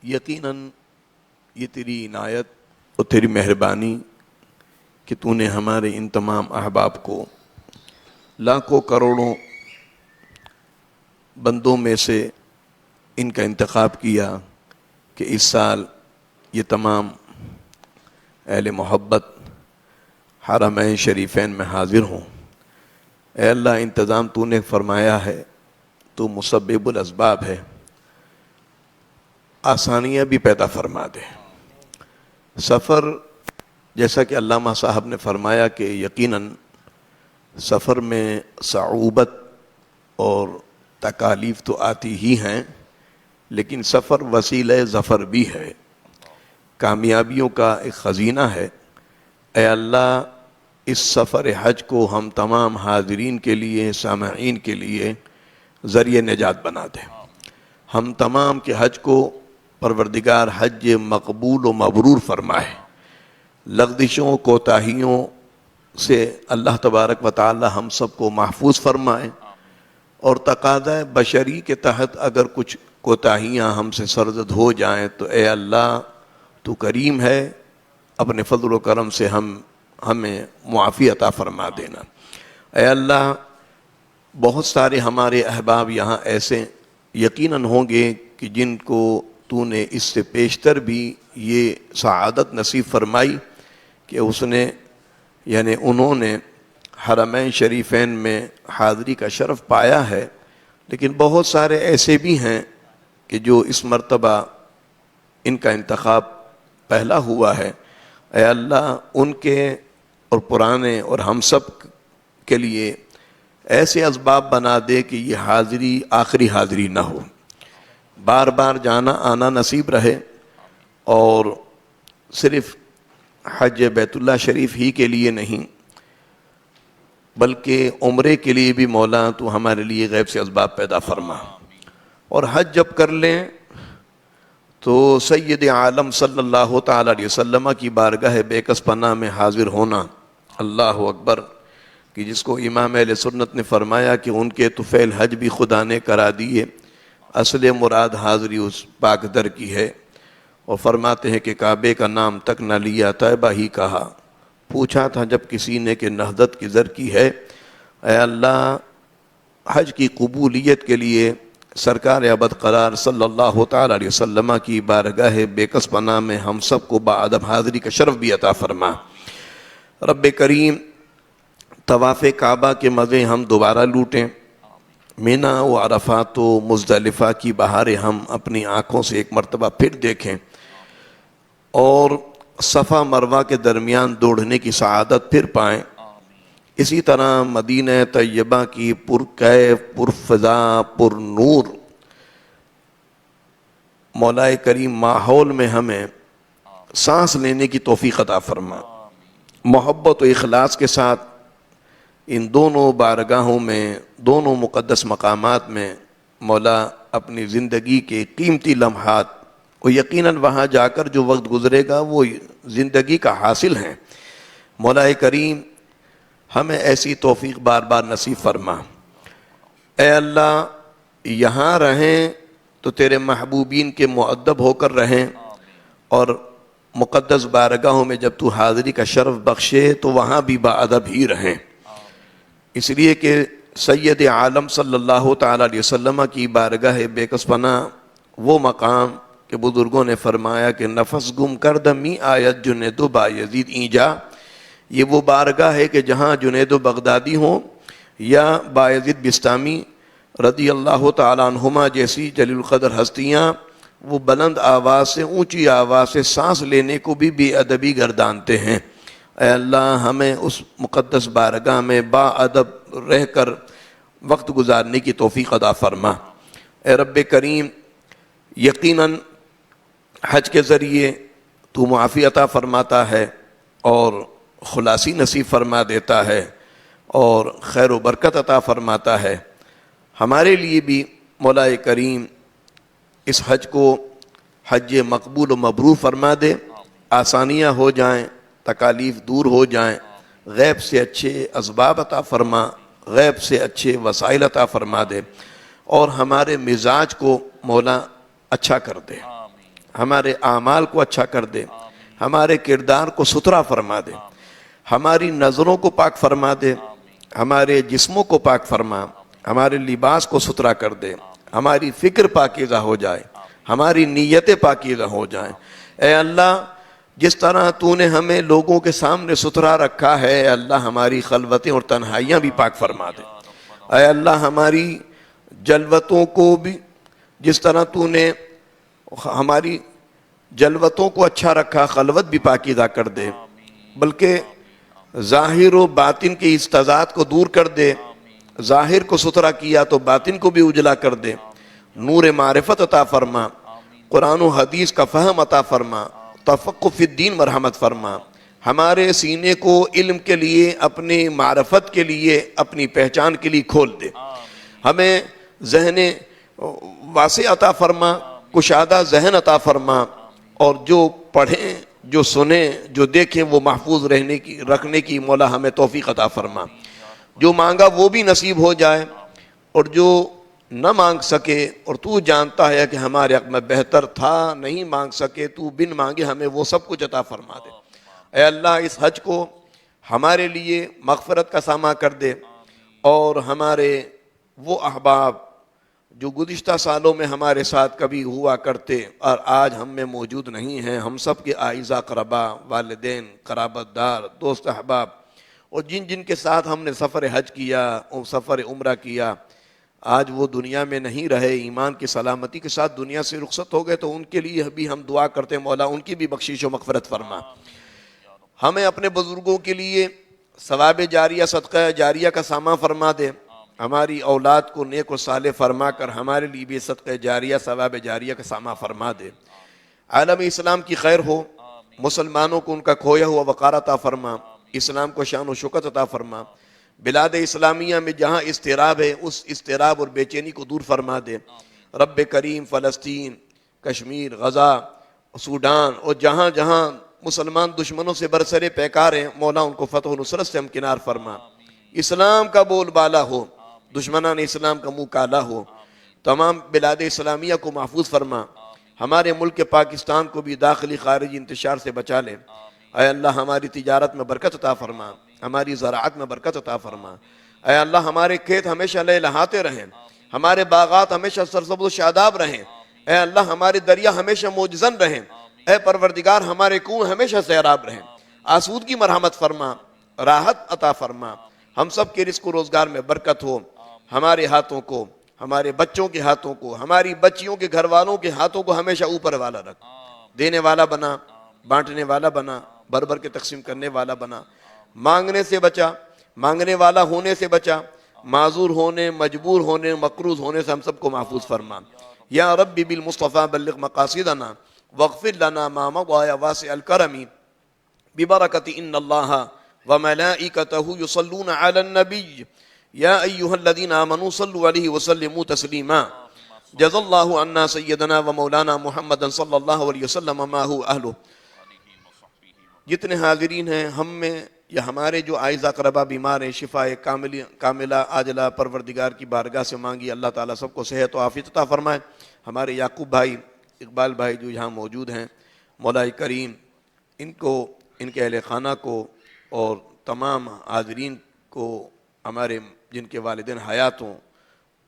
[SPEAKER 3] یقیناً یہ تیری عنایت اور تیری مہربانی کہ تو نے ہمارے ان تمام احباب کو لاکھوں کروڑوں بندوں میں سے ان کا انتخاب کیا کہ اس سال یہ تمام اہل محبت حرمین شریفین میں حاضر ہوں۔ اے اللہ، انتظام تو نے فرمایا ہے، تو مسبب الاسباب ہے، آسانیاں بھی پیدا فرما دے۔ سفر، جیسا کہ علامہ صاحب نے فرمایا کہ یقیناً سفر میں صعوبت اور تکالیف تو آتی ہی ہیں، لیکن سفر وسیلہ ظفر بھی ہے، کامیابیوں کا ایک خزینہ ہے۔ اے اللہ، اس سفر حج کو ہم تمام حاضرین کے لیے، سامعین کے لیے ذریعہ نجات بنا دے۔ ہم تمام کے حج کو پروردگار حج مقبول و مبرور فرمائے، لغزشوں کوتاہیوں سے اللہ تبارک و تعالی ہم سب کو محفوظ فرمائے، اور تقاضۂ بشری کے تحت اگر کچھ کوتاہیاں ہم سے سرزد ہو جائیں تو اے اللہ تو کریم ہے، اپنے فضل و کرم سے ہمیں معافی عطا فرما دینا۔ اے اللہ، بہت سارے ہمارے احباب یہاں ایسے یقیناً ہوں گے کہ جن کو تو نے اس سے پیشتر بھی یہ سعادت نصیب فرمائی کہ انہوں نے حرمین شریفین میں حاضری کا شرف پایا ہے، لیکن بہت سارے ایسے بھی ہیں کہ جو اس مرتبہ ان کا انتخاب پہلا ہوا ہے، اے اللہ ان کے اور پرانے اور ہم سب کے لیے ایسے اسباب بنا دے کہ یہ حاضری آخری حاضری نہ ہو، بار بار جانا آنا نصیب رہے، اور صرف حج بیت اللہ شریف ہی کے لیے نہیں بلکہ عمرے کے لیے بھی مولا تو ہمارے لیے غیب سے اسباب پیدا فرما، اور حج جب کر لیں تو سید عالم صلی اللہ تعالی علیہ وسلم کی بارگاہ بے کس پناہ میں حاضر ہونا، اللہ اکبر، کہ جس کو امام اہل سنت نے فرمایا کہ ان کے طفیل حج بھی خدا نے کرا دیے، اصل مراد حاضری اس پاک در کی ہے، اور فرماتے ہیں کہ کعبے کا نام تک نہ لیا، طیبہ ہی کہا، پوچھا تھا جب کسی نے کہ نہضت کی زر کی ہے، اے اللہ حج کی قبولیت کے لیے سرکار ابد قرار صلی اللہ تعالی علیہ وسلم کی بارگاہ بے کس پناہ میں ہم سب کو باادب حاضری کا شرف بھی عطا فرما۔ رب کریم طواف کعبہ کے مزے ہم دوبارہ لوٹیں، مینا و عرفات و مزدلفہ کی بہاریں ہم اپنی آنکھوں سے ایک مرتبہ پھر دیکھیں، اور صفا مروہ کے درمیان دوڑنے کی سعادت پھر پائیں۔ اسی طرح مدینہ طیبہ کی پرکیف پرفضا پر نور مولا کریم ماحول میں ہمیں سانس لینے کی توفیق عطا فرما۔ محبت و اخلاص کے ساتھ ان دونوں بارگاہوں میں، دونوں مقدس مقامات میں مولا اپنی زندگی کے قیمتی لمحات، اور یقیناً وہاں جا کر جو وقت گزرے گا وہ زندگی کا حاصل ہیں، مولا کریم ہمیں ایسی توفیق بار بار نصیب فرما۔ اے اللہ یہاں رہیں تو تیرے محبوبین کے مؤدب ہو کر رہیں، اور مقدس بارگاہوں میں جب تو حاضری کا شرف بخشے تو وہاں بھی باادب ہی رہیں، اس لیے کہ سید عالم صلی اللہ تعالی علیہ وسلم کی بارگاہ بے کس پناہ وہ مقام کہ بزرگوں نے فرمایا کہ نفس گم کردہ می آیت جنید و بایزید اینجا، یہ وہ بارگاہ ہے کہ جہاں جنید و بغدادی ہوں یا بایزید بستامی رضی اللہ تعالیٰ عنہما جیسی جلیل القدر ہستیاں، وہ بلند آواز سے، اونچی آواز سے سانس لینے کو بھی بے ادبی گردانتے ہیں۔ اے اللہ ہمیں اس مقدس بارگاہ میں با ادب رہ کر وقت گزارنے کی توفیق عطا فرما۔ اے رب کریم یقیناً حج کے ذریعے تو معافی عطا فرماتا ہے اور خلاصی نصیب فرما دیتا ہے اور خیر و برکت عطا فرماتا ہے۔ ہمارے لیے بھی مولا کریم اس حج کو حج مقبول و مبرور فرما دے، آسانیاں ہو جائیں، تکالیف دور ہو جائیں، غیب سے اچھے اسباب عطا فرما، غیب سے اچھے وسائل عطا فرما دے، اور ہمارے مزاج کو مولا اچھا کر دے، ہمارے اعمال کو اچھا کر دے، ہمارے کردار کو ستھرا فرما دے، ہماری نظروں کو پاک فرما دے، ہمارے جسموں کو پاک فرما، ہمارے لباس کو ستھرا کر دے، ہماری فکر پاکیزہ ہو جائے، ہماری نیتیں پاکیزہ ہو جائیں۔ اے اللہ جس طرح تو نے ہمیں لوگوں کے سامنے ستھرا رکھا ہے، اے اللہ ہماری خلوتیں اور تنہائیاں بھی پاک فرما دے۔ اے اللہ ہماری جلوتوں کو بھی جس طرح تو نے ہماری جلوتوں کو اچھا رکھا، خلوت بھی پاکیزہ کر دے، بلکہ ظاہر و باطن کے اس تضاد کو دور کر دے، ظاہر کو ستھرا کیا تو باطن کو بھی اجلا کر دے، نور معرفت عطا فرما، قرآن و حدیث کا فہم عطا فرما، تفقہ فی الدین مرحمت فرما، ہمارے سینے کو علم کے لیے، اپنی معرفت کے لیے، اپنی پہچان کے لیے کھول دے، ہمیں ذہن واسع عطا فرما، کشادہ ذہن عطا فرما، اور جو پڑھیں، جو سنیں، جو دیکھیں وہ محفوظ رکھنے کی مولا ہمیں توفیق عطا فرما، جو مانگا وہ بھی نصیب ہو جائے، اور جو نہ مانگ سکے اور تو جانتا ہے کہ ہمارے حق میں بہتر تھا نہیں مانگ سکے، تو بن مانگے ہمیں وہ سب کچھ عطا فرما دے۔ اے اللہ اس حج کو ہمارے لیے مغفرت کا سامان کر دے، اور ہمارے وہ احباب جو گزشتہ سالوں میں ہمارے ساتھ کبھی ہوا کرتے اور آج ہم میں موجود نہیں ہیں، ہم سب کے اعزاء اقربا، والدین، قرابت دار، دوست احباب، اور جن جن کے ساتھ ہم نے سفر حج کیا اور سفر عمرہ کیا، آج وہ دنیا میں نہیں رہے، ایمان کی سلامتی کے ساتھ دنیا سے رخصت ہو گئے، تو ان کے لیے بھی ہم دعا کرتے ہیں مولا ان کی بھی بخشش و مغفرت فرما۔ ہمیں اپنے بزرگوں کے لیے ثواب جاریہ صدقہ جاریہ کا سامان فرما دے، ہماری اولاد کو نیک و صالح فرما کر ہمارے لیے بھی صدقہ جاریہ ثواب جاریہ کا سامان فرما دے۔ عالم اسلام کی خیر ہو، مسلمانوں کو ان کا کھویا ہوا وقار عطا فرما، اسلام کو شان و شوکت عطا فرما۔ بلاد اسلامیہ میں جہاں اضطراب ہے اس اضطراب اور بے چینی کو دور فرما دے۔ رب کریم فلسطین، کشمیر، غزہ، سوڈان اور جہاں جہاں مسلمان دشمنوں سے برسرے پیکار ہیں، مولا ان کو فتح و نصرت سے ہمکنار فرما۔ اسلام کا بول بالا ہو، دشمنان اسلام کا منہ کالا ہو۔ تمام بلاد اسلامیہ کو محفوظ فرما، ہمارے ملک پاکستان کو بھی داخلی خارجی انتشار سے بچا لے۔ اے اللہ ہماری تجارت میں برکت عطا فرما، ہماری زراعت میں برکت عطا فرما۔ اے اللہ ہمارے کھیت ہمیشہ لہلہاتے رہیں، ہمارے باغات ہمیشہ سرسبز و شاداب رہیں۔ اے اللہ ہمارے دریا ہمیشہ موجزن رہیں۔ اے پروردگار ہمارے کنویں ہمیشہ سیراب رہیں۔ آسودگی مرحمت فرما، راحت عطا فرما، ہم سب کے رزق و روزگار میں برکت ہو۔ ہمارے ہاتھوں کو، ہمارے بچوں کے ہاتھوں کو، ہماری بچیوں کے گھر والوں کے ہاتھوں کو ہمیشہ اوپر والا رکھ، دینے والا بنا، بانٹنے والا بنا، بھر بھر کے تقسیم کرنے والا بنا۔ مانگنے سے بچا، مانگنے والا ہونے سے بچا، معذور ہونے، مجبور ہونے، مقروض ہونے سے ہم سب کو محفوظ فرما۔ یا رب بالمصطفیٰ بلغ مقاصدنا واغفر لنا ما مضى يا واسع الكرم ببركة إن الله وملائكته يصلون على النبي يا أيها الذين آمنوا صلوا عليه وسلموا تسليما جزا الله عنا سيدنا ومولانا محمد صلی اللہ علیہ وسلم ما هو أهله۔ جتنے حاضرین ہیں ہم میں یا ہمارے جو عائز اقربا بیمار ہیں، شفاء کاملہ عاجلہ پروردگار کی بارگاہ سے مانگی، اللہ تعالیٰ سب کو صحت و عافیت عطا فرمائے۔ ہمارے یعقوب بھائی، اقبال بھائی جو یہاں موجود ہیں، مولا کریم ان کو، ان کے اہل خانہ کو اور تمام حاضرین کو، ہمارے جن کے والدین حیات ہوں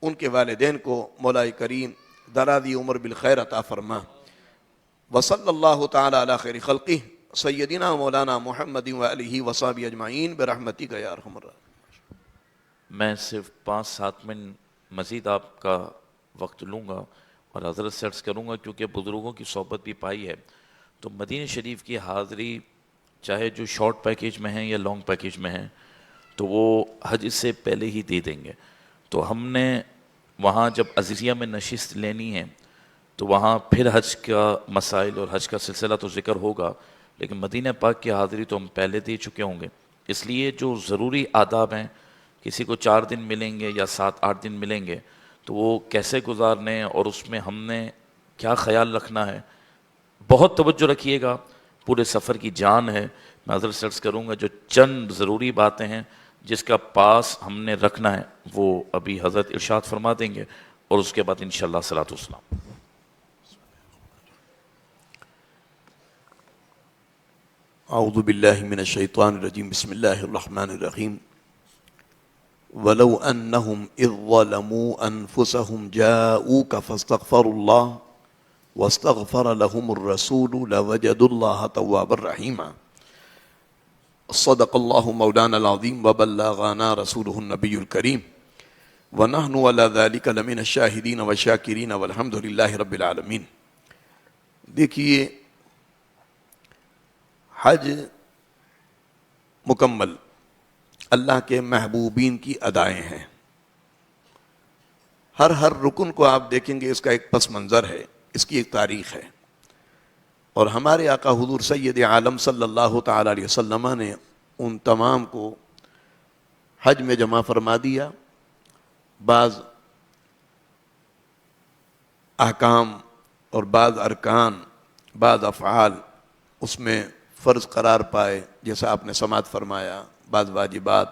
[SPEAKER 3] ان کے والدین کو مولا کریم درازی عمر بالخیر عطا فرما۔ وصلی اللہ تعالی علی خیر خلقہ سیدنا مولانا محمد وآلہ وصحبہ اجمعین برحمتک یا ارحم الراحمین۔
[SPEAKER 2] میں صرف 5-7 منٹ مزید آپ کا وقت لوں گا اور حضرت سے عرض کروں گا، کیونکہ بزرگوں کی صحبت بھی پائی ہے تو مدینہ شریف کی حاضری چاہے جو شارٹ پیکیج میں ہیں یا لانگ پیکیج میں ہیں تو وہ حج سے پہلے ہی دے دیں گے۔ تو ہم نے وہاں جب عزیزیہ میں نشست لینی ہے تو وہاں پھر حج کا مسائل اور حج کا سلسلہ تو ذکر ہوگا، لیکن مدینہ پاک کی حاضری تو ہم پہلے دے چکے ہوں گے۔ اس لیے جو ضروری آداب ہیں، کسی کو 4 دن ملیں گے یا 7-8 دن ملیں گے تو وہ کیسے گزارنے اور اس میں ہم نے کیا خیال رکھنا ہے، بہت توجہ رکھیے گا۔ پورے سفر کی جان ہے۔ میں حضرت سے عرض کروں گا جو چند ضروری باتیں ہیں جس کا پاس ہم نے رکھنا ہے وہ ابھی حضرت ارشاد فرما دیں گے، اور اس کے بعد انشاءاللہ صلاۃ والسلام۔
[SPEAKER 3] اعوذ باللہ من الشیطان الرجیم، بسم اللہ الرحمن الرحیم۔ وَلَوْ أَنَّهُمْ إِذْ ظَلَمُوا أَنفُسَهُمْ جَاءُوكَ فَاسْتَغْفَرُوا اللَّهَ وَاسْتَغْفَرَ لَهُمُ الرَّسُولُ لَوَجَدُوا اللَّهَ تَوَّابًا رَحِيمًا۔ صدق اللہ مولانا العظیم وبلغنا رسولہ النبی الکریم ونحن علی ذلک لمن الشاہدین والشاکرین والحمد للہ رب العالمین۔ دیکھیے، حج مکمل اللہ کے محبوبین کی ادائیں ہیں۔ ہر رکن کو آپ دیکھیں گے اس کا ایک پس منظر ہے، اس کی ایک تاریخ ہے، اور ہمارے آقا حضور سید عالم صلی اللہ تعالی علیہ وسلم نے ان تمام کو حج میں جمع فرما دیا۔ بعض احکام اور بعض ارکان، بعض افعال اس میں فرض قرار پائے، جیسا آپ نے سماعت فرمایا، بعض واجبات،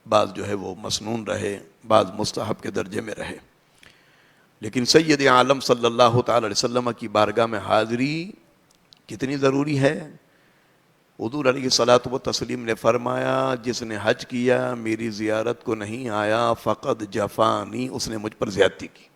[SPEAKER 3] بعض جو ہے وہ مسنون رہے، بعض مستحب کے درجے میں رہے۔ لیکن سید عالم صلی اللہ تعالی علیہ وسلم کی بارگاہ میں حاضری کتنی ضروری ہے۔ حضور علیہ الصلوۃ والتسلیم نے فرمایا جس نے حج کیا میری زیارت کو نہیں آیا فقد جفانی، اس نے مجھ پر زیادتی کی۔